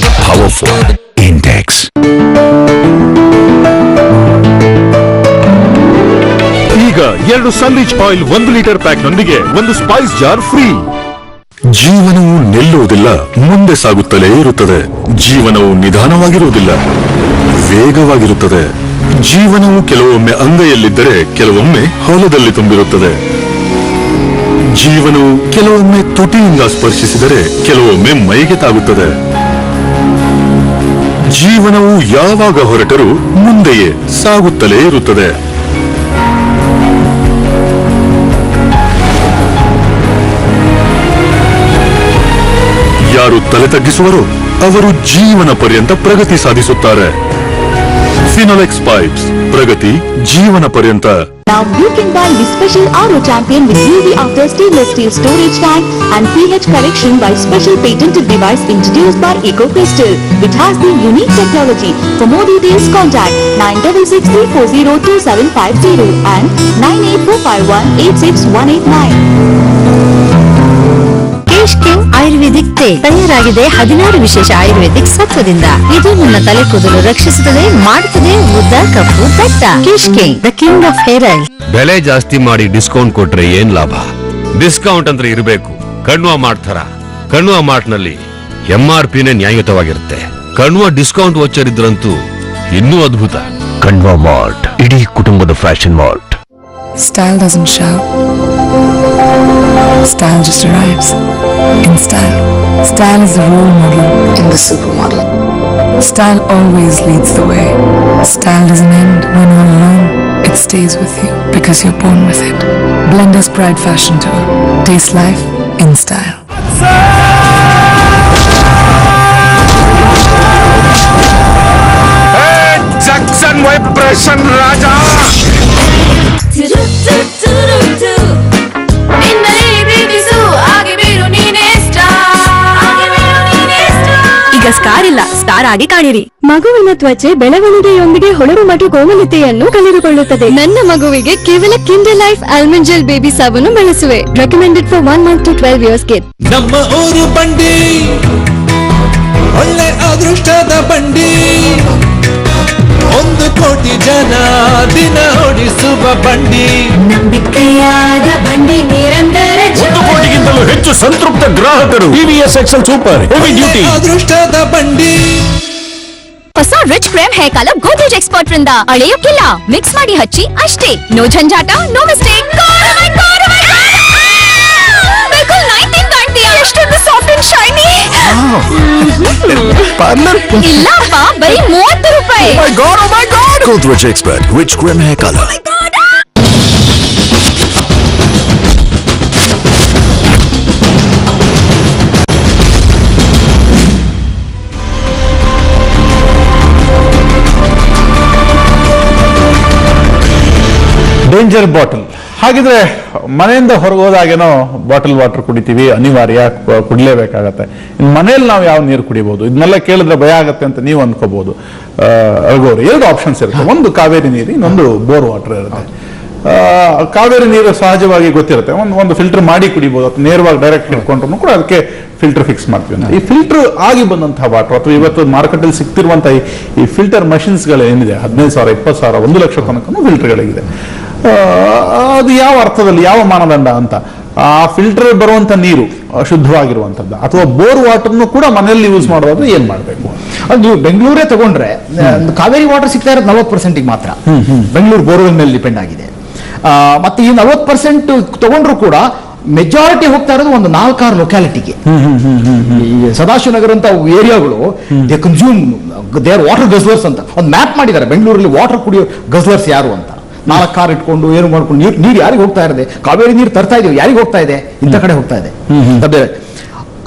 ಪವರ್ಫುಲ್. ಇಂಟೆಕ್ಸ್. ಈಗ 2 ಸನ್ರಿಚ್ ಆಯಿಲ್ 1 ಲೀಟರ್ ಪ್ಯಾಕ್ ನೊಂದಿಗೆ ಒಂದು ಸ್ಪೈಸ್ ಜಾರ್ ಫ್ರೀ. ಜೀವನವು ನಿಲ್ಲುವುದಿಲ್ಲ, ಮುಂದೆ ಸಾಗುತ್ತಲೇ ಇರುತ್ತದೆ. ಜೀವನವು ನಿಧಾನವಾಗಿರುವುದಿಲ್ಲ, ವೇಗವಾಗಿರುತ್ತದೆ. ಜೀವನವು ಕೆಲವೊಮ್ಮೆ ಅಂಗೈಯಲ್ಲಿದ್ದರೆ ಕೆಲವೊಮ್ಮೆ ಹೊಲದಲ್ಲಿ ತುಂಬಿರುತ್ತದೆ. ಜೀವನವು ಕೆಲವೊಮ್ಮೆ ತುಟಿಯಿಂದ ಸ್ಪರ್ಶಿಸಿದರೆ ಕೆಲವೊಮ್ಮೆ ಮೈಗೆ ತಾಗುತ್ತದೆ. ಜೀವನವು ಯಾವಾಗ ಹೊರಟರೂ ಮುಂದೆಯೇ ಸಾಗುತ್ತಲೇ ಇರುತ್ತದೆ. ಯಾರು ತಲೆ ತಗ್ಗಿಸುವರೋ ಅವರು ಜೀವನ ಪರ್ಯಂತ ಪ್ರಗತಿ ಸಾಧಿಸುತ್ತಾರೆ. ಫಿನೋಲೆಕ್ಸ್ ಪೈಪ್ಸ್, ಪ್ರಗತಿ ಜೀವನ ಪರ್ಯಂತ. Now you can buy the special RO champion with UV after stainless steel storage tank and pH correction by special patented device introduced by EcoCrystal, which has the unique technology. For more details, contact 9663402750 and 9845186189. Kesh King ayurvedic ತೇಲ್ ತಯಾರಾಗಿದೆ 16 ವಿಶೇಷ ಆಯುರ್ವೇದಿಕ್ ಸತ್ವದಿಂದ. ಇದು ನನ್ನ ತಲೆ ಕೂದಲು ರಕ್ಷಿಸುತ್ತದೆ, ಮಾಡುತ್ತದೆ ಉದ್ದ, ಕಪ್ಪು, ದಟ್ಟ. Kesh King, the king of hair oil. ಬೆಲೆ ಜಾಸ್ತಿ ಮಾಡಿ ಡಿಸ್ಕೌಂಟ್ ಕೊಟ್ರೆ ಏನ್ ಲಾಭ? ಡಿಸ್ಕೌಂಟ್ ಅಂದ್ರೆ ಇರಬೇಕು. ಕಣ್ವಾ ಮಾರ್ಟ್ ಥರ. ಕಣ್ವಾ ಮಾರ್ಟ್ ನಲ್ಲಿ MRPನೇ ನ್ಯಾಯಯುತವಾಗಿರುತ್ತೆ. ಕಣ್ವಾ ಡಿಸ್ಕೌಂಟ್ ವೋಚರ್ ಇದ್ರಂತೂ ಇನ್ನೂ ಅದ್ಭುತ. ಕಣ್ವಾ ಮಾರ್ಟ್, ಇಡೀ ಕುಟುಂಬದ fashion mart. Style doesn't shout. Style just arrives in style. Style is the role model in the supermodel. Style always leads the way. Style doesn't end when you're alone. It stays with you because you're born with it. Blender's Pride Fashion Tour. Taste life in style. Hey, Jackson Vibration Raja. Star ಇಲ್ಲ, ಸ್ಟಾರ್ ಆಗಿ ಕಾಣಿರಿ. ಮಗುವಿನ ತ್ವಚೆ ಬೆಳವಣಿಗೆಯೊಂದಿಗೆ ಹೊಳರು ಮತ್ತು ಕೋಮಲತೆಯನ್ನು ಕಳೆದುಕೊಳ್ಳುತ್ತದೆ. ನನ್ನ ಮಗುವಿಗೆ ಕೇವಲ Kinder Life almond gel baby ಸಾಬೂನು ಬಳಸುವೆ. Recommended for 1 month to 12 years kid. ನಮ್ಮ ಊರು ಬಂಡಿ ಒಳ್ಳೆ ಅದೃಷ್ಟದ ಬಂಡಿ, 1 ಕೋಟಿ ಜನ ದಿನ ಓಡಿಸುವ ಬಂಡಿ, ನಂಬಿಕೆಯಾದ ಬಂಡಿ, ನಿರಂತರ 1 ಕೋಟಿಗಿಂತಲೂ ಹೆಚ್ಚು ಸಂತೃಪ್ತ ಗ್ರಾಹಕರು. TVS XL super heavy duty ಅದೃಷ್ಟದ ಬಂಡಿ. ಹೊಸ rich cream hair colour Godrej expert ರಿಂದ ಅಳೆಯೋಕಿಲ್ಲ, ಮಿಕ್ಸ್ ಮಾಡಿ ಹಚ್ಚಿ ಅಷ್ಟೇ. ನೋ ಝಂಜಾಟ, ನೋ ಮಿಸ್ಟೇಕ್. ಎಷ್ಟೊಂದು ಸಾಫ್ಟ್ ಅಂಡ್ ಶೈನಿ. ಇಲ್ಲಪ್ಪ, ಬರೀ 30 ರೂಪಾಯಿ. Godrej Expert Rich Cream Hair Color. Danger bottle. ಹಾಗಿದ್ರೆ ಮನೆಯಿಂದ ಹೊರಗೆ ಹೋದಾಗೇನೋ ಬಾಟಲ್ ವಾಟರ್ ಕುಡಿತೀವಿ, ಅನಿವಾರ್ಯ, ಕುಡಿಲೇಬೇಕಾಗತ್ತೆ. ಇನ್ನು ಮನೇಲಿ ನಾವು ಯಾವ ನೀರು ಕುಡಿಬಹುದು? ಇದನ್ನೆಲ್ಲ ಕೇಳಿದ್ರೆ ಭಯ ಆಗತ್ತೆ ಅಂತ ನೀವು ಅನ್ಕೋಬಹುದು. ರಘುವರು, 2 ಆಪ್ಷನ್ಸ್ ಇರುತ್ತೆ. ಒಂದು ಕಾವೇರಿ ನೀರು, ಇನ್ನೊಂದು ಬೋರ್ ವಾಟರ್ ಇರುತ್ತೆ. ಕಾವೇರಿ ನೀರು ಸಹಜವಾಗಿ ಗೊತ್ತಿರುತ್ತೆ, ಒಂದು ಫಿಲ್ಟರ್ ಮಾಡಿ ಕುಡಿಬಹುದು, ಅಥವಾ ನೇರವಾಗಿ ಡೈರೆಕ್ಟ್ ಹಿಡ್ಕೊಂಡ್ರು ಕೂಡ ಅದಕ್ಕೆ ಫಿಲ್ಟರ್ ಫಿಕ್ಸ್ ಮಾಡ್ತೀವಿ ಅಂತ. ಈ ಫಿಲ್ಟರ್ ಆಗಿ ಬಂದಂತಹ ವಾಟರ್, ಅಥವಾ ಇವತ್ತು ಮಾರ್ಕೆಟಲ್ಲಿ ಸಿಗ್ತಿರುವಂತಹ ಈ ಫಿಲ್ಟರ್ ಮಷಿನ್ಸ್ಗಳು ಏನಿದೆ, 15,000, 20,000, 1 ಲಕ್ಷ ತನಕ ಫಿಲ್ಟರ್ಗಳಿದೆ. ಅದು ಯಾವ ಅರ್ಥದಲ್ಲಿ, ಯಾವ ಮಾನದಂಡ ಅಂತ? ಆ ಫಿಲ್ಟರ್ ಬರುವಂತ ನೀರು ಶುದ್ಧವಾಗಿರುವಂತದ್ದು, ಅಥವಾ ಬೋರ್ ವಾಟರ್ನು ಕೂಡ ಮನೆಯಲ್ಲಿ ಯೂಸ್ ಮಾಡೋದು ಏನ್ ಮಾಡಬೇಕು? ಅದು ನೀವು ಬೆಂಗಳೂರೇ ತಗೊಂಡ್ರೆ ಕಾವೇರಿ ವಾಟರ್ ಸಿಗ್ತಾ ಇರೋದು 40% ಮಾತ್ರ. ಬೆಂಗಳೂರು ಬೋರ್ವೆಲ್ ಮೇಲೆ ಡಿಪೆಂಡ್ ಆಗಿದೆ. ಮತ್ತೆ ಈ 40% ತಗೊಂಡ್ರು ಕೂಡ ಮೆಜಾರಿಟಿ ಹೋಗ್ತಾ ಇರೋದು ಒಂದು 4-6 ಲೊಕ್ಯಾಲಿಟಿಗೆ. ಈ ಸದಾಶಿವನಗರ ಅಂತ ಏರಿಯಾಗಳು ದೇ ಕನ್ಸ್ಯೂಮ್ ದೇರ್ ವಾಟರ್ ಗಜ್ಲರ್ಸ್ ಅಂತ ಒಂದು ಮ್ಯಾಪ್ ಮಾಡಿದ್ದಾರೆ. ಬೆಂಗಳೂರಲ್ಲಿ ವಾಟರ್ ಕುಡಿಯೋ ಗಜ್ಲರ್ಸ್ ಯಾರು ಅಂತ 4 ಕಾರ್ ಇಟ್ಕೊಂಡು ಏನು ಮಾಡ್ಕೊಂಡು ನೀರು ಯಾರಿಗೆ ಹೋಗ್ತಾ ಇದೆ? ಕಾವೇರಿ ನೀರು ತರ್ತಾ ಇದೀವಿ, ಯಾರಿಗೆ ಹೋಗ್ತಾ ಇದೆ? ಇಂಥ ಕಡೆ ಹೋಗ್ತಾ ಇದೆ.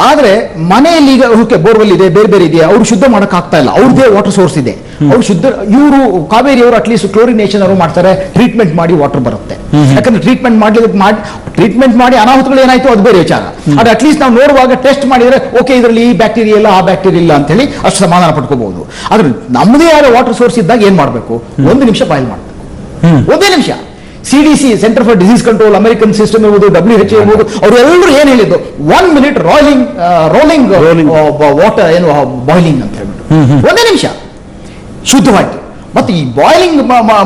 ಆದ್ರೆ ಮನೆಯಲ್ಲಿ ಈಗ ಓಕೆ ಬೋರ್ವೆಲ್ ಇದೆ, ಬೇರೆ ಬೇರೆ ಇದೆಯಾ, ಅವ್ರು ಶುದ್ಧ ಮಾಡಕ್ ಆಗ್ತಾ ಇಲ್ಲ, ಅವ್ರದ್ದೇ ವಾಟರ್ ಸೋರ್ಸ್ ಇದೆ, ಅವ್ರು ಶುದ್ಧ. ಇವರು ಕಾವೇರಿ ಅವರು ಅಟ್ಲೀಸ್ಟ್ ಕ್ಲೋರಿನೇಷನ್ ಅವರು ಮಾಡ್ತಾರೆ, ಟ್ರೀಟ್ಮೆಂಟ್ ಮಾಡಿ ವಾಟರ್ ಬರುತ್ತೆ. ಯಾಕಂದ್ರೆ ಟ್ರೀಟ್ಮೆಂಟ್ ಮಾಡಿ ಅನಾಹುತಗಳು ಏನಾಯ್ತು ಅದು ಬೇರೆ ವಿಚಾರ. ಅದು ಅಟ್ಲೀಸ್ಟ್ ನಾವು ನೋಡುವಾಗ ಟೆಸ್ಟ್ ಮಾಡಿದ್ರೆ ಓಕೆ ಇದರಲ್ಲಿ ಈ ಬ್ಯಾಕ್ಟೀರಿಯಾ ಇಲ್ಲ, ಆ ಬ್ಯಾಕ್ಟೀರಿಯಾ ಇಲ್ಲ ಅಂತ ಹೇಳಿ ಅಷ್ಟು ಸಮಾಧಾನ ಪಡ್ಕೋಬಹುದು. ಆದ್ರೆ ನಮ್ಮದೇ ಆದ ವಾಟರ್ ಸೋರ್ಸ್ ಇದ್ದಾಗ ಏನ್ ಮಾಡಬೇಕು? 1 ನಿಮಿಷ ಬಾಯ್ಲ್ ಮಾಡಬೇಕು. 1 ನಿಮಿಷ. CDC, centre for disease control, American system ಇರ್ಬೋದು, WHO ಇರ್ಬೋದು, ಅವರೆಲ್ಲರೂ ಏನ್ ಹೇಳಿದ್ದು? 1 minute ರೋಲಿಂಗ್ ವಾಟರ್ ಏನು ಬಾಯ್ಲಿಂಗ್ ಅಂತ ಹೇಳ್ಬಿಟ್ಟು 1 ನಿಮಿಷ ಶುದ್ಧವಾಯ್ತು. ಮತ್ತೆ ಈ ಬಾಯ್ಲಿಂಗ್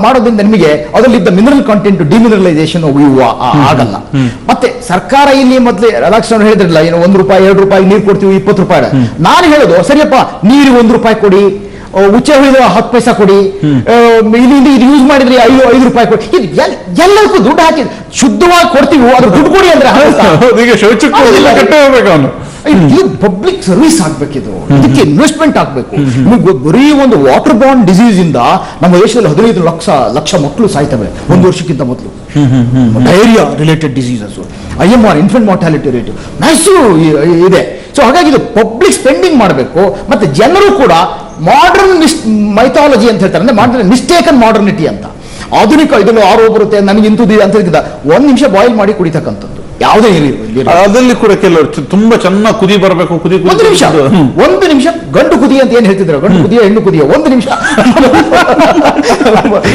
ಮಾಡೋದ್ರಿಂದ ನಿಮಗೆ ಅದರಲ್ಲಿದ್ದ ಮಿನರಲ್ ಕಂಟೆಂಟ್ ಡಿಮಿನರಲೈಸೇಷನ್ ಆಗಲ್ಲ. ಮತ್ತೆ ಸರ್ಕಾರ ಇಲ್ಲಿ ಮೊದಲೇ ರಾಧಾಕೃಷ್ಣ ಹೇಳಿದ್ರಲ್ಲ, ಏನು 1 ರೂಪಾಯಿ 2 ರೂಪಾಯಿ ನೀರು ಕೊಡ್ತೀವಿ, 20 ರೂಪಾಯಿ. ನಾನು ಹೇಳೋದು ಸರಿಯಪ್ಪ, ನೀರು 1 ರೂಪಾಯಿ ಕೊಡಿ, ಉಚ್ಚ ಹಿಡಿದ 10 ಪೈಸಾ ಕೊಡಿ, ಇಲ್ಲಿ ಇದು ಯೂಸ್ ಮಾಡಿದ್ರೆ 5 ರೂಪಾಯಿ ಕೊಡಿ. ಇದು ಎಲ್ಲರಿಗೂ ದುಡ್ಡು ಹಾಕಿ ಶುದ್ಧವಾಗಿ ಕೊಡ್ತೀವಿ, ಅದ್ರ ದುಡ್ಡು ಕೊಡಿ ಅಂದ್ರೆ ಪಬ್ಲಿಕ್ ಸರ್ವಿಸ್ ಆಗ್ಬೇಕಿದು. ಇದಕ್ಕೆ ಇನ್ವೆಸ್ಟ್ಮೆಂಟ್ ಆಗ್ಬೇಕು. ಬರೀ ಒಂದು ವಾಟರ್ ಬಾರ್ನ್ ಡಿಸೀಸ್ ಇಂದ ನಮ್ಮ ದೇಶದಲ್ಲಿ 15 ಲಕ್ಷ ಮಕ್ಕಳು ಸಾಯ್ತವೆ 1 ವರ್ಷಕ್ಕಿಂತ ಮೊದಲು. Diarrhoea related diseases, IMR infant mortality rate massive ಇದೆ. ಸೊ ಹಾಗಾಗಿ ಇದು ಪಬ್ಲಿಕ್ ಸ್ಪೆಂಡಿಂಗ್ ಮಾಡಬೇಕು. ಮತ್ತೆ ಜನರು ಕೂಡ ಮಾಡರ್ನ್ ಮೈಥಾಲಜಿ ಅಂತ ಹೇಳ್ತಾರೆ, ಅಂದ್ರೆ ಮಿಸ್ಟೇಕನ್ ಮಾಡರ್ನಿಟಿ ಅಂತ. ಆಧುನಿಕ ಇದನ್ನು ಆರೋ ಬರುತ್ತೆ, ನನಗೆ ಇಂಥದ್ದು ಅಂತ ಹೇಳಿದ 1 ನಿಮಿಷ ಬಾಯ್ಲ್ ಮಾಡಿ ಕುಡಿತಕ್ಕಂಥದ್ದು ಯಾವುದೇ ಅದರಲ್ಲಿ ಕೂಡ ಕೆಲವರು ತುಂಬಾ ಚೆನ್ನಾಗಿ ಕುದಿ ಬರಬೇಕು. 1 ನಿಮಿಷ ಗಂಡು ಕುದಿ ಅಂತ ಏನ್ ಹೇಳ್ತಿದ್ರು, ಗಂಡು ಕುದಿಯ ಹೆಣ್ಣು ಕುದಿಯ 1 ನಿಮಿಷ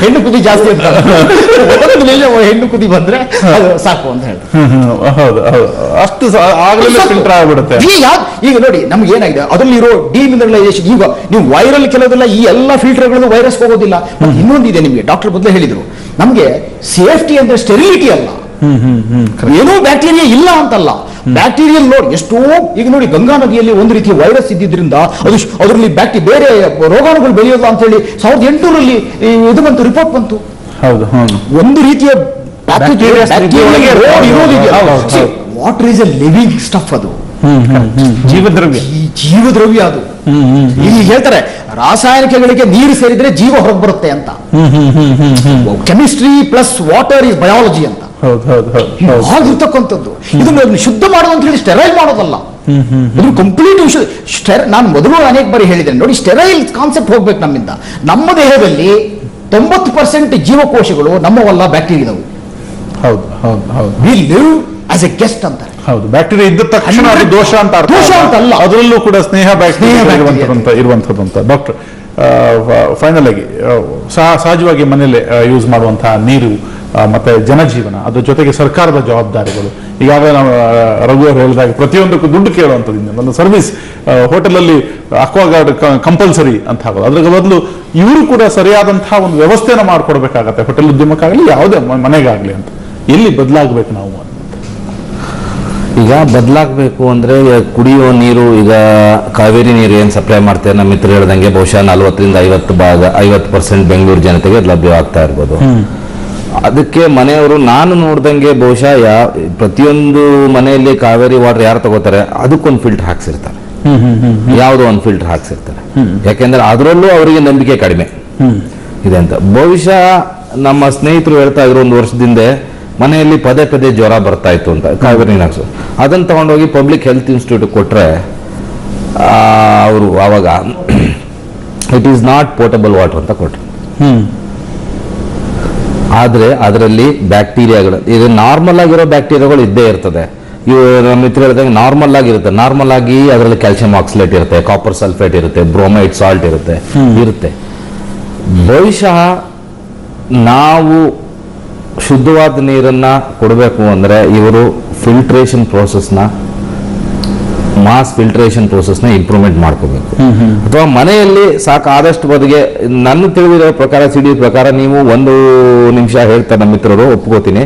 ಹೆಣ್ಣು ಕುದಿ ಜಾಸ್ತಿ ಅಂತ 1 ನಿಮಿಷ ಹೆಣ್ಣು ಕುದಿ ಬಂದ್ರೆ ಅದು ಸಾಕು ಅಂತ ಹೇಳ್ತಾರೆ. ಹೌದು, ಅಷ್ಟು ಆಗಲೇ ಫಿಲ್ಟರ್ ಆಗ್ಬಿಡುತ್ತೆ. ಈಗ ನೋಡಿ ನಮ್ಗೆ ಏನಾಗಿದೆ, ಅದರಲ್ಲಿ ಇರೋ ಡಿಮಿನರಲೈಸೇಷನ್. ಈಗ ನೀವು ವೈರಲ್ ಕೆಲವುದಿಲ್ಲ, ಈ ಎಲ್ಲ ಫಿಲ್ಟರ್ಗಳು ವೈರಸ್ ಹೋಗೋದಿಲ್ಲ. ಇನ್ನೊಂದಿದೆ ನಿಮಗೆ, ಡಾಕ್ಟರ್ ಮೊದಲೇ ಹೇಳಿದ್ರು, ನಮ್ಗೆ ಸೇಫ್ಟಿ ಅಂದ್ರೆ ಸ್ಟೆರಿಲಿಟಿ ಅಲ್ಲ, ಏನೋ ಬ್ಯಾಕ್ಟೀರಿಯಾ ಇಲ್ಲ ಅಂತಲ್ಲ. ಬ್ಯಾಕ್ಟೀರಿಯಲ್ ನೋಡಿ ಎಷ್ಟೋ, ಈಗ ನೋಡಿ ಗಂಗಾ ನದಿಯಲ್ಲಿ ಒಂದು ರೀತಿಯ ವೈರಸ್ ಇದ್ದಿದ್ರಿಂದ ಅದರಲ್ಲಿ ಬೇರೆ ರೋಗಾಣುಗಳು ಬೆಳೆಯೋಲ್ಲ ಅಂತ ಹೇಳಿ 1800ರಲ್ಲಿ ಇದು ಬಂತು, ರಿಪೋರ್ಟ್ ಬಂತು. ಒಂದು ರೀತಿಯ water is A living stuff, ಅದು ಜೀವದ್ರವ್ಯ ಅದು. ಇಲ್ಲಿ ಹೇಳ್ತಾರೆ ರಾಸಾಯನಿಕಗಳಿಗೆ ನೀರು ಸೇರಿದ್ರೆ ಜೀವ ಹೊರಗೆ ಬರುತ್ತೆ ಅಂತ. Chemistry plus water is biology ಅಂತ ಆಗಿರ್ತಕ್ಕಂಥದ್ದು. ಇದನ್ನು ಶುದ್ಧ ಮಾಡೋದು ಅಂತ ಹೇಳಿ ಸ್ಟೆರೈಲ್ ಮಾಡೋದಲ್ಲ, ಇದು ಕಂಪ್ಲೀಟ್ ನಾನು ಮೊದಲು ಅನೇಕ ಬಾರಿ ಹೇಳಿದ್ದೇನೆ ನೋಡಿ, ಸ್ಟೆರೈಲ್ ಕಾನ್ಸೆಪ್ಟ್ ಹೋಗ್ಬೇಕು ನಮ್ಮಿಂದ. ನಮ್ಮ ದೇಹದಲ್ಲಿ 90% ಜೀವಕೋಶಗಳು ನಮ್ಮವಲ್ಲ, ಬ್ಯಾಕ್ಟೀರಿಯಾದವು. We live as a guest ಅಂತಾರೆ. ಹೌದು, ಬ್ಯಾಕ್ಟೀರಿಯಾ ಇದ್ದ ತಕ್ಷಣ ಅದು ದೋಷ ಅಂತ ಅರ್ಥ ದೋಷ ಅಂತ ಅಲ್ಲ. ಅದರಲ್ಲೂ ಕೂಡ ಸ್ನೇಹ ಬ್ಯಾಕ್ಟೀರಿಯಾ ಇರುವಂತದ್ದು ಅಂತ. ಡಾಕ್ಟರ್, ಫೈನಲ್ ಆಗಿ ಸಹಜವಾಗಿ ಮನೆಯಲ್ಲಿ ಯೂಸ್ ಮಾಡುವಂತಹ ನೀರು ಮತ್ತೆ ಜನಜೀವನ, ಅದ್ರ ಜೊತೆಗೆ ಸರ್ಕಾರದ ಜವಾಬ್ದಾರಿಗಳು, ಈಗಾಗಲೇ ನಾವು ರಘು ಅವರು ಹೇಳಿದಾಗ ಪ್ರತಿಯೊಂದಕ್ಕೂ ದುಡ್ಡು ಕೇಳುವಂಥದ್ದು. ಒಂದು ಸರ್ವಿಸ್ ಹೋಟೆಲಲ್ಲಿ ಅಕ್ವಾಗಾರ್ಡ್ ಕಂಪಲ್ಸರಿ ಅಂತ ಆಗೋದು, ಅದ್ರ ಬದಲು ಇವರು ಕೂಡ ಸರಿಯಾದಂತಹ ಒಂದು ವ್ಯವಸ್ಥೆನ ಮಾಡ್ಕೊಡ್ಬೇಕಾಗತ್ತೆ, ಹೋಟೆಲ್ ಉದ್ಯಮಕ್ಕಾಗಲಿ ಯಾವುದೇ ಮನೆಗಾಗ್ಲಿ ಅಂತ. ಎಲ್ಲಿ ಬದಲಾಗಬೇಕು ನಾವು? ಈಗ ಬದಲಾಗಬೇಕು ಅಂದ್ರೆ ಕುಡಿಯುವ ನೀರು, ಈಗ ಕಾವೇರಿ ನೀರು ಏನು ಸಪ್ಲೈ ಮಾಡ್ತೇವೆ ನಮ್ಮ ಮಿತ್ರ ಹೇಳ್ದಂಗೆ ಬಹುಶಃ 40ರಿಂದ 50% ಬೆಂಗಳೂರು ಜನತೆಗೆ ಲಭ್ಯವಾಗ್ತಾ ಇರ್ಬೋದು. ಅದಕ್ಕೆ ಮನೆಯವರು ನಾನು ನೋಡ್ದಂಗೆ ಬಹುಶಃ ಪ್ರತಿಯೊಂದು ಮನೆಯಲ್ಲಿ ಕಾವೇರಿ ವಾಟರ್ ಯಾರು ತಗೋತಾರೆ ಅದಕ್ಕೊಂದು ಫಿಲ್ಟರ್ ಹಾಕ್ಸಿರ್ತಾರೆ, ಯಾವುದೋ ಒಂದು ಫಿಲ್ಟರ್ ಹಾಕ್ಸಿರ್ತಾರೆ. ಯಾಕೆಂದ್ರೆ ಅದರಲ್ಲೂ ಅವರಿಗೆ ನಂಬಿಕೆ ಕಡಿಮೆ ಇದೆ ಅಂತ. ಬಹುಶಃ ನಮ್ಮ ಸ್ನೇಹಿತರು ಹೇಳ್ತಾ ಇದ್ರು ಒಂದು ವರ್ಷದಿಂದ ಮನೆಯಲ್ಲಿ ಪದೇ ಪದೇ ಜ್ವರ ಬರ್ತಾ ಇತ್ತು ಅಂತ ಕಾವೇರಿ ನೀರು. ಅದನ್ನು ತಗೊಂಡೋಗಿ ಪಬ್ಲಿಕ್ ಹೆಲ್ತ್ ಇನ್ಸ್ಟಿಟ್ಯೂಟ್ ಕೊಟ್ರೆ ಅವರು ಅವಾಗ it is not portable water ಅಂತ ಕೊಟ್ರು. ಆದ್ರೆ ಅದರಲ್ಲಿ ಬ್ಯಾಕ್ಟೀರಿಯಾಗಳು, ಇದು ನಾರ್ಮಲ್ ಆಗಿರೋ ಬ್ಯಾಕ್ಟೀರಿಯಾಗಳು ಇದ್ದೇ ಇರ್ತದೆ. ಇವು ನಮ್ಮ ಮಿತ್ರ ಹೇಳಿದಾಗ ನಾರ್ಮಲ್ ಆಗಿರುತ್ತೆ. ನಾರ್ಮಲ್ ಆಗಿ ಅದರಲ್ಲಿ ಕ್ಯಾಲ್ಸಿಯಂ ಆಕ್ಸಲೇಟ್ ಇರುತ್ತೆ, ಕಾಪರ್ ಸಲ್ಫೇಟ್ ಇರುತ್ತೆ, ಬ್ರೋಮೈಡ್ ಸಾಲ್ಟ್ ಇರುತ್ತೆ. ಬಹುಶಃ ನಾವು ಶುದ್ಧವಾದ ನೀರನ್ನ ಕೊಡಬೇಕು ಅಂದ್ರೆ ಇವರು ಫಿಲ್ಟ್ರೇಷನ್ ಪ್ರೋಸೆಸ್ನ, ಮಾಸ್ ಫಿಲ್ಟ್ರೇಷನ್ ಪ್ರೋಸೆಸ್ನ ಇಂಪ್ರೂವ್ಮೆಂಟ್ ಮಾಡ್ಕೋಬೇಕು. ಅಥವಾ ಮನೆಯಲ್ಲಿ ಸಾಕು ಆದಷ್ಟು ಬದಿಗೆ ನನ್ನ ತಿಳಿದಿರೋ ಪ್ರಕಾರ, ಸಿಡಿ ಪ್ರಕಾರ ನೀವು 1 ನಿಮಿಷ ಹೇಳ್ತಾರೆ ನಮ್ಮ ಮಿತ್ರರು, ಒಪ್ಕೋತೀನಿ.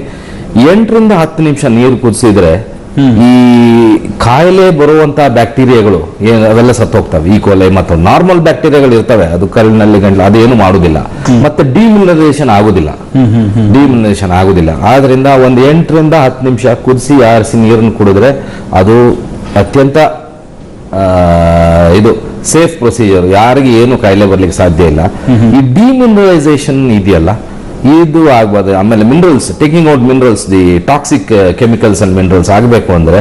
8ರಿಂದ 10 ನಿಮಿಷ ನೀರು ಕುದಿಸಿದ್ರೆ ಈ ಕಾಯಿಲೆ ಬರುವಂತಹ ಬ್ಯಾಕ್ಟೀರಿಯಾಗಳು ಅವೆಲ್ಲ ಸತ್ತೋಗ್ತವೆ. ಈಕೋಲೈ ಮತ್ತು ನಾರ್ಮಲ್ ಬ್ಯಾಕ್ಟೀರಿಯಾಗಳು ಇರ್ತವೆ, ಅದು ಕಲ್ಲಿನಲ್ಲಿ ಗಂಟ್ಲು ಅದೇನು ಮಾಡುದಿಲ್ಲ. ಮತ್ತೆ ಡಿಮಿನರೈಸೇಷನ್ ಆಗುದಿಲ್ಲ. ಆದ್ರಿಂದ ಒಂದು 8ರಿಂದ 10 ನಿಮಿಷ ಕುದಿಸಿ ಆರಿಸಿ ನೀರನ್ನು ಕುಡಿದ್ರೆ ಅದು ಅತ್ಯಂತ ಇದು ಸೇಫ್ ಪ್ರೊಸೀಜರ್, ಯಾರಿಗೆ ಏನು ಕಾಯಿಲೆ ಬರ್ಲಿಕ್ಕೆ ಸಾಧ್ಯ ಇಲ್ಲ. ಈ ಡಿಮಿನರೈಸೇಷನ್ ಇದೆಯಲ್ಲ ಇದು ಆಗ್ಬಾರ್ದು. ಆಮೇಲೆ minerals, taking out minerals, the toxic chemicals and minerals ಆಗಬೇಕು ಅಂದ್ರೆ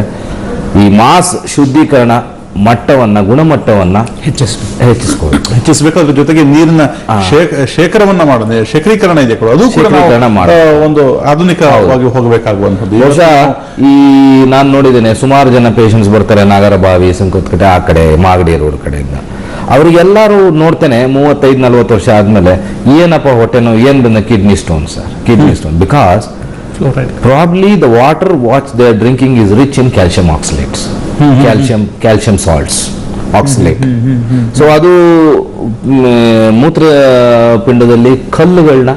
ಈ ಮಾಸ್ ಶುದ್ಧೀಕರಣ ಮಟ್ಟವನ್ನ, ಗುಣಮಟ್ಟವನ್ನ ಹೆಚ್ಚಿಸಬೇಕು. ಅದ್ರ ಜೊತೆಗೆ ನೀರಿನ ಶೇಖರವನ್ನ ಮಾಡೋದು, ಶೇಖರೀಕರಣ ಇದೆ ಅದು ಕೂಡ ಒಂದು ಆಧುನಿಕವಾಗಿ ಹೋಗಬೇಕಾಗುವಂಥದ್ದು. ಬಹುಶಃ ಈ ನಾನು ನೋಡಿದ್ದೇನೆ, ಸುಮಾರು ಜನ ಪೇಷಂಟ್ಸ್ ಬರ್ತಾರೆ ನಾಗರಬಾವಿ, ಸಂಕುತ್ಕಟೆ ಆ ಕಡೆ, ಮಾಗಡಿ ರೋಡ್ ಕಡೆಯಿಂದ. ಅವ್ರಿಗೆಲ್ಲರೂ ನೋಡ್ತೇನೆ 35-40 ವರ್ಷ ಆದ್ಮೇಲೆ ಏನಪ್ಪ ಹೊಟ್ಟೆ ನೋವು, ಏನ್ ಬಂದ kidney stone sir, kidney stone. Because probably the water what they are drinking is rich in calcium oxalates, calcium salts, oxalate. So ಅದು ಮೂತ್ರಪಿಂಡದಲ್ಲಿ ಕಲ್ಲುಗಳನ್ನ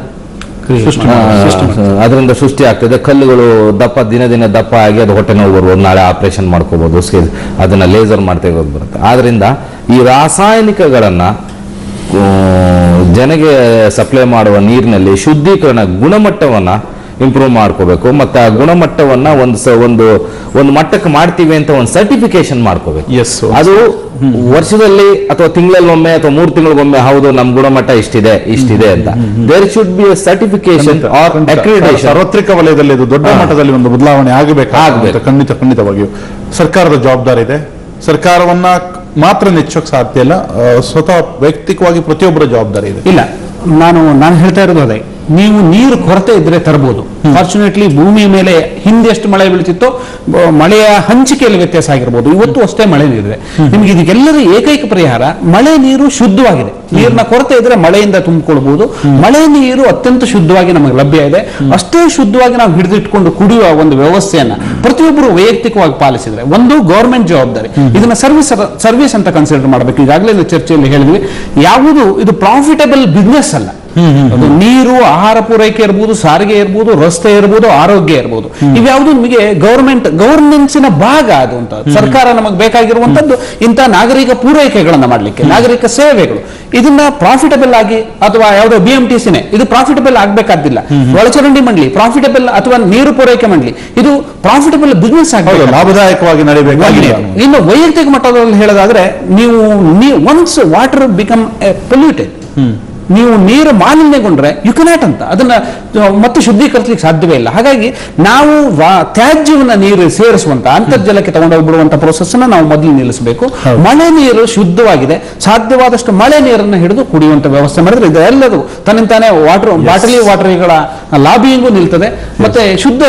ಅದರಿಂದ ಸೃಷ್ಟಿ ಆಗ್ತದೆ. ಕಲ್ಲುಗಳು ದಿನ ದಪ್ಪ ಆಗಿ ಅದು ಹೊಟ್ಟೆ ನೋವು ಬರ್ಬೋದು, ನಾಳೆ ಆಪರೇಷನ್ ಮಾಡ್ಕೋಬಹುದು, ಅದನ್ನ ಲೇಸರ್ ಮಾಡ್ತೇವೆ ಬರುತ್ತೆ. ಆದ್ರಿಂದ ಈ ರಾಸಾಯನಿಕಗಳನ್ನ ಜನಗೆ ಸಪ್ಲೈ ಮಾಡುವ ನೀರಿನಲ್ಲಿ ಶುದ್ಧೀಕರಣ ಗುಣಮಟ್ಟವನ್ನ ಇಂಪ್ರೂವ್ ಮಾಡ್ಕೋಬೇಕು. ಮತ್ತೆ ಆ ಗುಣಮಟ್ಟವನ್ನ ಒಂದು ಮಟ್ಟಕ್ಕೆ ಮಾಡ್ತೀವಿ ಅಂತ ಒಂದು ಸರ್ಟಿಫಿಕೇಶನ್ ಮಾಡ್ಕೋಬೇಕು. ಅದು ವರ್ಷದಲ್ಲಿ ಅಥವಾ ತಿಂಗಳಲ್ಲೊಮ್ಮೆ ಅಥವಾ 3 ತಿಂಗಳಿಗೊಮ್ಮೆ ಹೌದು ನಮ್ಮ ಗುಣಮಟ್ಟ ಇಷ್ಟಿದೆ ಅಂತ. There should be a certification or accreditation. ಸಾರ್ವತ್ರಿಕ ವಲಯದಲ್ಲಿ ಇದು ದೊಡ್ಡ ಮಟ್ಟದಲ್ಲಿ ಒಂದು ಬದಲಾವಣೆ ಆಗಬೇಕು. ಖಂಡಿತವಾಗಿಯೂ ಸರ್ಕಾರದ ಜವಾಬ್ದಾರಿ ಇದೆ. ಸರ್ಕಾರವನ್ನ ಮಾತ್ರ ನೆಚ್ಚೋಕ್ ಸಾಧ್ಯ ಇಲ್ಲ, ಸ್ವತಃ ವೈಯಕ್ತಿಕವಾಗಿ ಪ್ರತಿಯೊಬ್ಬರ ಜವಾಬ್ದಾರಿ ಇದೆ. ಇಲ್ಲ, ನಾನು ಹೇಳ್ತಾ ಇರೋದು ಅದೇ, ನೀವು ನೀರು ಕೊರತೆ ಇದ್ರೆ ತರಬಹುದು. ಫಾರ್ಚುನೇಟ್ಲಿ ಭೂಮಿಯ ಮೇಲೆ ಹಿಂದೆ ಎಷ್ಟು ಮಳೆ ಬೀಳ್ತಿತ್ತೋ ಮಳೆಯ ಹಂಚಿಕೆಯಲ್ಲಿ ವ್ಯತ್ಯಾಸ ಆಗಿರ್ಬೋದು, ಇವತ್ತು ಅಷ್ಟೇ ಮಳೆ ನೀರಿದೆ. ನಿಮ್ಗೆ ಇದಕ್ಕೆಲ್ಲರ ಏಕೈಕ ಪರಿಹಾರ ಮಳೆ ನೀರು ಶುದ್ಧವಾಗಿದೆ. ನೀರಿನ ಕೊರತೆ ಇದ್ರೆ ಮಳೆಯಿಂದ ತುಂಬಿಕೊಳ್ಬಹುದು. ಮಳೆ ನೀರು ಅತ್ಯಂತ ಶುದ್ಧವಾಗಿ ನಮಗೆ ಲಭ್ಯ ಇದೆ. ಅಷ್ಟೇ ಶುದ್ಧವಾಗಿ ನಾವು ಹಿಡಿದಿಟ್ಕೊಂಡು ಕುಡಿಯುವ ಒಂದು ವ್ಯವಸ್ಥೆಯನ್ನ ಪ್ರತಿಯೊಬ್ಬರು ವೈಯಕ್ತಿಕವಾಗಿ ಪಾಲಿಸಿದ್ರೆ ಒಂದು ಗವರ್ಮೆಂಟ್ ಜವಾಬ್ದಾರಿ. ಇದನ್ನ ಸರ್ವಿಸ್ ಅಂತ ಕನ್ಸಿಡರ್ ಮಾಡಬೇಕು. ಈಗಾಗಲೇ ಚರ್ಚೆಯಲ್ಲಿ ಹೇಳಿದ್ವಿ, ಯಾವುದು ಇದು ಪ್ರಾಫಿಟಬಲ್ ಬಿಸ್ನೆಸ್ ಅಲ್ಲ. ಅದು ನೀರು, ಆಹಾರ ಪೂರೈಕೆ ಇರ್ಬೋದು, ಸಾರಿಗೆ ಇರ್ಬೋದು, ರಸ್ತೆ ಇರ್ಬೋದು, ಆರೋಗ್ಯ ಇರ್ಬೋದು, ಇವ್ಯಾವುದು ನಿಮಗೆ ಗವರ್ನೆನ್ಸಿನ ಭಾಗ. ಅದು ಅಂತ ಸರ್ಕಾರ ನಮಗೆ ಬೇಕಾಗಿರುವಂತದ್ದು ಇಂಥ ನಾಗರಿಕ ಪೂರೈಕೆಗಳನ್ನ ಮಾಡ್ಲಿಕ್ಕೆ, ನಾಗರಿಕ ಸೇವೆಗಳು. ಇದನ್ನ ಪ್ರಾಫಿಟಬಲ್ ಆಗಿ ಅಥವಾ ಯಾವುದೋ BMTCನೇ ಇದು ಪ್ರಾಫಿಟಬಲ್ ಆಗ್ಬೇಕಾದಿಲ್ಲ. ಒಳಚರಂಡಿ ಮಂಡಳಿ ಪ್ರಾಫಿಟಬಲ್ ಅಥವಾ ನೀರು ಪೂರೈಕೆ ಮಂಡಳಿ ಇದು ಪ್ರಾಫಿಟಬಲ್ ಬಿಸ್ನೆಸ್ ಆಗಬೇಕು, ಲಾಭದಾಯಕವಾಗಿ ನಡೀಬೇಕಾಗಿದೆ. ಇನ್ನು ವೈಯಕ್ತಿಕ ಮಟ್ಟದಲ್ಲಿ ಹೇಳೋದಾದ್ರೆ ನೀವು ಒನ್ಸ್ ವಾಟರ್ ಬಿಕಮ್ ಪೊಲ್ಯೂಟೆಡ್, ನೀವು ನೀರು ಮಾಲಿನ್ಯಗೊಂಡ್ರೆ ಯು ಕೆನಾಟ್ ಅಂತ ಅದನ್ನ ಮತ್ತೆ ಶುದ್ಧೀಕರಿಸಲಿಕ್ಕೆ ಸಾಧ್ಯವೇ ಇಲ್ಲ. ಹಾಗಾಗಿ ನಾವು ತ್ಯಾಜ್ಯವನ್ನ ನೀರು ಸೇರಿಸುವಂತ ಅಂತರ್ಜಲಕ್ಕೆ ತಗೊಂಡೋಗ್ಬಿಡುವಂತ ಪ್ರೋಸೆಸ್ ಅನ್ನ ನಾವು ಮೊದಲು ನಿಲ್ಲಿಸಬೇಕು. ಮಳೆ ನೀರು ಶುದ್ಧವಾಗಿದೆ, ಸಾಧ್ಯವಾದಷ್ಟು ಮಳೆ ನೀರನ್ನು ಹಿಡಿದು ಕುಡಿಯುವಂತ ವ್ಯವಸ್ಥೆ ಮಾಡಿದ್ರೆ ಇದೆಲ್ಲದೂ ತನ್ನಿಂತಾನೇ ವಾಟರಿಗಳ ಲಾಬಿಯಿಂಗು ನಿಲ್ತದೆ, ಮತ್ತೆ ಶುದ್ಧ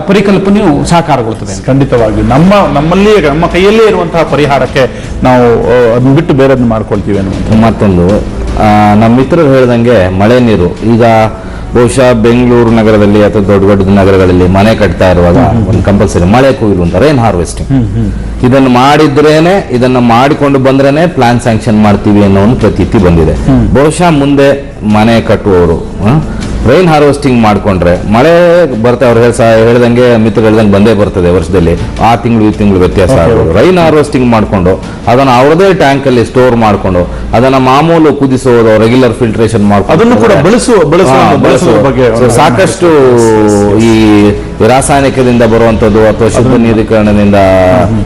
ಪರಿಕಲ್ಪನೆಯು ಸಾಕಾರಗೊಳ್ಳುತ್ತದೆ. ಖಂಡಿತವಾಗಿ ನಮ್ಮ ಕೈಯಲ್ಲೇ ಇರುವಂತಹ ಪರಿಹಾರಕ್ಕೆ ನಾವು ಅದನ್ನ ಬಿಟ್ಟು ಬೇರೆದನ್ನ ಮಾಡ್ಕೊಳ್ತೀವಿ ಅನ್ನುವಂಥ. ಮತ್ತೊಂದು ನಮ್ಮ ಮಿತ್ರರು ಹೇಳ್ದಂಗೆ ಮಳೆ ನೀರು ಈಗ ಬಹುಶಃ ಬೆಂಗಳೂರು ನಗರದಲ್ಲಿ ಅಥವಾ ದೊಡ್ಡ ದೊಡ್ಡ ನಗರಗಳಲ್ಲಿ ಮನೆ ಕಟ್ತಾ ಇರುವಾಗ ಒಂದು ಕಂಪಲ್ಸರಿ ಮಳೆ ಕೊಯ್ಲು ಅಂತ ರೈನ್ ಹಾರ್ವೆಸ್ಟಿಂಗ್ ಇದನ್ನು ಮಾಡಿದ್ರೇನೆ, ಇದನ್ನ ಮಾಡಿಕೊಂಡು ಬಂದ್ರೇನೆ ಪ್ಲಾನ್ ಸ್ಯಾಂಕ್ಷನ್ ಮಾಡ್ತೀವಿ ಅನ್ನೋ ಒಂದು ಪ್ರತೀತಿ ಬಂದಿದೆ. ಬಹುಶಃ ಮುಂದೆ ಮನೆ ಕಟ್ಟುವವರು ರೈನ್ ಹಾರ್ವೆಸ್ಟಿಂಗ್ ಮಾಡ್ಕೊಂಡ್ರೆ ಮಳೆ ಬರ್ತಾ ಅವ್ರು ಹೇಳ್ದಂಗೆ ಮಿತ್ರ ಹೇಳ್ದಂಗೆ ಬಂದೇ ಬರ್ತದೆ ವರ್ಷದಲ್ಲಿ, ಆ ತಿಂಗಳು ಈ ತಿಂಗಳು ವ್ಯತ್ಯಾಸ ಆಗೋದು. ರೈನ್ ಹಾರ್ವೆಸ್ಟಿಂಗ್ ಮಾಡ್ಕೊಂಡು ಅದನ್ನ ಅವ್ರದೇ ಟ್ಯಾಂಕ್ ಅಲ್ಲಿ ಸ್ಟೋರ್ ಮಾಡ್ಕೊಂಡು ಅದನ್ನ ಮಾಮೂಲು ಕುದಿಸೋದು, ರೆಗ್ಯುಲರ್ ಫಿಲ್ಟ್ರೇಷನ್ ಮಾಡ್ಕೊಂಡು ಅದನ್ನು ಕೂಡ ಬಳಸುವ ಬಗ್ಗೆ ಸಾಕಷ್ಟು ಈ ರಾಸಾಯನಿಕದಿಂದ ಬರುವಂತದ್ದು ಅಥವಾ ಶುದ್ಧ ನೀರೀಕರಣದಿಂದ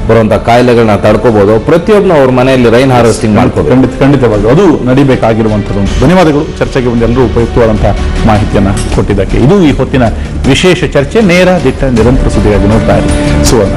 ಬರುವಂತ ಕಾಯಿಲೆಗಳನ್ನ ತಡ್ಕೋಬಹುದು. ಪ್ರತಿಯೊಬ್ಬನು ಅವ್ರ ಮನೆಯಲ್ಲಿ ರೈನ್ ಹಾರ್ವೆಸ್ಟಿಂಗ್ ಮಾಡ್ಕೋಬಹುದು. ಖಂಡಿತವಾಗಿ ಅದು ನಡಿಬೇಕಾಗಿರುವಂತದ್ದು. ಧನ್ಯವಾದಗಳು. ಚರ್ಚೆಗೆ ಒಂದೆಲ್ಲರೂ ಉಪಯುಕ್ತವಾದಂತಹ ಮಾಹಿತಿಯನ್ನ ಕೊಟ್ಟಿದ್ದಕ್ಕೆ. ಇದು ಈ ಹೊತ್ತಿನ ವಿಶೇಷ ಚರ್ಚೆ. ನೇರ ದಿಟ್ಟ ನಿರಂತರ ಸುದ್ದಿಗಾಗಿ ನೋಡ್ತಾ ಇರಿ ಸುವರ್ಣ.